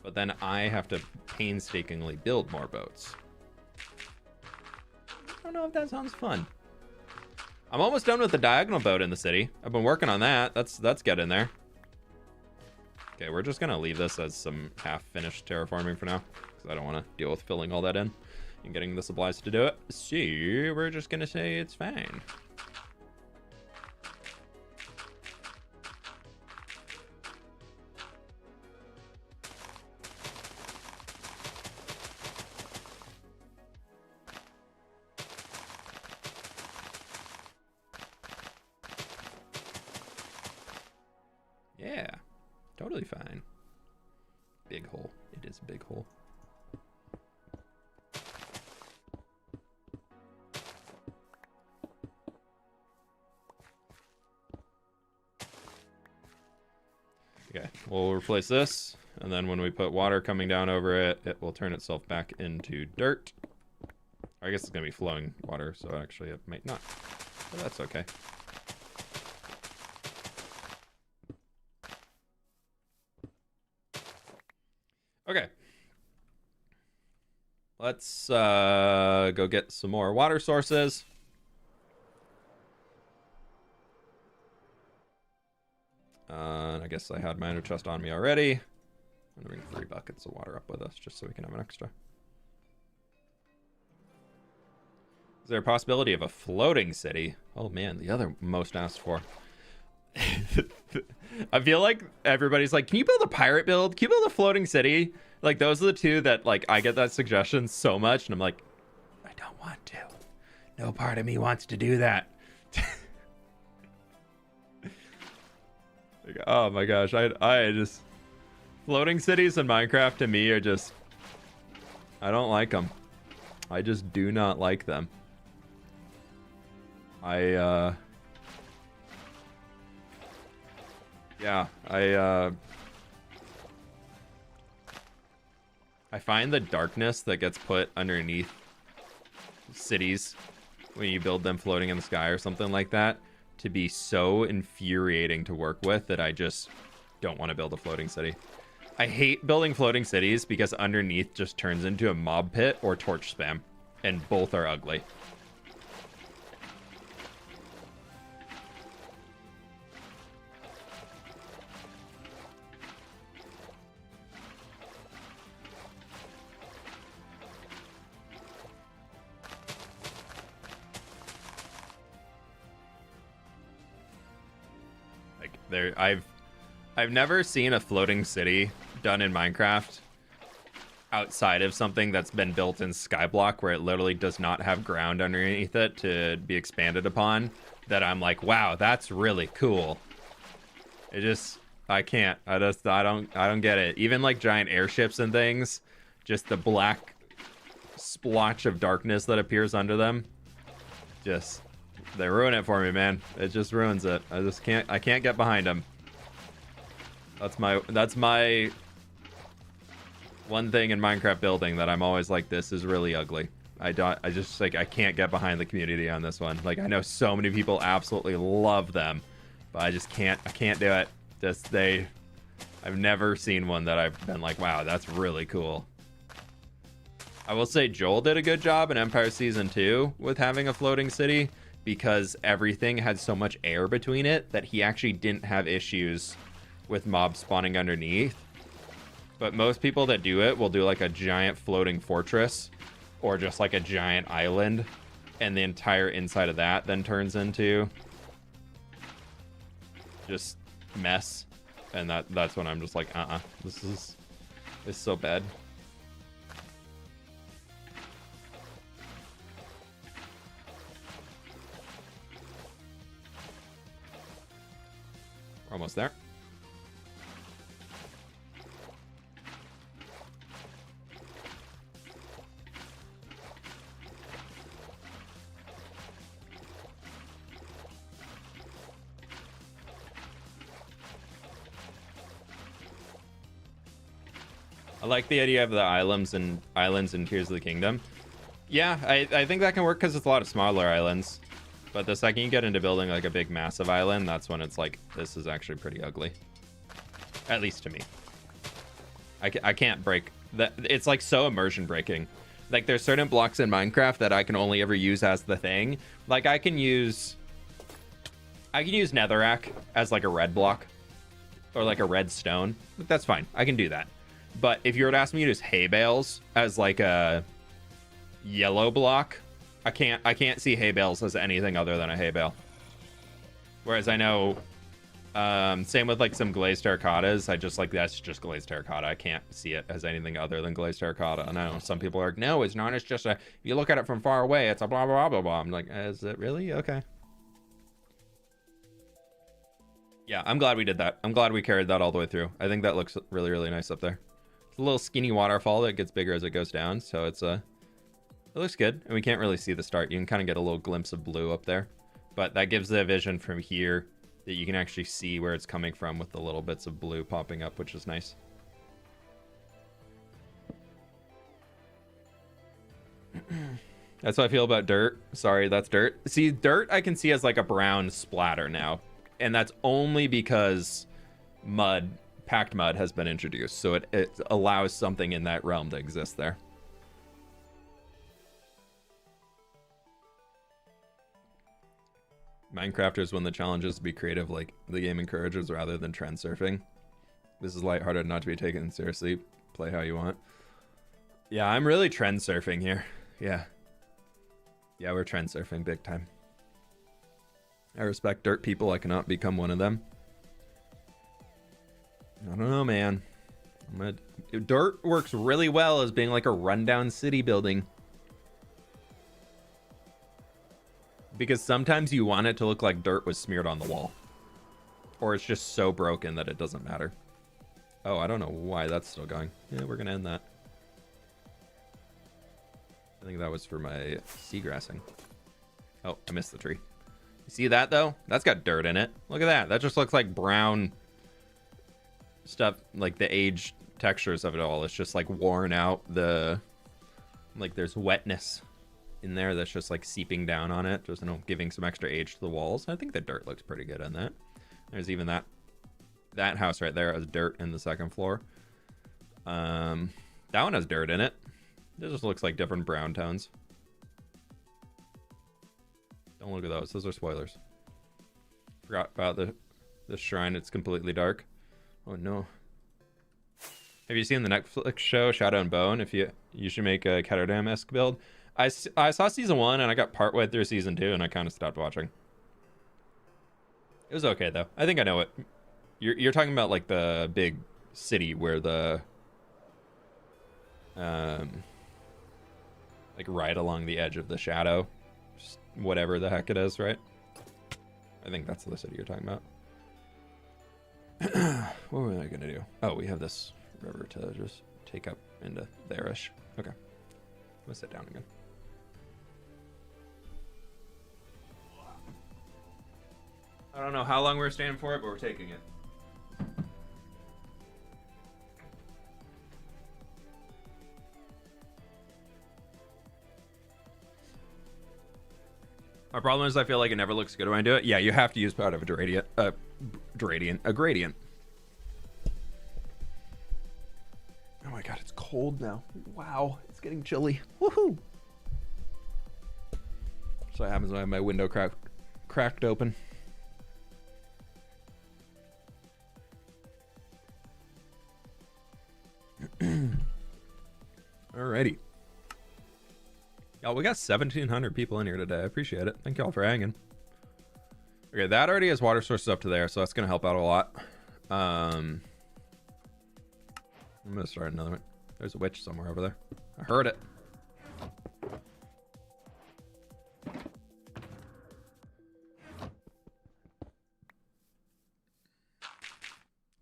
But then I have to painstakingly build more boats. I don't know if that sounds fun. I'm almost done with the diagonal boat in the city. I've been working on that. That's getting there. Okay, we're just gonna leave this as some half-finished terraforming for now, because I don't want to deal with filling all that in and getting the supplies to do it. So we're just gonna say it's fine. Yeah, totally fine. Big hole. It is a big hole. Okay, we'll replace this, and then when we put water coming down over it, it will turn itself back into dirt. I guess it's gonna be flowing water, so actually it might not, but that's okay. Okay. Let's go get some more water sources. And I guess I had my ender chest on me already. I'm gonna bring 3 buckets of water up with us just so we can have an extra. Is there a possibility of a floating city? Oh man, the other most asked for. I feel like everybody's like, can you build a pirate build? Can you build a floating city? Like, those are the two that, like, I get that suggestion so much, and I'm like, I don't want to. No part of me wants to do that. Like, oh my gosh, I just... Floating cities in Minecraft to me are just... I don't like them. I just do not like them. Yeah, I find the darkness that gets put underneath cities when you build them floating in the sky or something like that to be so infuriating to work with that I just don't want to build a floating city. I hate building floating cities because underneath just turns into a mob pit or torch spam, and both are ugly. I've never seen a floating city done in Minecraft outside of something that's been built in Skyblock where it literally does not have ground underneath it to be expanded upon, that I'm like, wow, that's really cool. It just, I don't get it. Even like giant airships and things, just the black splotch of darkness that appears under them, just, they ruin it for me, man. It just ruins it. I can't get behind them. That's my one thing in Minecraft building that I'm always like, this is really ugly. I just like, I can't get behind the community on this one. Like, I know so many people absolutely love them, but I can't do it. I've never seen one that I've been like, wow, that's really cool. I will say Joel did a good job in Empire Season 2 with having a floating city, because everything had so much air between it that he actually didn't have issues with mobs spawning underneath. But most people that do it will do like a giant floating fortress or just like a giant island, and the entire inside of that then turns into just mess. And that's when I'm just like, this is so bad. We're almost there. I like the idea of the islands and Tears of the Kingdom. Yeah, I think that can work because it's a lot of smaller islands. But the second you get into building like a big massive island, that's when it's like, this is actually pretty ugly. At least to me. I can't break that. It's like so immersion breaking. Like there's certain blocks in Minecraft that I can only ever use as the thing. Like I can use netherrack as like a red block or like a red stone. That's fine. I can do that. But if you were to ask me to use hay bales as like a yellow block, I can't see hay bales as anything other than a hay bale. Whereas I know same with like some glazed terracottas. I just like, that's just glazed terracotta. I can't see it as anything other than glazed terracotta. And I know some people are like, no, it's not. It's just if you look at it from far away, it's a blah, blah, blah, blah. I'm like, is it really? Okay. Yeah, I'm glad we did that. I'm glad we carried that all the way through. I think that looks really, really nice up there. It's a little skinny waterfall that gets bigger as it goes down. So it's it looks good. And we can't really see the start. You can kind of get a little glimpse of blue up there. But that gives the vision from here that you can actually see where it's coming from with the little bits of blue popping up, which is nice. That's how I feel about dirt. Sorry, that's dirt. See, dirt I can see as like a brown splatter now. And that's only because mud, packed mud has been introduced. So it allows something in that realm to exist there. Minecrafters win the challenges to be creative like the game encourages rather than trend surfing. This is lighthearted, not to be taken seriously. Play how you want. Yeah, I'm really trend surfing here. Yeah, we're trend surfing big time. I respect dirt people. I cannot become one of them. I don't know, man. Dirt works really well as being like a rundown city building. Because sometimes you want it to look like dirt was smeared on the wall. Or it's just so broken that it doesn't matter. Oh, I don't know why that's still going. Yeah, we're going to end that. I think that was for my seagrassing. Oh, I missed the tree. You see that, though? That's got dirt in it. Look at that. That just looks like brown stuff. Like the aged textures of it all. It's just like worn out. Like there's wetness in there that's just like seeping down on it, just giving some extra age to the walls. I think the dirt looks pretty good on that. There's even that house right there has dirt in the second floor. That one has dirt in it. It just looks like different brown tones. Don't look at those. Those are spoilers. Forgot about the shrine. It's completely dark. Oh no. Have you seen the Netflix show Shadow and Bone? If you should make a Ketterdam-esque build. I saw season 1 and I got partway through season 2 and I kind of stopped watching. It was okay though. I think I know it. You're talking about like the big city where the like right along the edge of the shadow, just whatever the heck it is, right? I think that's the city you're talking about. What were I gonna do? Oh, we have this river to just take up into there-ish. Okay, I'm gonna sit down again. I don't know how long we're staying for it, but we're taking it. My problem is I feel like it never looks good when I do it. Yeah, you have to use part of a gradient. A gradient. Oh my god, it's cold now. Wow, it's getting chilly. Woohoo! So what happens when I have my window cracked open. Alrighty. Y'all, we got 1,700 people in here today. I appreciate it. Thank y'all for hanging. Okay, that already has water sources up to there, so that's going to help out a lot. I'm going to start another one. There's a witch somewhere over there. I heard it.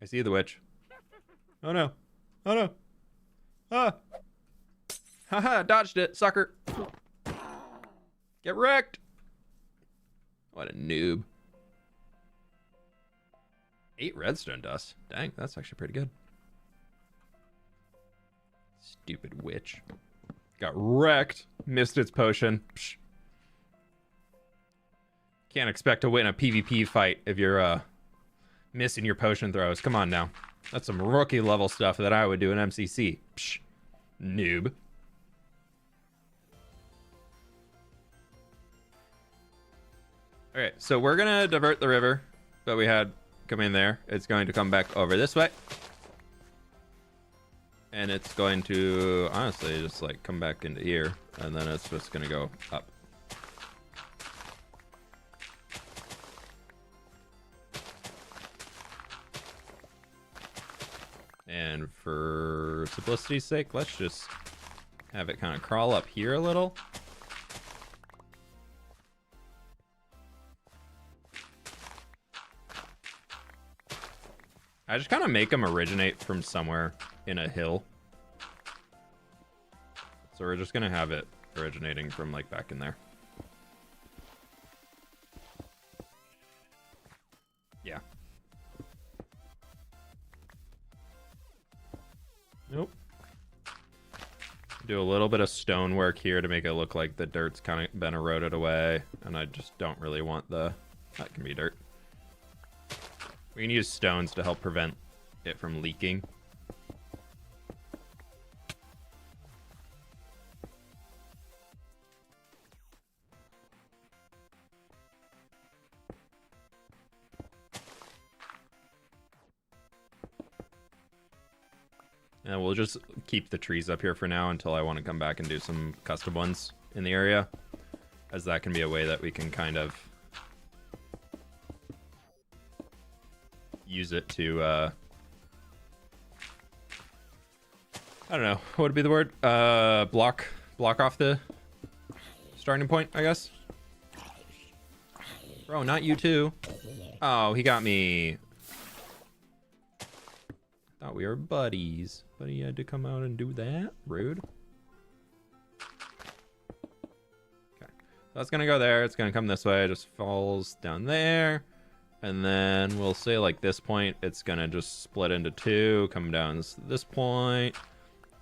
I see the witch. Oh no. Oh no. Ah. Haha, dodged it, sucker. Get wrecked. What a noob. 8 redstone dust. Dang, that's actually pretty good. Stupid witch. Got wrecked. Missed its potion. Psh. Can't expect to win a PvP fight if you're missing your potion throws. Come on now. That's some rookie level stuff that I would do in MCC. Psh. Noob. Okay, so we're gonna divert the river that we had come in there. It's going to come back over this way. And it's going to, honestly, just like come back into here. And then it's just gonna go up. And for simplicity's sake, let's just have it kind of crawl up here a little. I just kind of make them originate from somewhere in a hill. So we're just going to have it originating from like back in there. Yeah. Nope. Do a little bit of stonework here to make it look like the dirt's kind of been eroded away. And I just don't really want the... That can be dirt. We can use stones to help prevent it from leaking. And we'll just keep the trees up here for now until I want to come back and do some custom ones in the area, as that can be a way that we can kind of use it to I don't know what would be the word, block off the starting point, I guess. Bro, not you too. Oh, he got me. Thought we were buddies, but he had to come out and do that. Rude. Okay, so that's gonna go there. It's gonna come this way. It just falls down there. And then we'll say like this point, it's gonna just split into two, come down this point,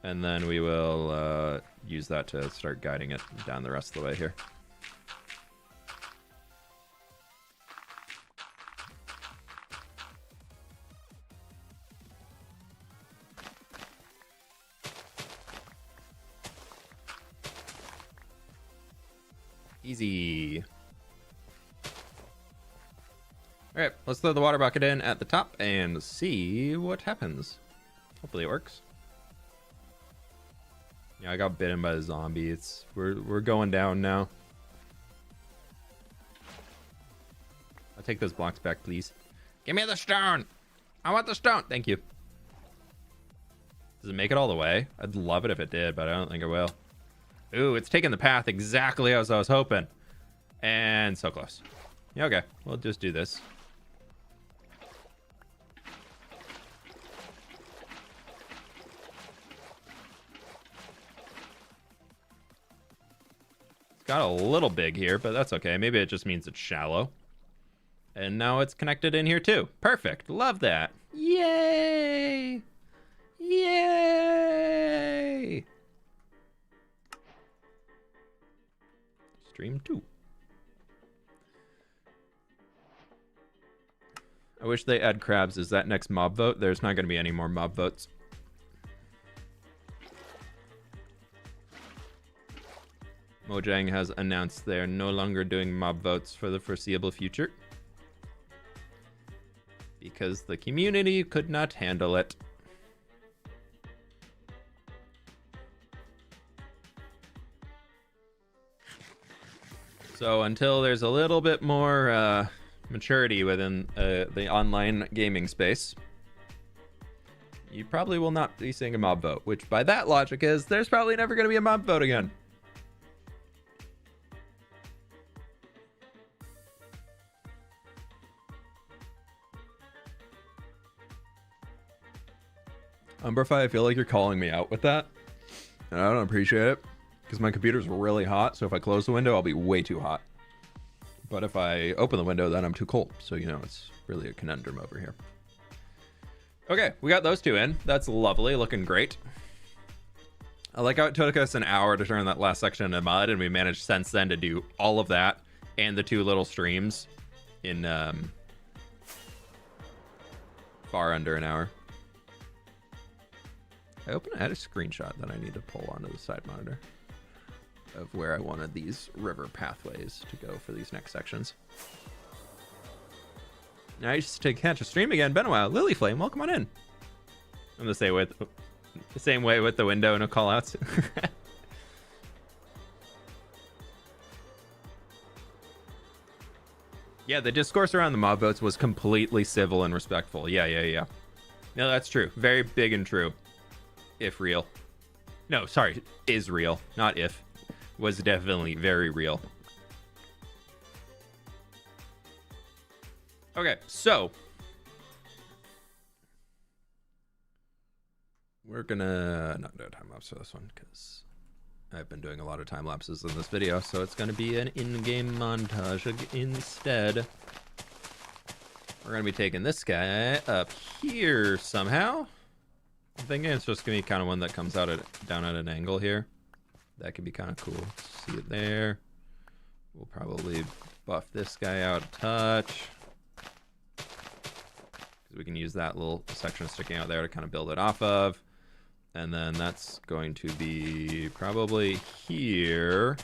and then we will use that to start guiding it down the rest of the way here. Easy. All right, let's throw the water bucket in at the top and see what happens. Hopefully it works. Yeah, I got bitten by the zombie. We're going down now. I'll take those blocks back, please. Give me the stone. I want the stone. Thank you. Does it make it all the way? I'd love it if it did, but I don't think it will. Ooh, it's taking the path exactly as I was hoping. And so close. Yeah, okay, we'll just do this. Got a little big here, but that's okay. Maybe it just means it's shallow. And now it's connected in here too. Perfect. Love that. Yay! Yay! Stream 2. I wish they add crabs as that next mob vote. There's not going to be any more mob votes. Mojang has announced they're no longer doing mob votes for the foreseeable future because the community could not handle it. So until there's a little bit more maturity within the online gaming space, you probably will not be seeing a mob vote, which by that logic is there's probably never going to be a mob vote again. Umbrify, I feel like you're calling me out with that, and I don't appreciate it because my computer's really hot, so if I close the window, I'll be way too hot. But if I open the window, then I'm too cold. So, you know, it's really a conundrum over here. Okay, we got those two in. That's lovely, looking great. I like how it took us an hour to turn that last section into mud, and we managed since then to do all of that and the 2 little streams in far under an hour. I had a screenshot that I need to pull onto the side monitor of where I wanted these river pathways to go for these next sections. Nice to catch a stream again. Been a while. Lily Flame, welcome on in. I'm the same way with the window, no callouts. Yeah, the discourse around the mob boats was completely civil and respectful. Yeah. No, that's true. Very big and true. If real. No, sorry. Is real. Not if. Was definitely very real. Okay, so. We're gonna not do a time lapse for this one because I've been doing a lot of time lapses in this video, so it's gonna be an in-game montage instead. We're gonna be taking this guy up here somehow. I'm thinking it's just gonna be kind of one that comes out down at an angle here. That could be kind of cool. See it there. We'll probably buff this guy out a touch. Because we can use that little section sticking out there to kind of build it off of. And then that's going to be probably here.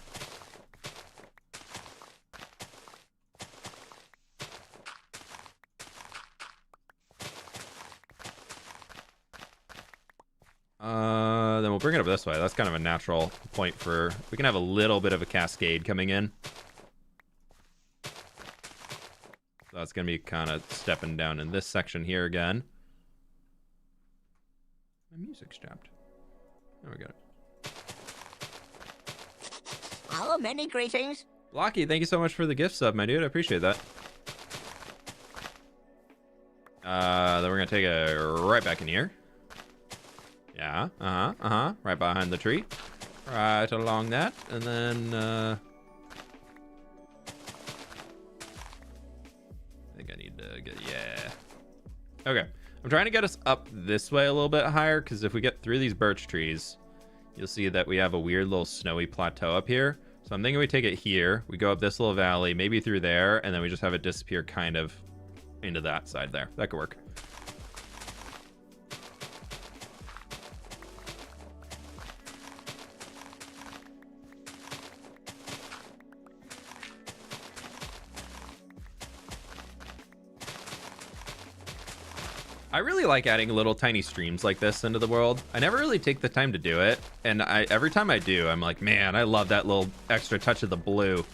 Then we'll bring it up this way. That's kind of a natural point for... We can have a little bit of a cascade coming in. So that's going to be kind of stepping down in this section here again. My music's jabbed. There we go. Hello, many greetings. Blocky, thank you so much for the gift sub, my dude. I appreciate that. Then we're going to take it right back in here. Yeah, right behind the tree. Right along that. And then, I think I need to get, yeah. Okay. I'm trying to get us up this way a little bit higher, because if we get through these birch trees, you'll see that we have a weird little snowy plateau up here. So I'm thinking we take it here, we go up this little valley, maybe through there, and then we just have it disappear kind of into that side there. That could work. I really like adding little tiny streams like this into the world. I never really take the time to do it, and every time I do, I'm like, man, I love that little extra touch of the blue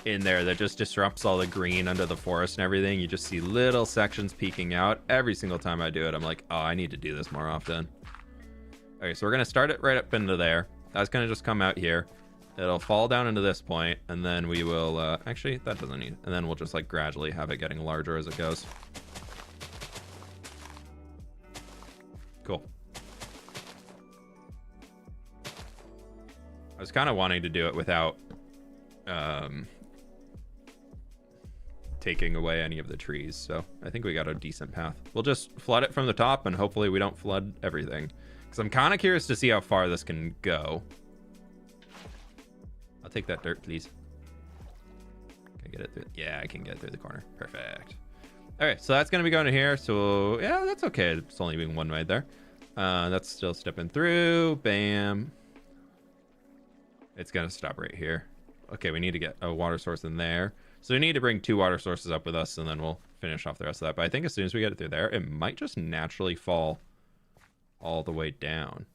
in there that just disrupts all the green under the forest and everything. You just see little sections peeking out. Every single time I do it, I'm like, oh, I need to do this more often. Okay, so we're gonna start it right up into there. That's gonna just come out here. It'll fall down into this point, and then we will, actually, that doesn't need, and then we'll just like gradually have it getting larger as it goes. Cool. I was kind of wanting to do it without taking away any of the trees, so I think we got a decent path. We'll just flood it from the top, and hopefully we don't flood everything, because I'm kind of curious to see how far this can go. I'll take that dirt, please. Can I get it through? Yeah, I can get it through the corner. Perfect. Okay, so that's going to be going to here. So, yeah, that's okay. It's only being one way there. That's still stepping through. Bam. It's going to stop right here. Okay, we need to get a water source in there. So we need to bring 2 water sources up with us, and then we'll finish off the rest of that. But I think as soon as we get it through there, it might just naturally fall all the way down.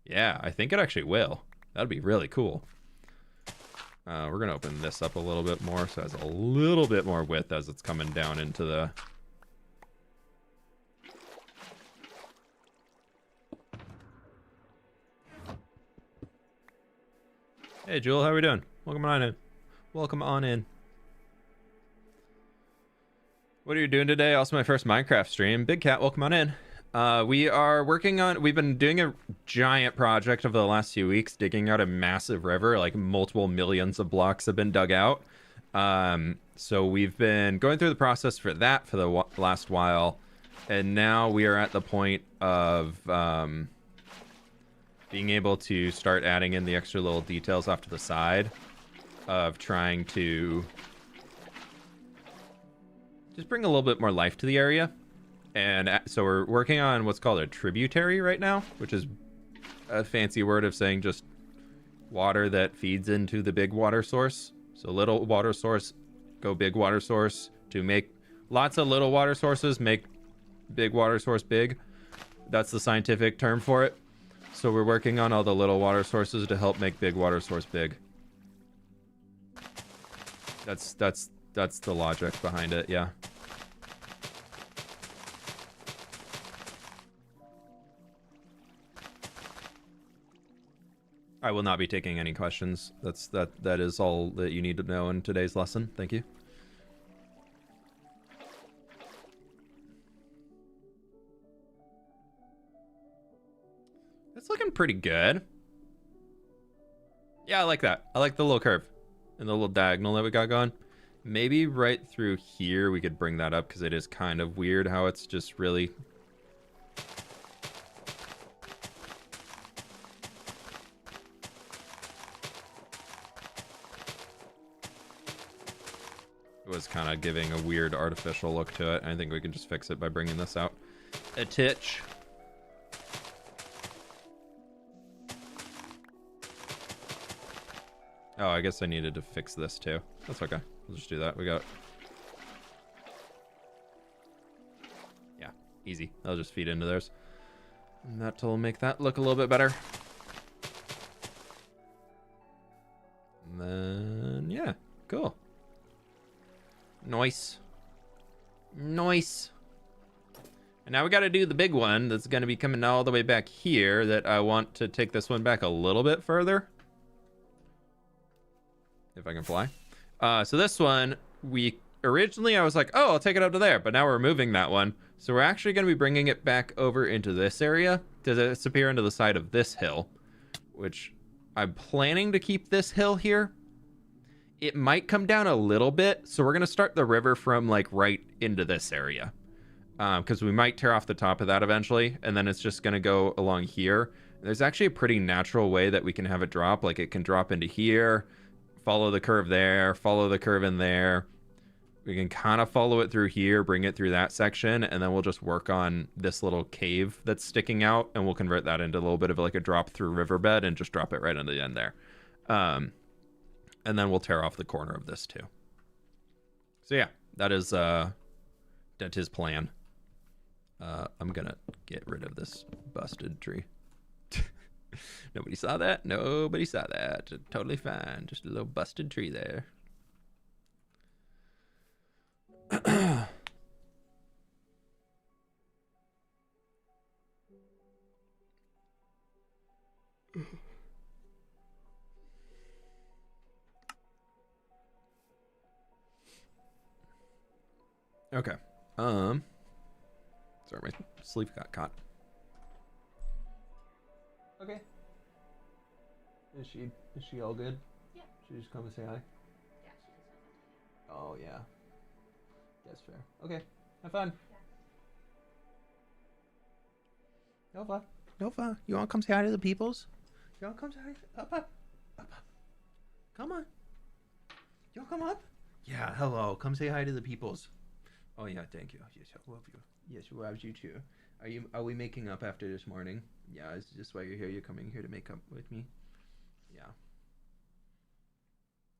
Yeah, I think it actually will. That'd be really cool. We're going to open this up a little bit more so it has a little bit more width as it's coming down into the... Hey, Jewel, how are we doing? Welcome on in. Welcome on in. What are you doing today? Also my first Minecraft stream. Big Cat, welcome on in. We are working on, we've been doing a giant project over the last few weeks, digging out a massive river, like multiple millions of blocks have been dug out. So we've been going through the process for that for the last while. And now we are at the point of being able to start adding in the extra little details off to the side of trying to just bring a little bit more life to the area. And so we're working on what's called a tributary right now, which is a fancy word of saying just water that feeds into the big water source. So little water source, go big water source, to make lots of little water sources, make big water source big. That's the scientific term for it. So we're working on all the little water sources to help make big water source big. That's the logic behind it, yeah. I will not be taking any questions. That is all that you need to know in today's lesson. Thank you. It's looking pretty good. Yeah, I like that. I like the little curve and the little diagonal that we got going. Maybe right through here we could bring that up because it is kind of weird how it's just really... It was kind of giving a weird artificial look to it. I think we can just fix it by bringing this out a titch. Oh, I guess I needed to fix this too. That's okay. We'll just do that. We got... Yeah, easy. I'll just feed into theirs. And that'll make that look a little bit better. And then, yeah, cool. Nice. Nice. And now we got to do the big one that's going to be coming all the way back here that I want to take this one back a little bit further. If I can fly. So this one, originally I was like, oh, I'll take it up to there, but now we're moving that one. So we're actually going to be bringing it back over into this area to disappear into the side of this hill, which I'm planning to keep this hill here. It might come down a little bit, so we're going to start the river from like right into this area. Because we might tear off the top of that eventually, and then it's just going to go along here. There's actually a pretty natural way that we can have it drop. Like it can drop into here, follow the curve there, follow the curve in there. We can kind of follow it through here, bring it through that section, and then we'll just work on this little cave that's sticking out, and we'll convert that into a little bit of like a drop through riverbed and just drop it right into the end there. And then we'll tear off the corner of this too. So yeah, that's his plan. I'm gonna get rid of this busted tree. Nobody saw that? Nobody saw that. Totally fine. Just a little busted tree there. Okay. Sorry, my sleeve got caught. Okay. Is she all good? Yeah. She just come and say hi? Yeah, she just doesn't. Oh, yeah. That's fair. Okay. Have fun. Yeah. Nova. Nova, you want to come say hi to the peoples? You want to come say hi? Up. Come on. You want to come up? Yeah, hello. Come say hi to the peoples. Oh, yeah, thank you. Yes, I love you. Yes, we love you too. Are we making up after this morning? Yeah, is this why you're here? You're coming here to make up with me? Yeah.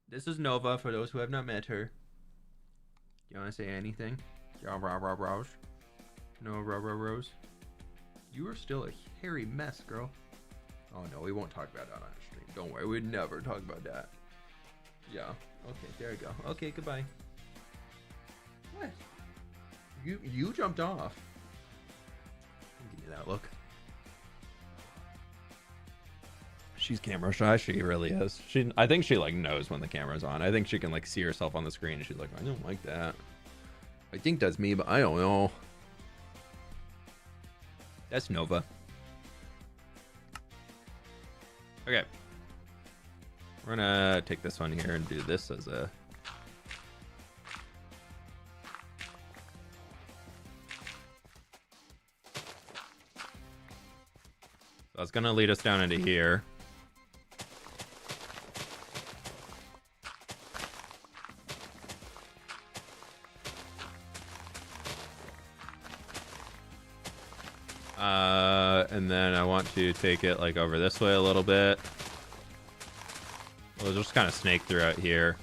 This is Nova, for those who have not met her. You want to say anything? Yeah, Rose. No, Rose. You are still a hairy mess, girl. Oh, no, we won't talk about that on stream. Don't worry, we'd never talk about that. Yeah. Okay, there you go. Okay, goodbye. What? You jumped off. Give me that look. She's camera shy. She really is. I think she like knows when the camera's on. I think she can like see herself on the screen and she's like, I don't like that. I think that's me, but I don't know. That's Nova. Okay. We're gonna take this one here and do this as a... So that's gonna lead us down into here. And then I want to take it like over this way a little bit. We'll just kind of snake throughout here.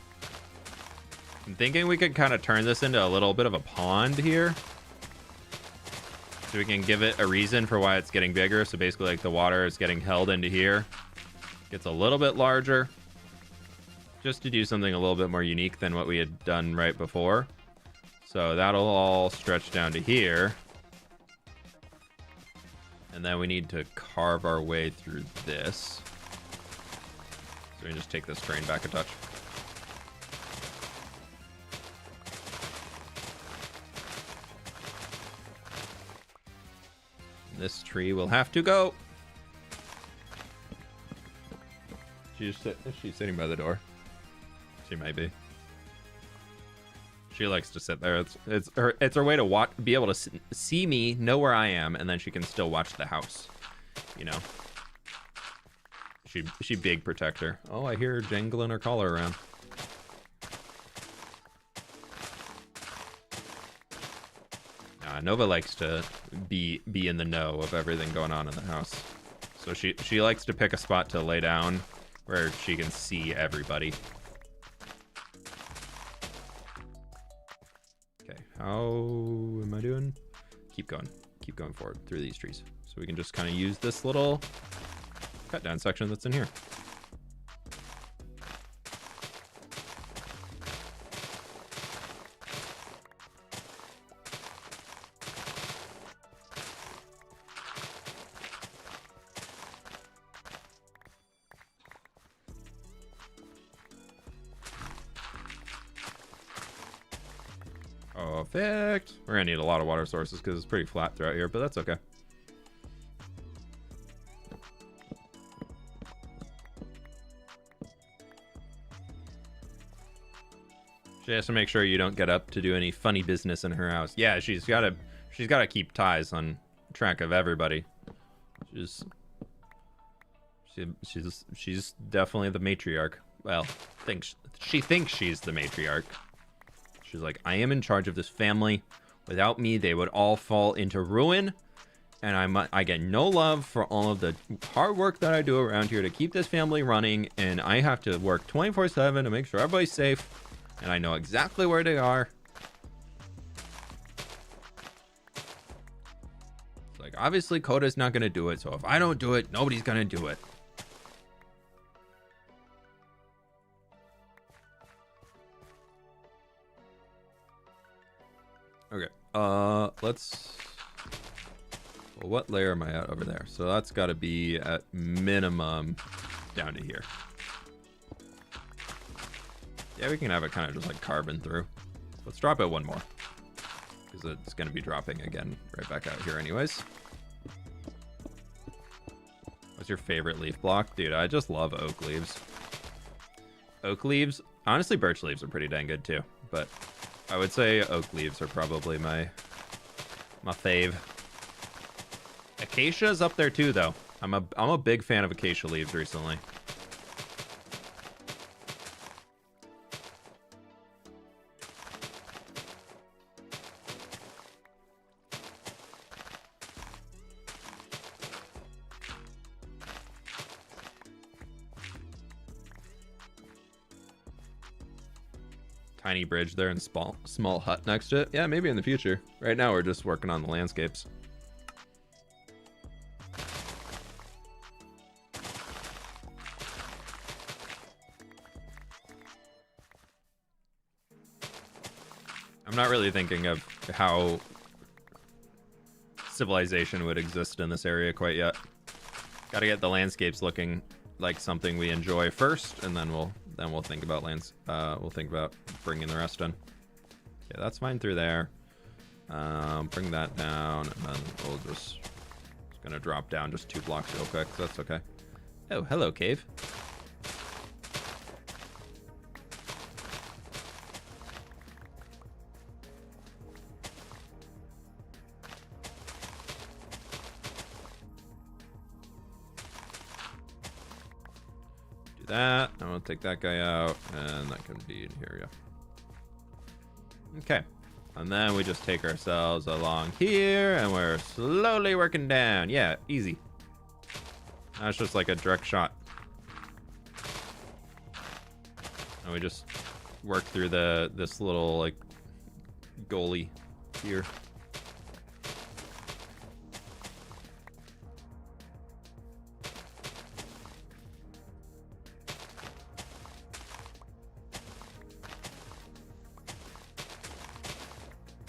I'm thinking we could kind of turn this into a little bit of a pond here. So we can give it a reason for why it's getting bigger. So basically like the water is getting held into here. Gets a little bit larger. Just to do something a little bit more unique than what we had done right before. So that'll all stretch down to here. And then we need to carve our way through this. So we can just take this drain back a touch. This tree will have to go. Is she sitting by the door? She might be. She likes to sit there. It's her way to be able to see me, know where I am, and then she can still watch the house. You know. She big protector. Oh, I hear her jangling her collar around. Nova likes to be in the know of everything going on in the house. So she likes to pick a spot to lay down where she can see everybody. Okay, how am I doing? Keep going forward through these trees. So we can just kind of use this little cut down section that's in here. Perfect. We're gonna need a lot of water sources because it's pretty flat throughout here, but that's okay. She has to make sure you don't get up to do any funny business in her house. Yeah, she's gotta keep ties on track of everybody. She's definitely the matriarch. Well, she thinks she's the matriarch. She's like, I am in charge of this family. Without me, they would all fall into ruin. And I get no love for all of the hard work that I do around here to keep this family running. And I have to work 24/7 to make sure everybody's safe. And I know exactly where they are. It's like, obviously, Coda's not going to do it. So if I don't do it, nobody's going to do it. Okay, let's... Well, what layer am I at over there? So that's got to be at minimum down to here. Yeah, we can have it kind of just like carving through. Let's drop it one more. Because it's going to be dropping again right back out here anyways. What's your favorite leaf block? Dude, I just love oak leaves. Oak leaves... Honestly, birch leaves are pretty dang good too. But I would say oak leaves are probably my fave. Acacia's up there too, though. I'm a big fan of acacia leaves recently. Tiny bridge there and small hut next to it. Yeah, maybe in the future. Right now we're just working on the landscapes. I'm not really thinking of how civilization would exist in this area quite yet. Got to get the landscapes looking like something we enjoy first, and then we'll think about we'll think about bringing the rest in. Okay, that's fine through there. Bring that down, and then we'll just gonna drop down just 2 blocks real quick. So that's okay. Oh, hello, cave. that. And we'll take that guy out, and that can be in here, yeah. Okay. And then we just take ourselves along here, and we're slowly working down. Yeah, easy. That's just like a direct shot. And we just work through this little like goalie here.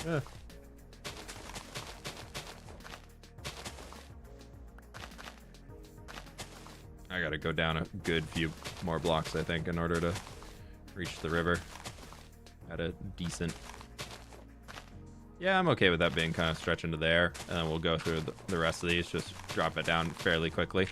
Yeah. I gotta go down a good few more blocks, I think, in order to reach the river at a decent... Yeah, I'm okay with that being kind of stretching to there, and then we'll go through the rest of these, just drop it down fairly quickly.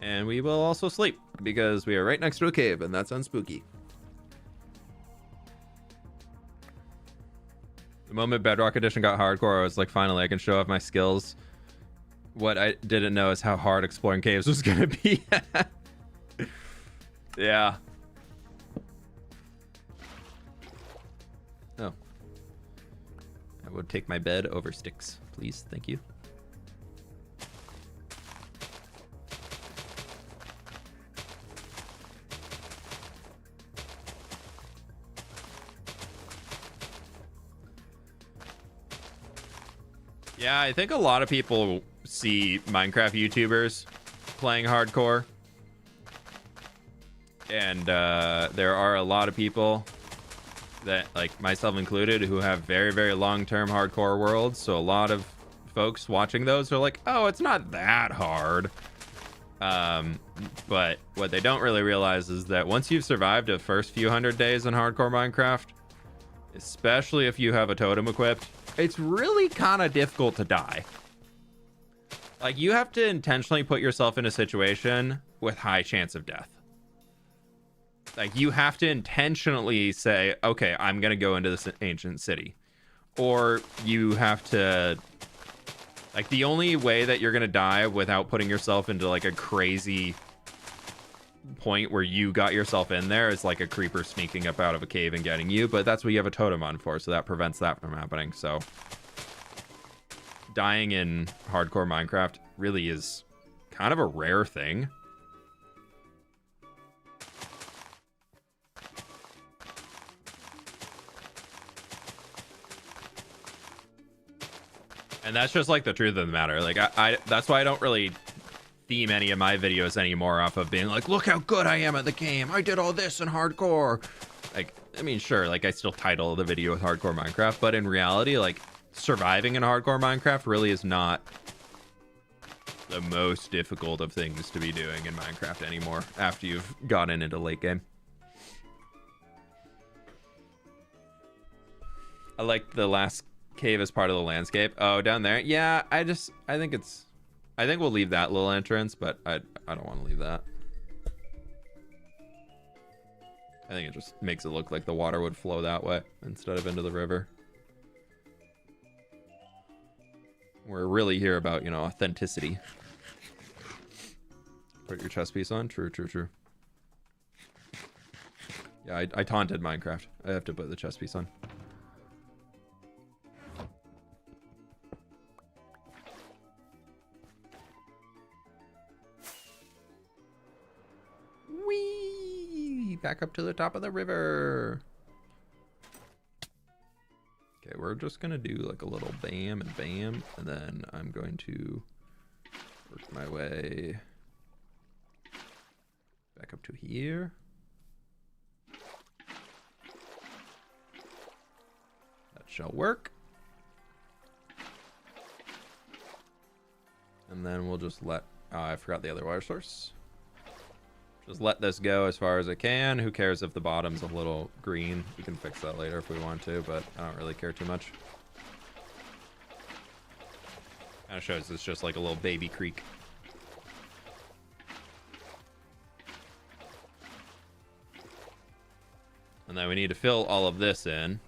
And we will also sleep, because we are right next to a cave, and that's unspooky. The moment Bedrock Edition got hardcore, I was like, finally, I can show off my skills. What I didn't know is how hard exploring caves was going to be. Yeah. Oh. I would take my bed over sticks, please. Thank you. Yeah, I think a lot of people see Minecraft YouTubers playing hardcore. And there are a lot of people that, like myself included, who have very, very long-term hardcore worlds. So a lot of folks watching those are like, oh, it's not that hard. But what they don't really realize is that once you've survived the first few 100 days in hardcore Minecraft, especially if you have a totem equipped, it's really kind of difficult to die. Like, you have to intentionally put yourself in a situation with high chance of death. Like, you have to intentionally say, okay, I'm going to go into this ancient city. Or you have to... Like, the only way that you're going to die without putting yourself into, like, a crazy point where you got yourself in there is, like, a creeper sneaking up out of a cave and getting you. But that's what you have a totem on for, so that prevents that from happening. So, dying in hardcore Minecraft really is kind of a rare thing. And that's just like the truth of the matter. Like, I that's why I don't really theme any of my videos anymore off of being like, look how good I am at the game. I did all this in hardcore. Like, I mean, sure, like I still title the video with hardcore Minecraft, but in reality, like surviving in hardcore Minecraft really is not the most difficult of things to be doing in Minecraft anymore after you've gotten into late game. I like the last cave as part of the landscape. Oh, down there. Yeah, I think we'll leave that little entrance, but I don't want to leave that. I think it just makes it look like the water would flow that way instead of into the river. We're really here about, you know, authenticity. Put your chest piece on. True, true, true. Yeah, I taunted Minecraft. I have to put the chest piece on. Whee! Back up to the top of the river. Okay, we're just gonna do like a little bam and bam, and then I'm going to work my way back up to here. That shall work. And then we'll just let... I forgot the other water source. Just let this go as far as it can. Who cares if the bottom's a little green? We can fix that later if we want to, but I don't really care too much. Kind of shows it's just like a little baby creek. And then we need to fill all of this in.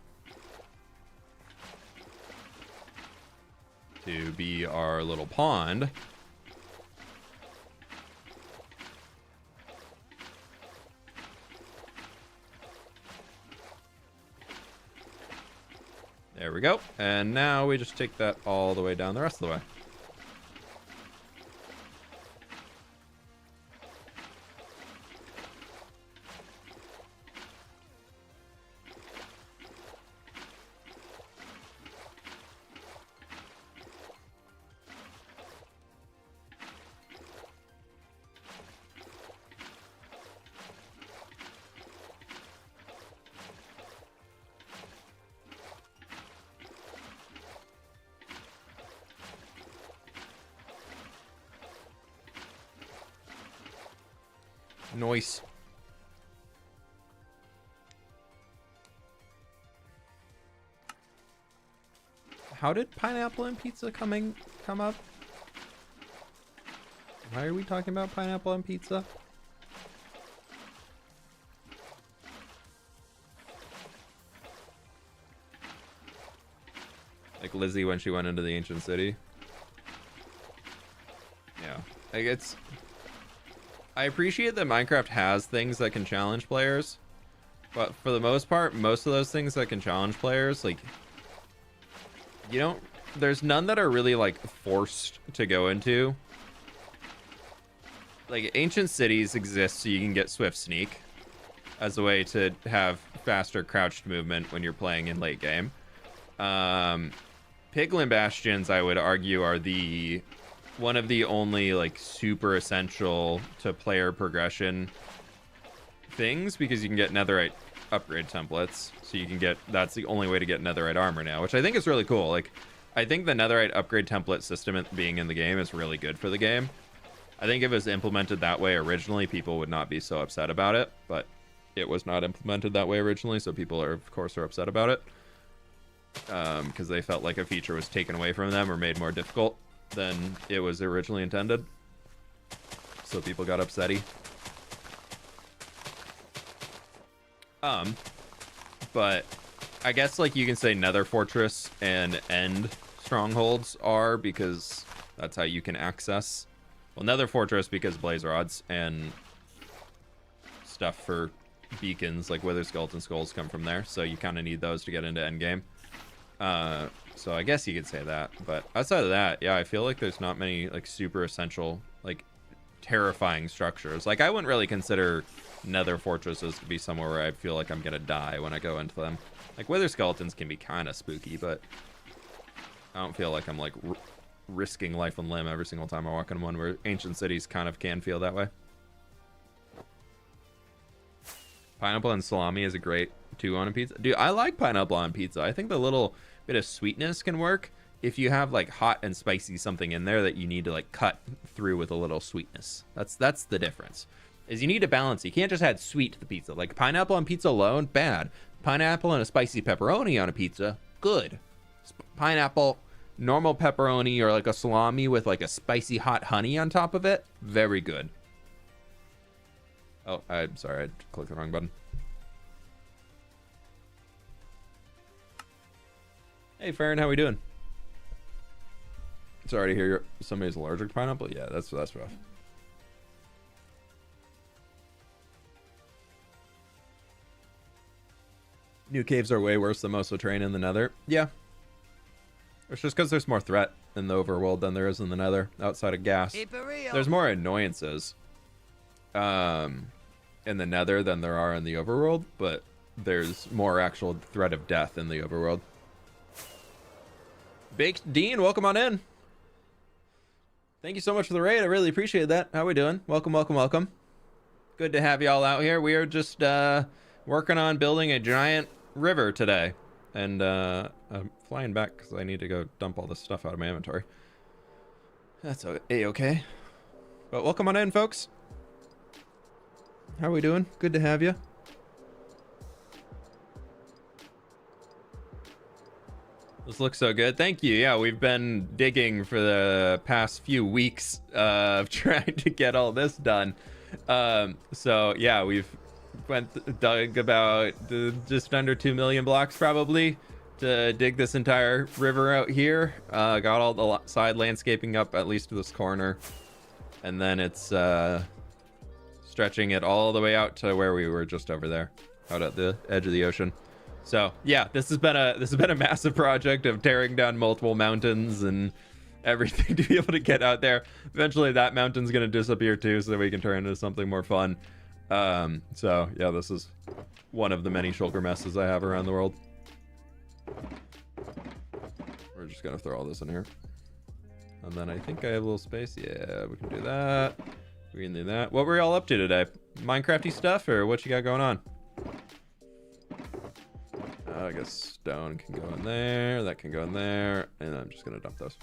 to be our little pond. There we go. And now we just take that all the way down the rest of the way. Nice. How did pineapple and pizza come up? Why are we talking about pineapple and pizza? Like Lizzie when she went into the ancient city. Yeah, like it's... I appreciate that Minecraft has things that can challenge players, but for the most part, most of those things that can challenge players, like, you don't, there's none that are really like forced to go into. Like ancient cities exist so you can get swift sneak as a way to have faster crouched movement when you're playing in late game. Piglin bastions, I would argue, are one of the only like super essential to player progression things, because you can get netherite upgrade templates, so you can get, that's the only way to get netherite armor now, which I think is really cool. Like I think the netherite upgrade template system being in the game is really good for the game. I think if it was implemented that way originally, people would not be so upset about it, but it was not implemented that way originally, so people are of course upset about it, because they felt like a feature was taken away from them or made more difficult than it was originally intended, so people got upsetty. But I guess like you can say Nether Fortress and End strongholds are, because that's how you can access, well, Nether Fortress because blaze rods and stuff for beacons like Wither Skeleton Skulls come from there, so you kind of need those to get into endgame. So I guess you could say that, but outside of that, yeah, I feel like there's not many like super essential, like terrifying structures. Like I wouldn't really consider Nether Fortresses to be somewhere where I feel like I'm gonna die when I go into them. Like Wither Skeletons can be kind of spooky, but I don't feel like I'm like risking life and limb every single time I walk in one, where ancient cities kind of can feel that way. Pineapple and salami is a great 2 on a pizza. Dude, I like pineapple on pizza. I think the little bit of sweetness can work if you have like hot and spicy something in there that you need to like cut through with a little sweetness. That's the difference. Is you need to balance. You can't just add sweet to the pizza. Like pineapple on pizza alone, bad. Pineapple and a spicy pepperoni on a pizza, good. Pineapple, normal pepperoni, or like a salami with like a spicy hot honey on top of it, very good. Oh, I'm sorry, I clicked the wrong button. Hey, Farron, how we doing? Sorry to hear somebody's allergic to pineapple. Yeah, that's rough. New caves are way worse than most of terrain in the Nether. Yeah. It's just because there's more threat in the overworld than there is in the Nether, outside of gas. There's more annoyances in the Nether than there are in the overworld, but there's more actual threat of death in the overworld. Baked Dean, welcome on in. Thank you so much for the raid. I really appreciate that. How we doing? Welcome, welcome, welcome. Good to have you all out here. We are just working on building a giant river today. And I'm flying back because I need to go dump all this stuff out of my inventory. That's a-okay. But welcome on in, folks. How we doing? Good to have you. This looks so good. Thank you. Yeah, we've been digging for the past few weeks of trying to get all this done. So yeah, we've dug about just under 2 million blocks probably to dig this entire river out here. Got all the side landscaping up, at least to this corner. And then it's stretching it all the way out to where we were just over there, out at the edge of the ocean. So yeah, this has been a massive project of tearing down multiple mountains and everything to be able to get out there. Eventually that mountain's gonna disappear too, so that we can turn into something more fun. So yeah, this is one of the many shulker messes I have around the world. We're just gonna throw all this in here. And then I think I have a little space. Yeah, we can do that. We can do that. What were y'all up to today? Minecrafty stuff, or what you got going on? I guess stone can go in there. That can go in there. And I'm just gonna dump those.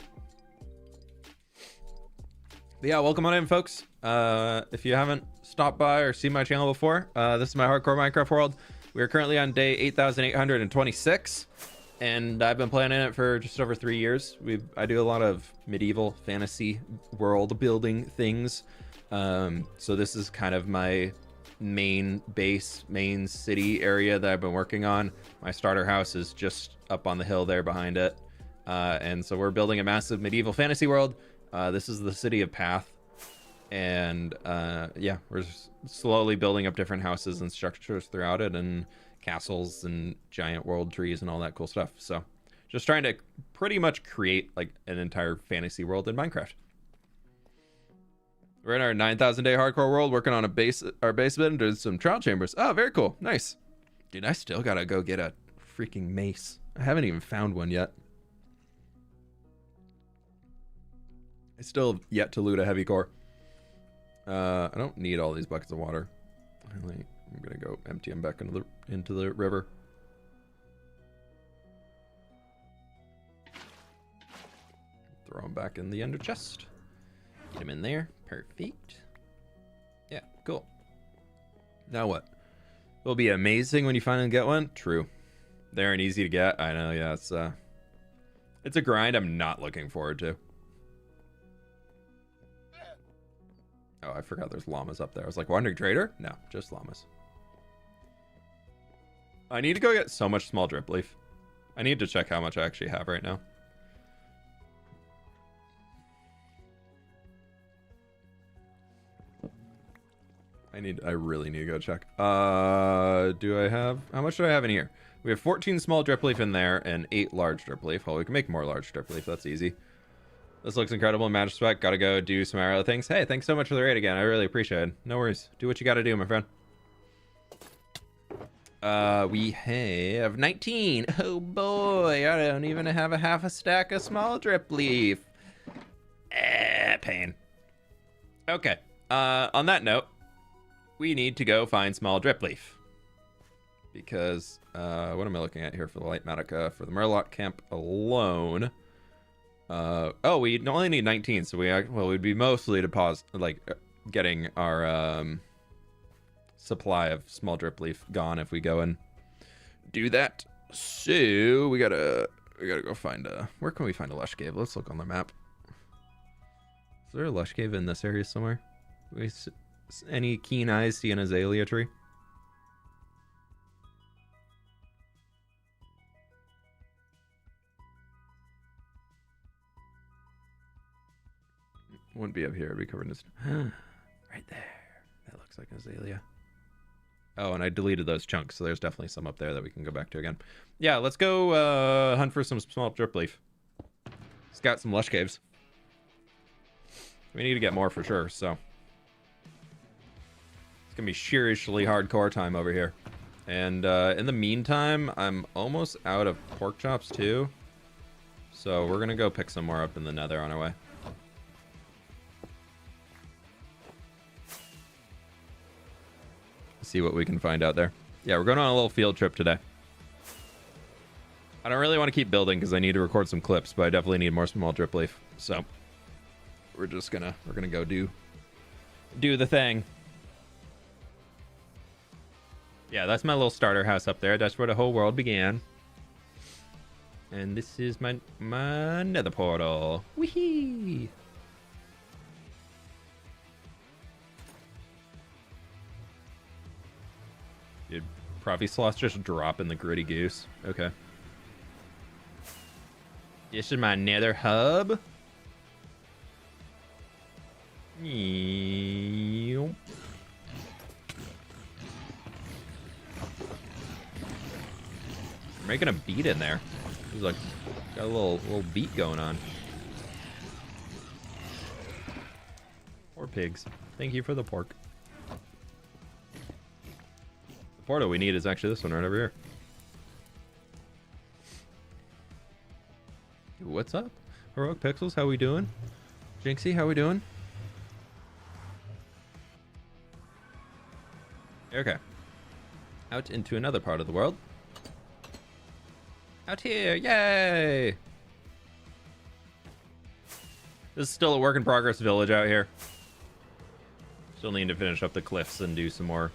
But yeah, welcome on in, folks. If you haven't stopped by or seen my channel before, this is my hardcore Minecraft world. We are currently on day 8,826. And I've been playing in it for just over 3 years. I do a lot of medieval fantasy world building things. So this is kind of my main base, main city area that I've been working on. My starter house is just up on the hill there behind it. And so we're building a massive medieval fantasy world. This is the city of Path. And yeah, we're slowly building up different houses and structures throughout it, and castles and giant world trees and all that cool stuff. So just trying to pretty much create like an entire fantasy world in Minecraft. We're in our 9,000 day hardcore world, working on our basement and some trial chambers. Oh, very cool. Nice. Dude, I still gotta go get a freaking mace. I haven't even found one yet. I still have yet to loot a heavy core. I don't need all these buckets of water. I'm gonna go empty them back into the river. Throw them back in the ender chest. Get them in there. Perfect. Yeah, cool. Now what? It'll be amazing when you finally get one. True. They aren't easy to get. I know. Yeah, it's a grind I'm not looking forward to. Oh, I forgot there's llamas up there. I was like, wandering trader? No, just llamas. I need to go get so much small drip leaf. I need to check how much I actually have right now. I really need to go check. How much do I have in here? We have 14 small drip leaf in there and 8 large drip leaf. Well, we can make more large drip leaf. That's easy. This looks incredible. Magic spec. Gotta go do some other things. Hey, thanks so much for the raid again. I really appreciate it. No worries. Do what you gotta do, my friend. We have 19. Oh boy, I don't even have a half a stack of small drip leaf. Pain. Okay. On that note, we need to go find small drip leaf. Because, what am I looking at here for the light Matica? For the Murloc camp alone. Oh, we only need 19, so we'd be mostly getting our supply of small drip leaf gone if we go and do that. So we gotta go find where can we find a lush cave? Let's look on the map. Is there a lush cave in this area somewhere? Any keen eyes see an azalea tree? Wouldn't be up here. It'd be covered in this. Right there. That looks like an azalea. Oh, and I deleted those chunks, so there's definitely some up there that we can go back to again. Yeah, let's go hunt for some small drip leaf. It's got some lush caves. We need to get more for sure, so. It's going to be sheerishly hardcore time over here. And in the meantime, I'm almost out of pork chops too. So we're going to go pick some more up in the nether on our way. See what we can find out there. Yeah, we're going on a little field trip today. I don't really want to keep building because I need to record some clips, but I definitely need more small drip leaf. So we're gonna go do the thing. Yeah, that's my little starter house up there. That's where the whole world began. And this is my nether portal. Wee-hee! Dude, Prophy Sloth's just dropping the gritty goose. Okay. This is my nether hub. We're making a beat in there. He's like got a little beat going on. Poor pigs. Thank you for the pork. The portal we need is actually this one right over here. What's up? Heroic Pixels, how we doing? Jinxie, how we doing? Okay. Out into another part of the world. Out here, yay! This is still a work in progress village out here. Still need to finish up the cliffs and do some more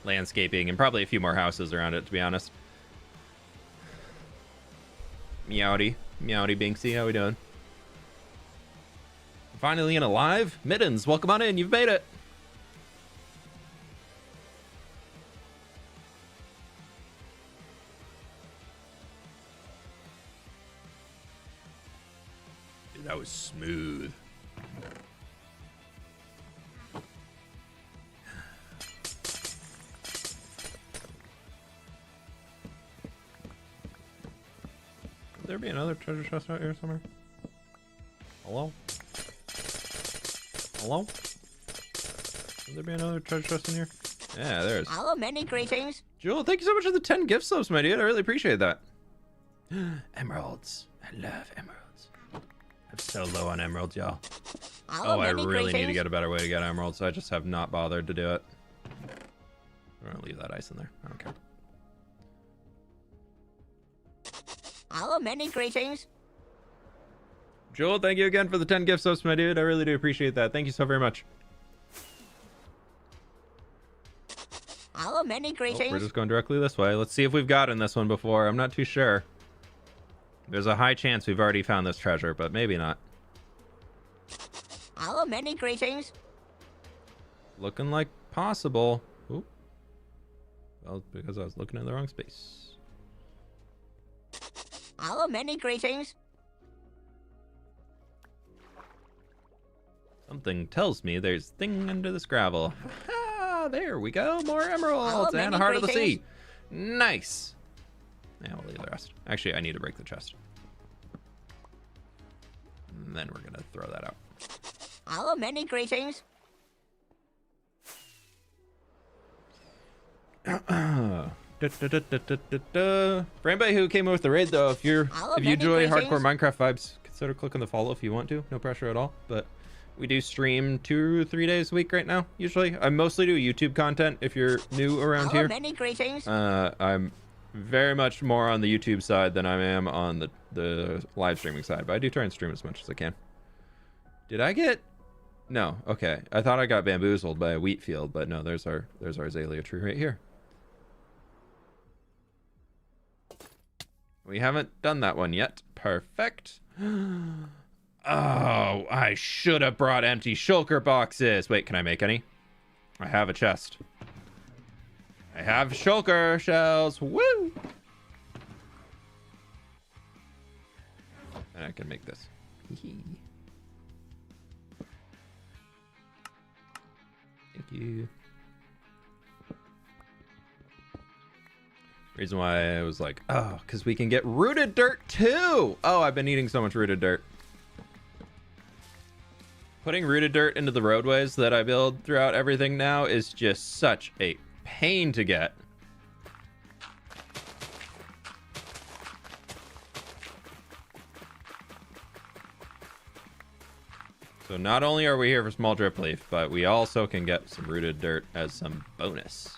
landscaping and probably a few more houses around it, to be honest. Meowdy. Meowdy Binksy, how we doing? Finally in alive. Mittens, welcome on in. You've made it. Dude, that was smooth. Could there be another treasure chest out here somewhere? Hello? Hello? Could there be another treasure chest in here? Yeah, there is. Hello, many greetings. Jewel, thank you so much for the 10 gift subs, my dude. I really appreciate that. Emeralds. I love emeralds. I'm so low on emeralds, y'all. Hello, Oh, I many really need to greetings. get a better way to get emeralds. I just have not bothered to do it. I'm gonna leave that ice in there. I don't care. Hello, many greetings. Joel, thank you again for the 10 gift subs, my dude. I really do appreciate that. Thank you so very much. Hello, many Oh, greetings. we're just going directly this way. Let's see if we've gotten this one before. I'm not too sure. There's a high chance we've already found this treasure, but maybe not. Hello, many greetings. Looking like possible. Oop. Well, because I was looking in the wrong space. Hello, many greetings. Something tells me there's a thing under this gravel. Ha! There we go. More emeralds and many Heart of the greetings. Sea. Nice. Yeah, we'll leave the rest. Actually, I need to break the chest. And then we're going to throw that out. Hello, many greetings. For anybody who came in with the raid, though, if you many enjoy greetings. hardcore Minecraft vibes, consider clicking the follow if you want to. No pressure at all. But we do stream 2 or 3 days a week right now. Usually, I mostly do YouTube content. If you're new around Hello, here, many greetings. I'm very much more on the YouTube side than I am on the live streaming side. But I do try and stream as much as I can. Did I get? No. Okay. I thought I got bamboozled by a wheat field, but no. There's our azalea tree right here. We haven't done that one yet. Perfect. Oh, I should have brought empty shulker boxes. Wait, can I make any? I have a chest. I have shulker shells. Woo! And I can make this. Thank you. Reason why I was like, oh, because we can get rooted dirt too. Oh, I've been eating so much rooted dirt. Putting rooted dirt into the roadways that I build throughout everything now is just such a pain to get. So not only are we here for small drip leaf, but we also can get some rooted dirt as some bonus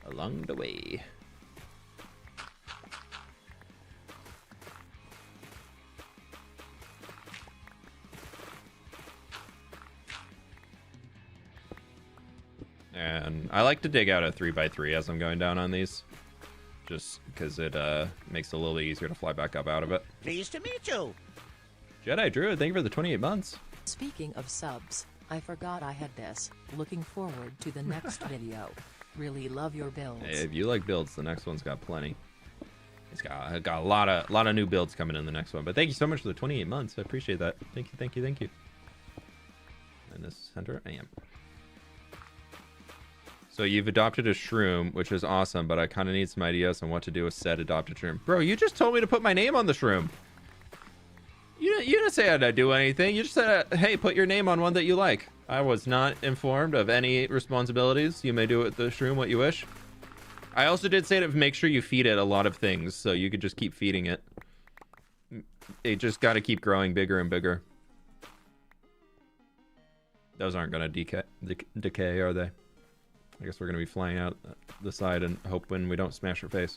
along the way. And I like to dig out a 3x3 as I'm going down on these, just because it makes it a little bit easier to fly back up out of it. Pleased to meet you. Jedi Druid, thank you for the 28 months. Speaking of subs, I forgot I had this. Looking forward to the next video. Really love your builds. Hey, if you like builds, the next one's got plenty. It's got a lot of new builds coming in the next one. But thank you so much for the 28 months. I appreciate that. Thank you. And this center, I am. So you've adopted a shroom, which is awesome, but I kind of need some ideas on what to do with said adopted shroom. Bro, you just told me to put my name on the shroom. You didn't say I'd do anything. You just said, hey, put your name on one that you like. I was not informed of any responsibilities. You may do with the shroom what you wish. I also did say to make sure you feed it a lot of things, so you could just keep feeding it. It just got to keep growing bigger and bigger. Those aren't going to decay, are they? I guess we're going to be flying out the side and hoping we don't smash her face.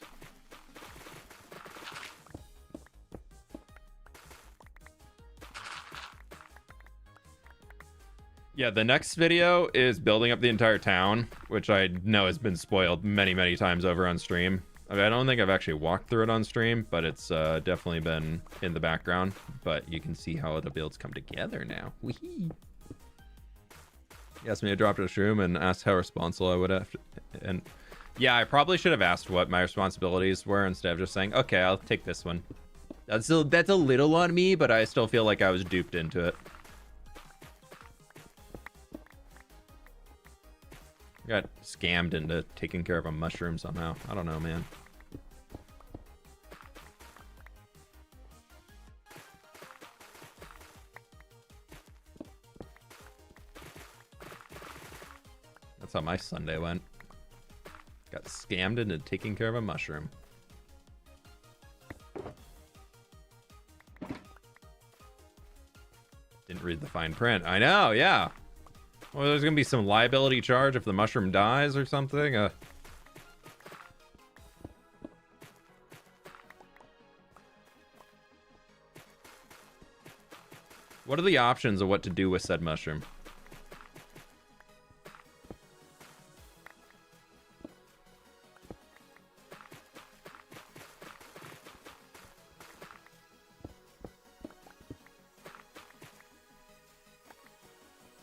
Yeah, the next video is building up the entire town, which I know has been spoiled many, many times over on stream. I mean, I don't think I've actually walked through it on stream, but it's definitely been in the background. But you can see how the builds come together now. Wee-hee. He asked me to drop to a shroom and asked how responsible I would have. And yeah, I probably should have asked what my responsibilities were instead of just saying, okay, I'll take this one. That's a little on me, but I still feel like I was duped into it. Got scammed into taking care of a mushroom somehow. I don't know, man. That's how my Sunday went. Got scammed into taking care of a mushroom. Didn't read the fine print. I know, yeah. Well, there's gonna be some liability charge if the mushroom dies or something. What are the options of what to do with said mushroom?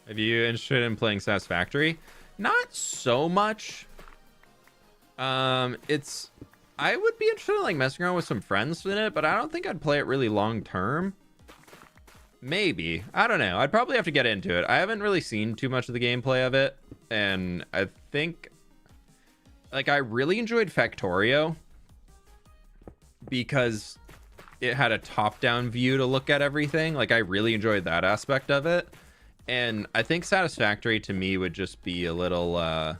Are you interested in playing Satisfactory? Not so much. I would be interested in like messing around with some friends in it, but I don't think I'd play it really long term. Maybe. I don't know. I'd probably have to get into it. I haven't really seen too much of the gameplay of it, and I think like I really enjoyed Factorio because it had a top-down view to look at everything. Like I really enjoyed that aspect of it. And I think Satisfactory to me would just be a little, I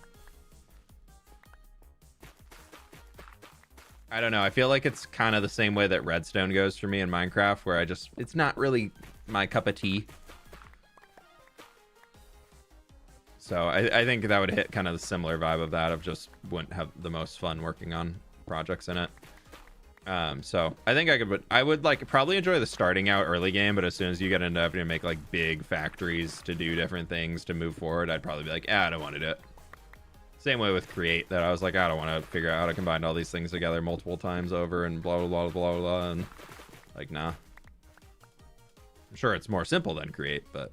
don't know. I feel like it's kind of the same way that Redstone goes for me in Minecraft, where it's not really my cup of tea. So I think that would hit kind of the similar vibe of that, of just wouldn't have the most fun working on projects in it. So I think I would like probably enjoy the starting out early game, but as soon as you get into having to make like big factories to do different things to move forward, I'd probably be like, I don't want to do it. Same way with Create, that I was like, I don't want to figure out how to combine all these things together multiple times over and blah, blah, blah, blah, blah, and like, nah. I'm sure it's more simple than Create, but.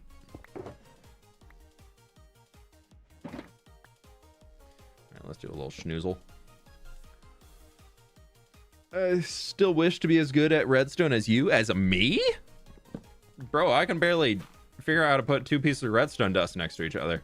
All right, let's do a little schnoozle. I still wish to be as good at redstone as you. As me? Bro, I can barely figure out how to put two pieces of redstone dust next to each other.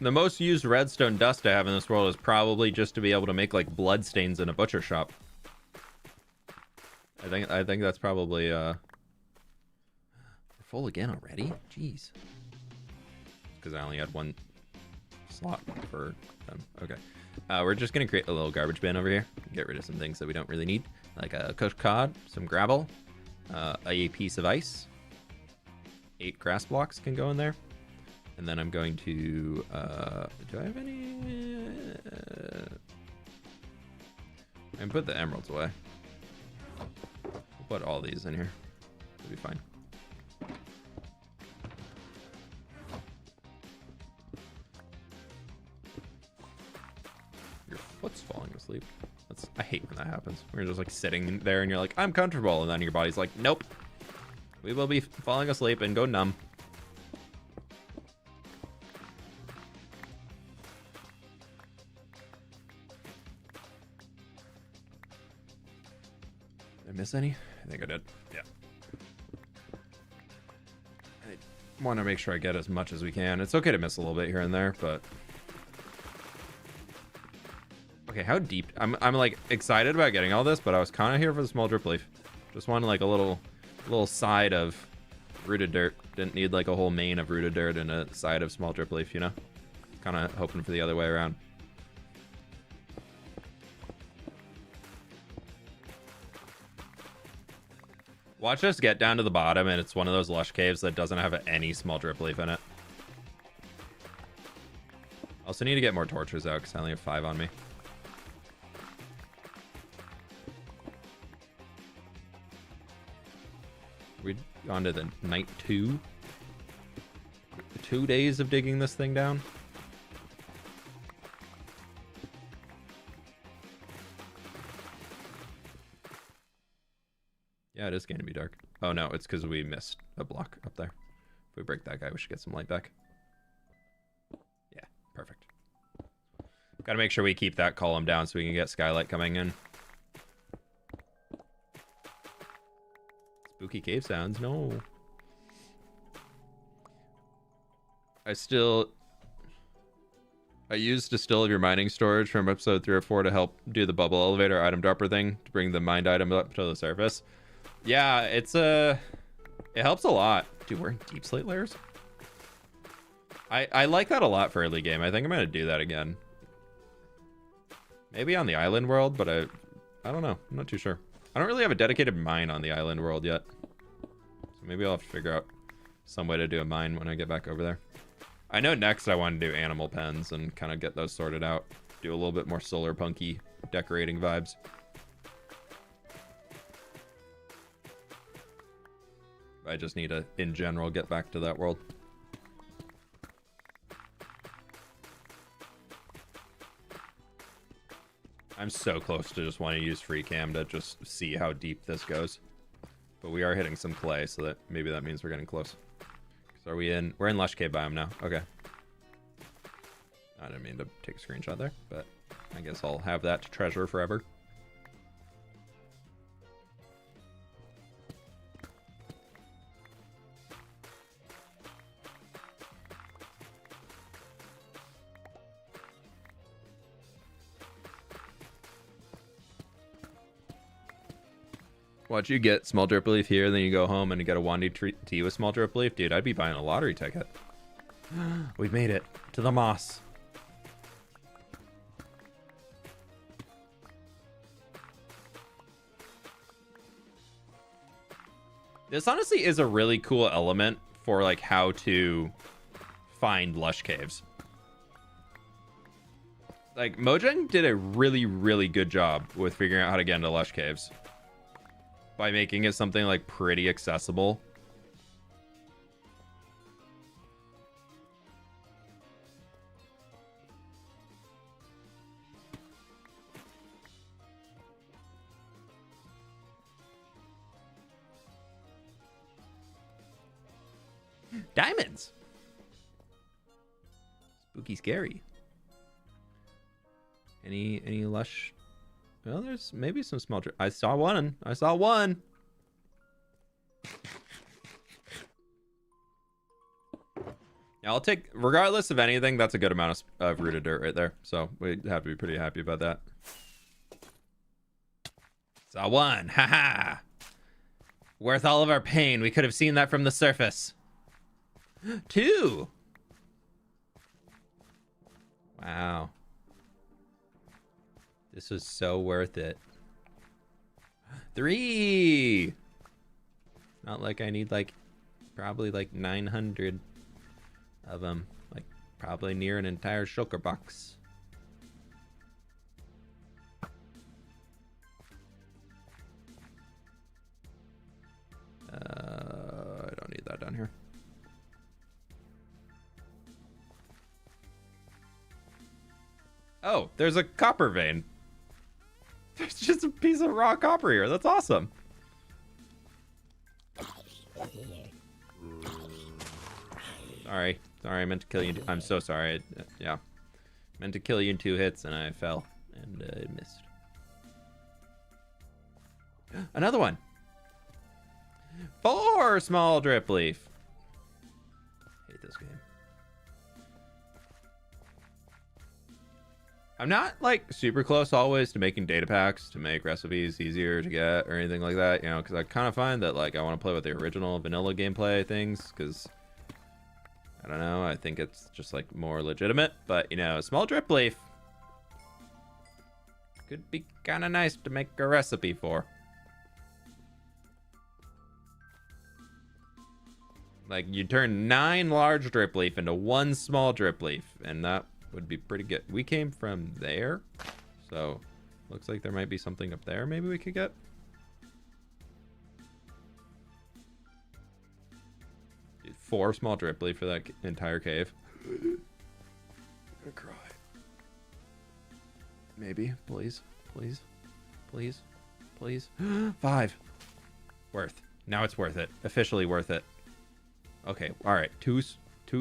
The most used redstone dust I have in this world is probably just to be able to make like blood stains in a butcher shop. I think that's probably we're full again already. Jeez. Because I only had one slot for them. Okay. We're just gonna create a little garbage bin over here. Get rid of some things that we don't really need, like a cooked cod, some gravel, a piece of ice. 8 grass blocks can go in there. And then I'm going to, do I have any? I can put the emeralds away. put all these in here. It'll be fine. Your foot's falling asleep. I hate when that happens. When you're just like sitting there and you're like, I'm comfortable, and then your body's like, nope. We will be falling asleep and go numb. Did I miss any? I think I did. Yeah. I want to make sure I get as much as we can. It's okay to miss a little bit here and there, but... Okay, how deep? I'm like excited about getting all this, but I was kind of here for the small drip leaf. Just wanted like a little side of rooted dirt. Didn't need like a whole main of rooted dirt and a side of small drip leaf, you know? Kind of hoping for the other way around. Watch us get down to the bottom, and it's one of those lush caves that doesn't have any small drip leaf in it. Also need to get more torches out because I only have 5 on me. We've gone to the night 2. 2 days of digging this thing down. Yeah, it is going to be dark. Oh no, it's because we missed a block up there. If we break that guy, we should get some light back. Yeah, perfect. Gotta make sure we keep that column down so we can get skylight coming in. Spooky cave sounds, no. I used Distill of your mining storage from episode 3 or 4 to help do the bubble elevator item dropper thing to bring the mined item up to the surface. Yeah, it helps a lot. Dude, we're in deep slate layers. I like that a lot for early game. I think I'm gonna do that again. Maybe on the island world, but I don't know. I'm not too sure. I don't really have a dedicated mine on the island world yet. So maybe I'll have to figure out some way to do a mine when I get back over there. I know next I want to do animal pens and kind of get those sorted out. Do a little bit more solar punky decorating vibes. I just need to, in general, get back to that world. I'm so close to just wanting to use free cam to just see how deep this goes. But we are hitting some clay, so that maybe that means we're getting close. So are we in? We're in Lush Cave biome now. Okay. I didn't mean to take a screenshot there, but I guess I'll have that to treasure forever. Watch you get small drip leaf here, then you go home and you get a Wandy tea with small drip leaf. Dude, I'd be buying a lottery ticket. We've made it to the moss. This honestly is a really cool element for like how to find lush caves. Like Mojang did a really, really good job with figuring out how to get into lush caves. By making it something like pretty accessible. Diamonds. Spooky scary. Any lush? Well, there's maybe some small drip. I saw one. I saw one. Yeah, I'll take, regardless of anything, that's a good amount of rooted dirt right there. So we have to be pretty happy about that. Saw one. Haha. Worth all of our pain. We could have seen that from the surface. 2. Wow. This was so worth it. 3. Not like I need like probably like 900 of them. Like probably near an entire shulker box. Oh, there's a copper vein. There's just a piece of raw copper here. That's awesome. Sorry, I meant to kill you. I'm so sorry. Yeah, meant to kill you in 2 hits, and I fell and missed. Another one. 4 small drip leaf. Hate this game. I'm not like super close always to making data packs to make recipes easier to get or anything like that, you know, because I kind of find that like I want to play with the original vanilla gameplay things because I don't know, I think it's just like more legitimate. But you know, a small drip leaf could be kind of nice to make a recipe for. Like you turn 9 large drip leaf into 1 small drip leaf, and that would be pretty good. We came from there, so looks like there might be something up there maybe we could get. Dude, 4 small drip leaf for that entire cave. I'm gonna cry. Maybe, please, please, please, please. 5. Worth. Now it's worth it. Officially worth it. Okay, all right. Two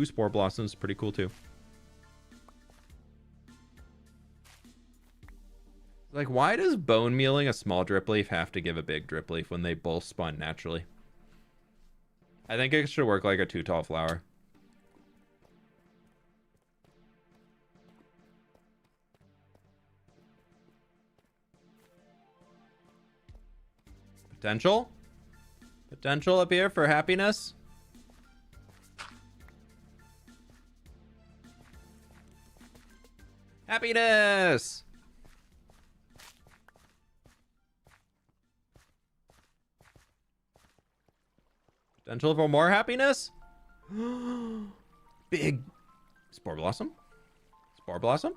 spore blossoms, pretty cool too. Like, why does bone mealing a small drip leaf have to give a big drip leaf when they both spawn naturally? I think it should work like a 2 tall flower. Potential? Potential up here for happiness? Happiness! Potential for more happiness? Big spore blossom. Spore blossom.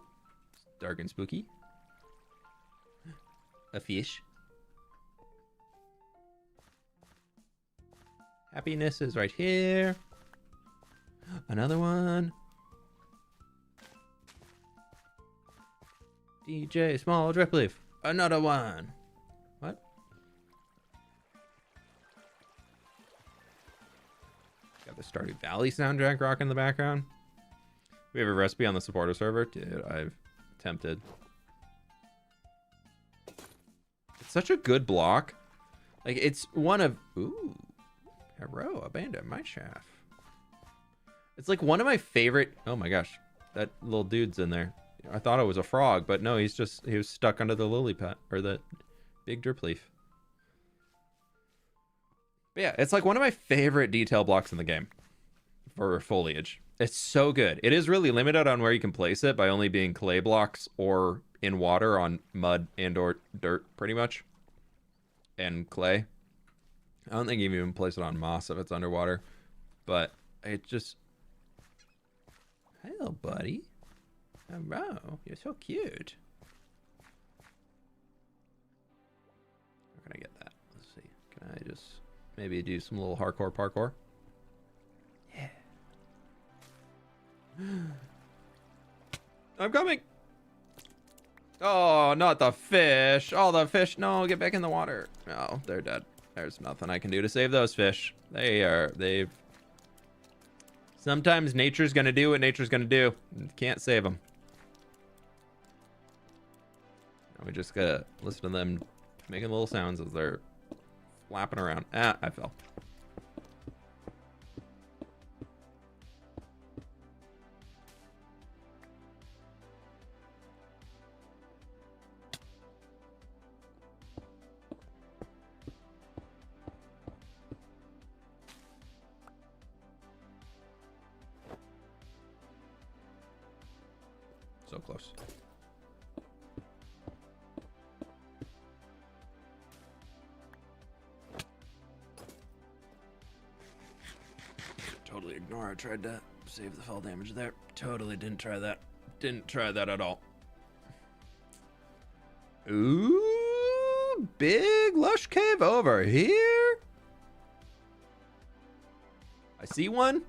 Dark and spooky. A fish. Happiness is right here. Another one. DJ small drip leaf. Another one. What? Got the Stardew Valley soundtrack rock in the background. We have a recipe on the supporter server. Dude, I'm tempted. It's such a good block. Like, it's one of... Ooh. Hero, abandoned mine shaft. It's like one of my favorite... Oh my gosh. That little dude's in there. I thought it was a frog, but no, he was stuck under the lily pad, or the big drip leaf. But yeah, it's like one of my favorite detail blocks in the game for foliage. It's so good. It is really limited on where you can place it by only being clay blocks or in water on mud and or dirt, pretty much. And clay. I don't think you can even place it on moss if it's underwater. But it just... Hello, buddy. Hello, you're so cute. Where can I get that? Let's see. Can I just maybe do some little hardcore parkour? Yeah. I'm coming. Oh, not the fish. Oh, the fish. No, get back in the water. No, they're dead. There's nothing I can do to save those fish. They've... Sometimes nature's gonna do what nature's gonna do. Can't save them. We just gotta listen to them making little sounds as they're flapping around. Ah, I fell. So close. Totally ignore. I tried to save the fall damage there. Totally didn't try that. Didn't try that at all. Ooh, big lush cave over here. I see one.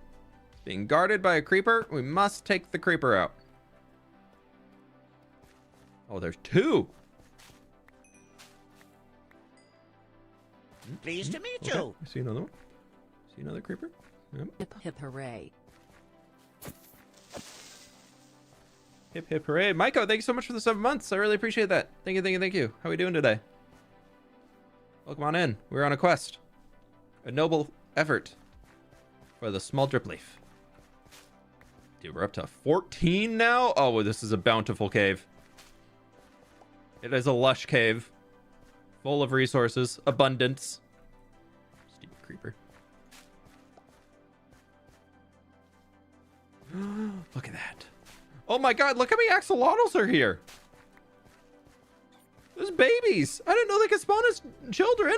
It's being guarded by a creeper. We must take the creeper out. Oh, there's two. Pleased to meet Okay. you. I see another one. See another creeper. Yep. Hip hip hooray. Hip hip hooray. Maiko, thank you so much for the 7 months. I really appreciate that. Thank you, thank you, thank you. How are we doing today? Welcome on in. We're on a quest. A noble effort for the small drip leaf. Dude, we're up to 14 now? Oh, well, this is a bountiful cave. It is a lush cave. Full of resources. Abundance. Stupid creeper. Look at that. Oh my god, look how many axolotls are here. There's babies. I didn't know they could spawn as children.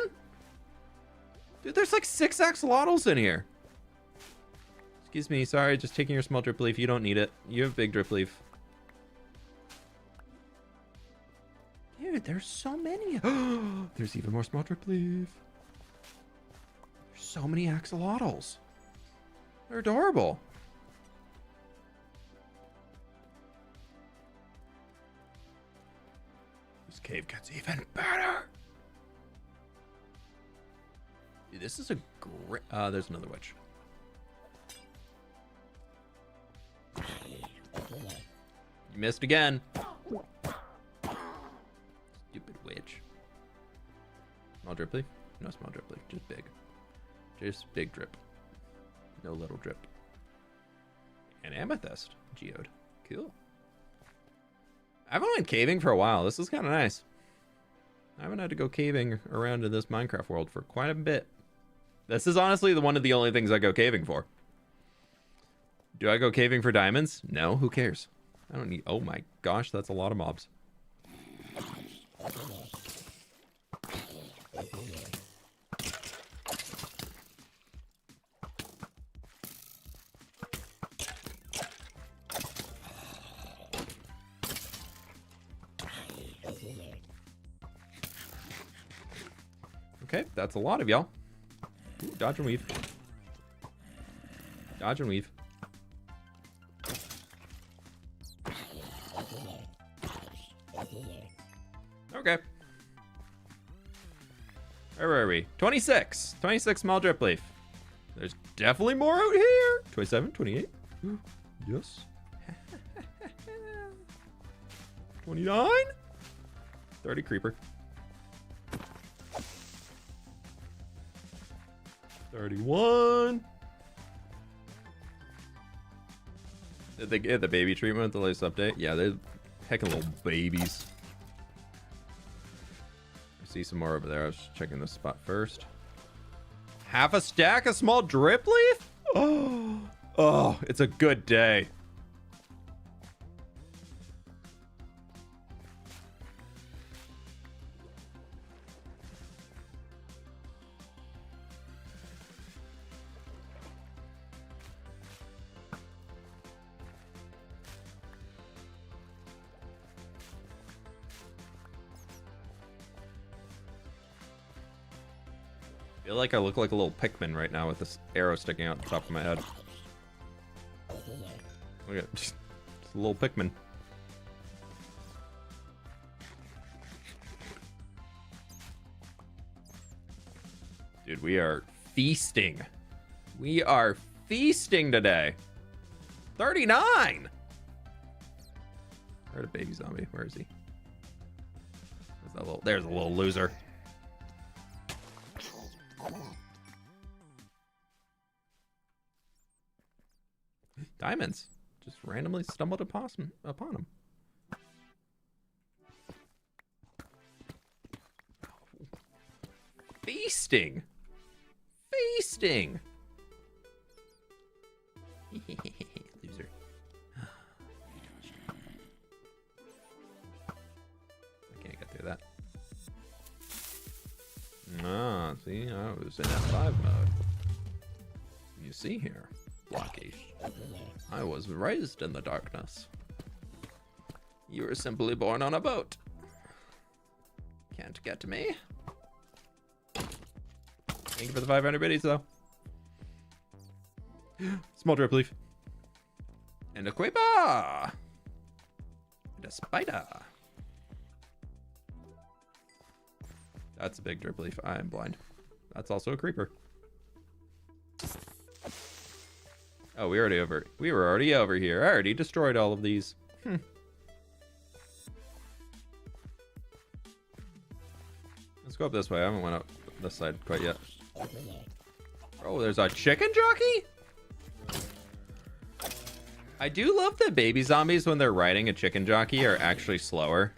Dude, there's like 6 axolotls in here. Excuse me, sorry, just taking your small drip leaf. You don't need it. You have big drip leaf. Dude, there's so many. There's even more small drip leaf. There's so many axolotls. They're adorable. This cave gets even better. Dude, this is a great... there's another witch. You missed again. Stupid witch. Small drip leaf? No small drip leaf. Just big. Just big drip. No little drip. And amethyst geode. Cool. I haven't went caving for a while. This is kind of nice. I haven't had to go caving around in this Minecraft world for quite a bit. This is honestly one of the only things I go caving for. Do I go caving for diamonds? No, who cares? I don't need... Oh my gosh, that's a lot of mobs. Okay, that's a lot of y'all. Ooh, dodge and weave. Dodge and weave. Okay. Where are we? 26. 26 small drip leaf. There's definitely more out here. 27, 28. Yes. 29. 30 creeper. 31. Did they get the baby treatment with the latest update? Yeah, they're heckin' little babies. I see some more over there. I was just checking this spot first. Half a stack of small drip leaf? Oh, it's a good day. I feel like I look like a little Pikmin right now with this arrow sticking out the top of my head. Look at just a little Pikmin. Dude, we are feasting. We are feasting today. 39. Where's a baby zombie? Where is he? There's a little loser. Diamonds. Just randomly stumbled upon him. Feasting. Feasting. Loser. I can't get through that. Ah, see, I was in F5 mode. You see here, Blocky. I was raised in the darkness. You were simply born on a boat. Can't get to me. Thank you for the 500 biddies, though. Small drip leaf. And a creeper. And a spider. That's a big drip leaf. I am blind. That's also a creeper. Oh, we were already over here. I already destroyed all of these. Let's go up this way. I haven't went up this side quite yet. Oh, there's a chicken jockey? I do love that baby zombies, when they're riding a chicken jockey, are actually slower.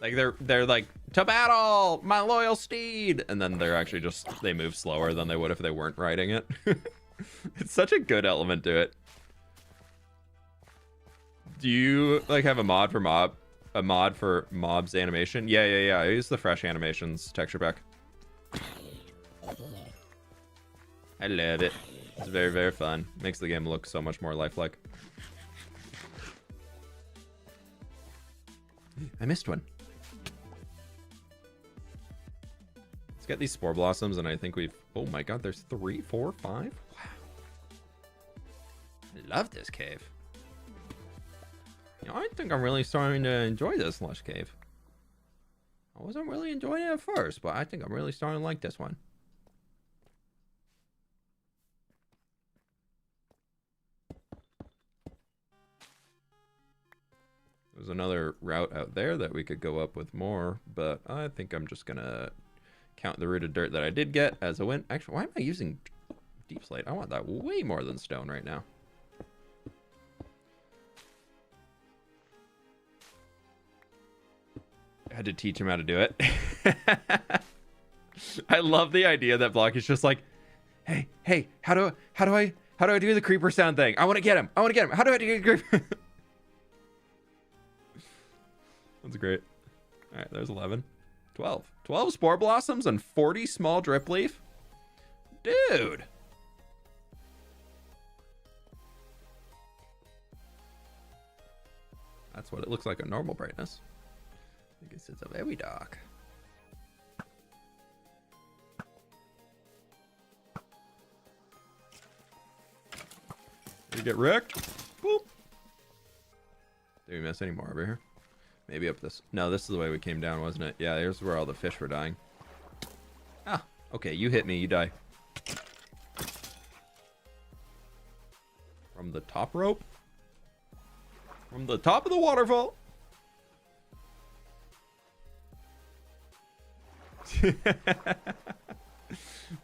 Like they're like, to battle, my loyal steed, and then they're actually just, they move slower than they would if they weren't riding it. It's such a good element to it. Do you like have a mod for mob's animation? Yeah. I use the fresh animations texture pack. I love it. It's very, very fun. Makes the game look so much more lifelike. I missed one. Let's get these spore blossoms, and I think we've... Oh my god, there's 3, 4, 5? Wow. I love this cave. You know, I think I'm really starting to enjoy this Lush cave. I wasn't really enjoying it at first, but I think I'm really starting to like this one. There's another route out there that we could go up with more, but I think I'm just gonna count the rooted dirt that I did get as a win. Actually, why am I using deep slate? I want that way more than stone right now. I had to teach him how to do it. I love the idea that Block is just like, hey, how do I do the creeper sound thing? I want to get him. How do I do the creeper? That's great. All right, there's 11. 12 spore blossoms and 40 small drip leaf. Dude. That's what it looks like at normal brightness. I guess it's a very dark. Did we get wrecked? Boop. Did we miss any more over here? Maybe up this. No, this is the way we came down, wasn't it? Yeah, here's where all the fish were dying. Ah, okay, you hit me, you die. From the top rope? From the top of the waterfall?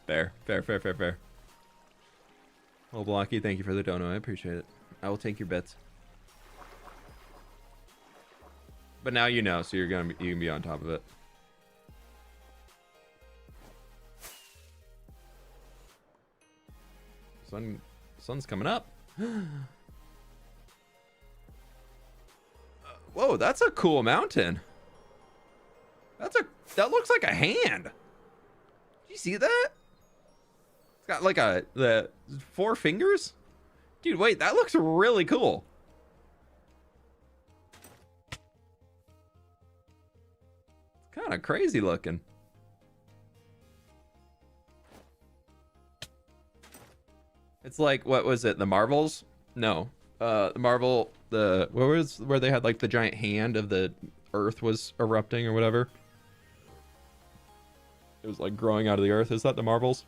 Fair. Well, Blocky, thank you for the dono. I appreciate it. I will take your bets. But now you know, so you can be on top of it. Sun's coming up. Whoa, that's a cool mountain. That looks like a hand. Did you see that? It's got like the 4 fingers. Dude, wait, that looks really cool. Kind of crazy looking. It's like, what was it? The Marvels? No. The Marvel, where they had like the giant hand of the earth was erupting or whatever. It was like growing out of the earth. Is that the Marvels?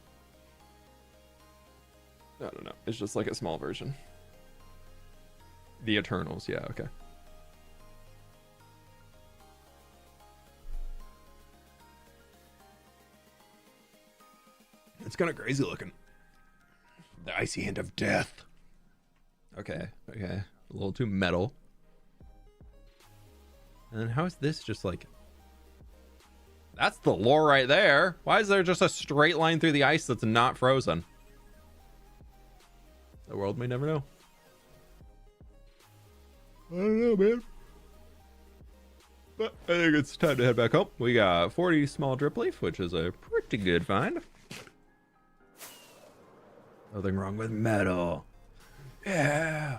I don't know. It's just like a small version. The Eternals. Yeah, okay. It's kind of crazy looking. The icy hand of death. Okay. A little too metal. And then how is this just like... That's the lore right there. Why is there just a straight line through the ice that's not frozen? The world may never know. I don't know, man. But I think it's time to head back home. We got 40 small drip leaf, which is a pretty good find. Nothing wrong with metal. Yeah.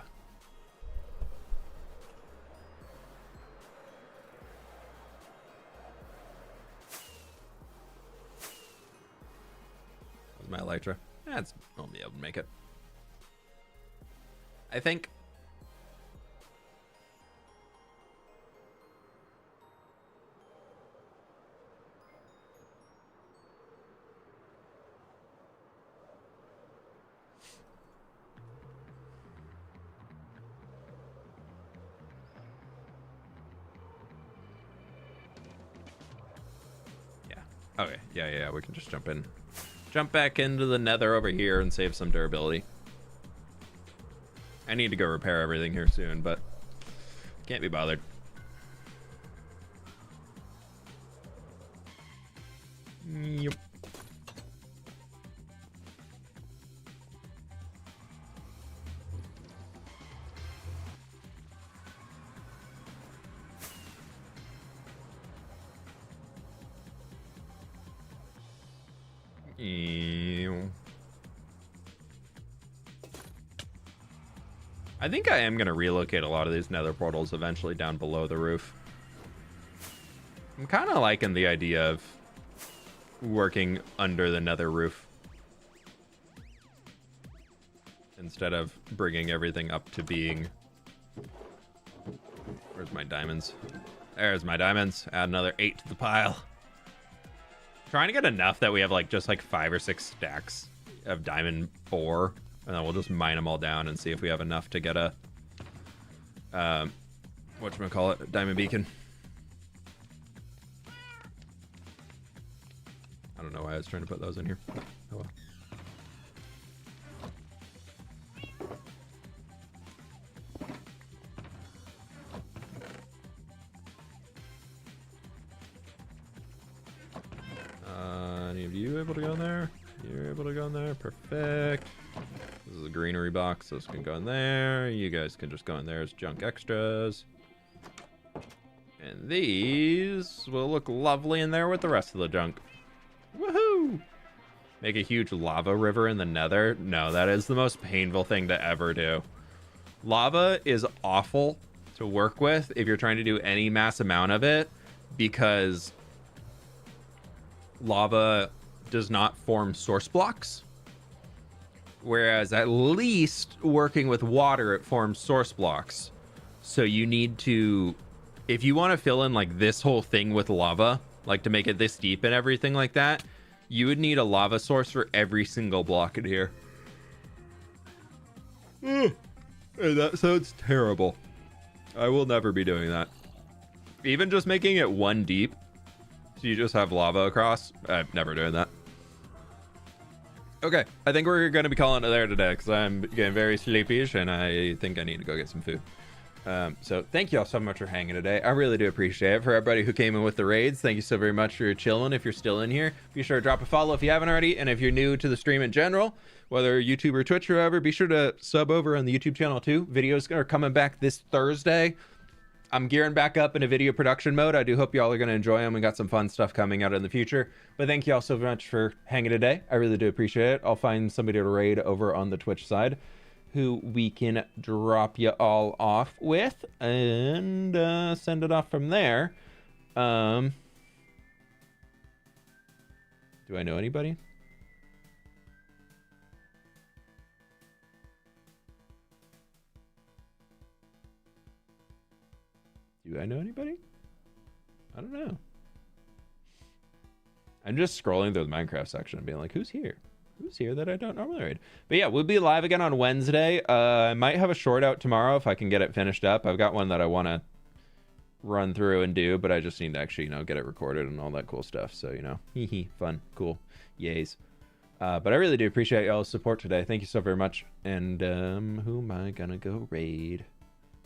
That's my elytra. I'll be able to make it. I think Okay, yeah, we can just jump in. Jump back into the nether over here and save some durability. I need to go repair everything here soon, but can't be bothered. Yep. I think I am going to relocate a lot of these nether portals eventually down below the roof. I'm kind of liking the idea of working under the nether roof instead of bringing everything up to being... Where's my diamonds? There's my diamonds. Add another 8 to the pile. Trying to get enough that we have like just like 5 or 6 stacks of diamond ore, and then we'll just mine them all down and see if we have enough to get a whatchamacallit, diamond beacon. I don't know why I was trying to put those in here. Oh well. Any of you able to go in there? You're able to go in there. Perfect. This is a greenery box. This can go in there. You guys can just go in there as junk extras. And these will look lovely in there with the rest of the junk. Woohoo! Make a huge lava river in the nether. No, that is the most painful thing to ever do. Lava is awful to work with if you're trying to do any mass amount of it, because lava does not form source blocks, whereas at least working with water, it forms source blocks. So you need to, if you want to fill in like this whole thing with lava, like to make it this deep and everything like that, you would need a lava source for every single block in here. And that sounds terrible. I will never be doing that. Even just making it 1 deep, so you just have lava across, I'm never doing that. Okay, I think we're going to be calling it there today because I'm getting very sleepy and I think I need to go get some food. So thank you all so much for hanging today. I really do appreciate it. For everybody who came in with the raids, thank you so very much for your chilling. If you're still in here, be sure to drop a follow if you haven't already. And if you're new to the stream in general, whether YouTube or Twitch or whatever, be sure to sub over on the YouTube channel too. Videos are coming back this Thursday. I'm gearing back up into video production mode. I do hope y'all are going to enjoy them. We got some fun stuff coming out in the future. But thank you all so much for hanging today. I really do appreciate it. I'll find somebody to raid over on the Twitch side who we can drop you all off with and send it off from there. Do I know anybody? Do I know anybody? I don't know. I'm just scrolling through the Minecraft section and being like, who's here? Who's here that I don't normally raid? But yeah, we'll be live again on Wednesday. I might have a short out tomorrow if I can get it finished up. I've got one that I want to run through and do, but I just need to actually, get it recorded and all that cool stuff. So, fun, cool, yays. But I really do appreciate y'all's support today. Thank you so very much. And who am I gonna go raid?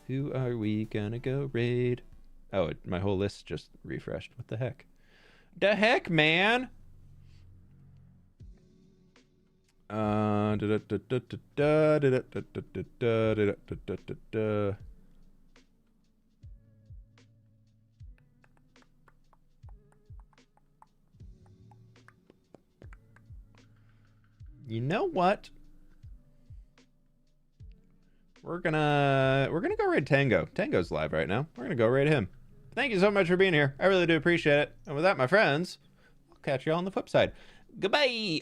Who are we gonna go raid? Oh, my whole list just refreshed. What the heck? The heck, man? You know what? We're gonna go raid Tango. Tango's live right now. We're gonna go raid him. Thank you so much for being here. I really do appreciate it. And with that, my friends, I'll catch you all on the flip side. Goodbye.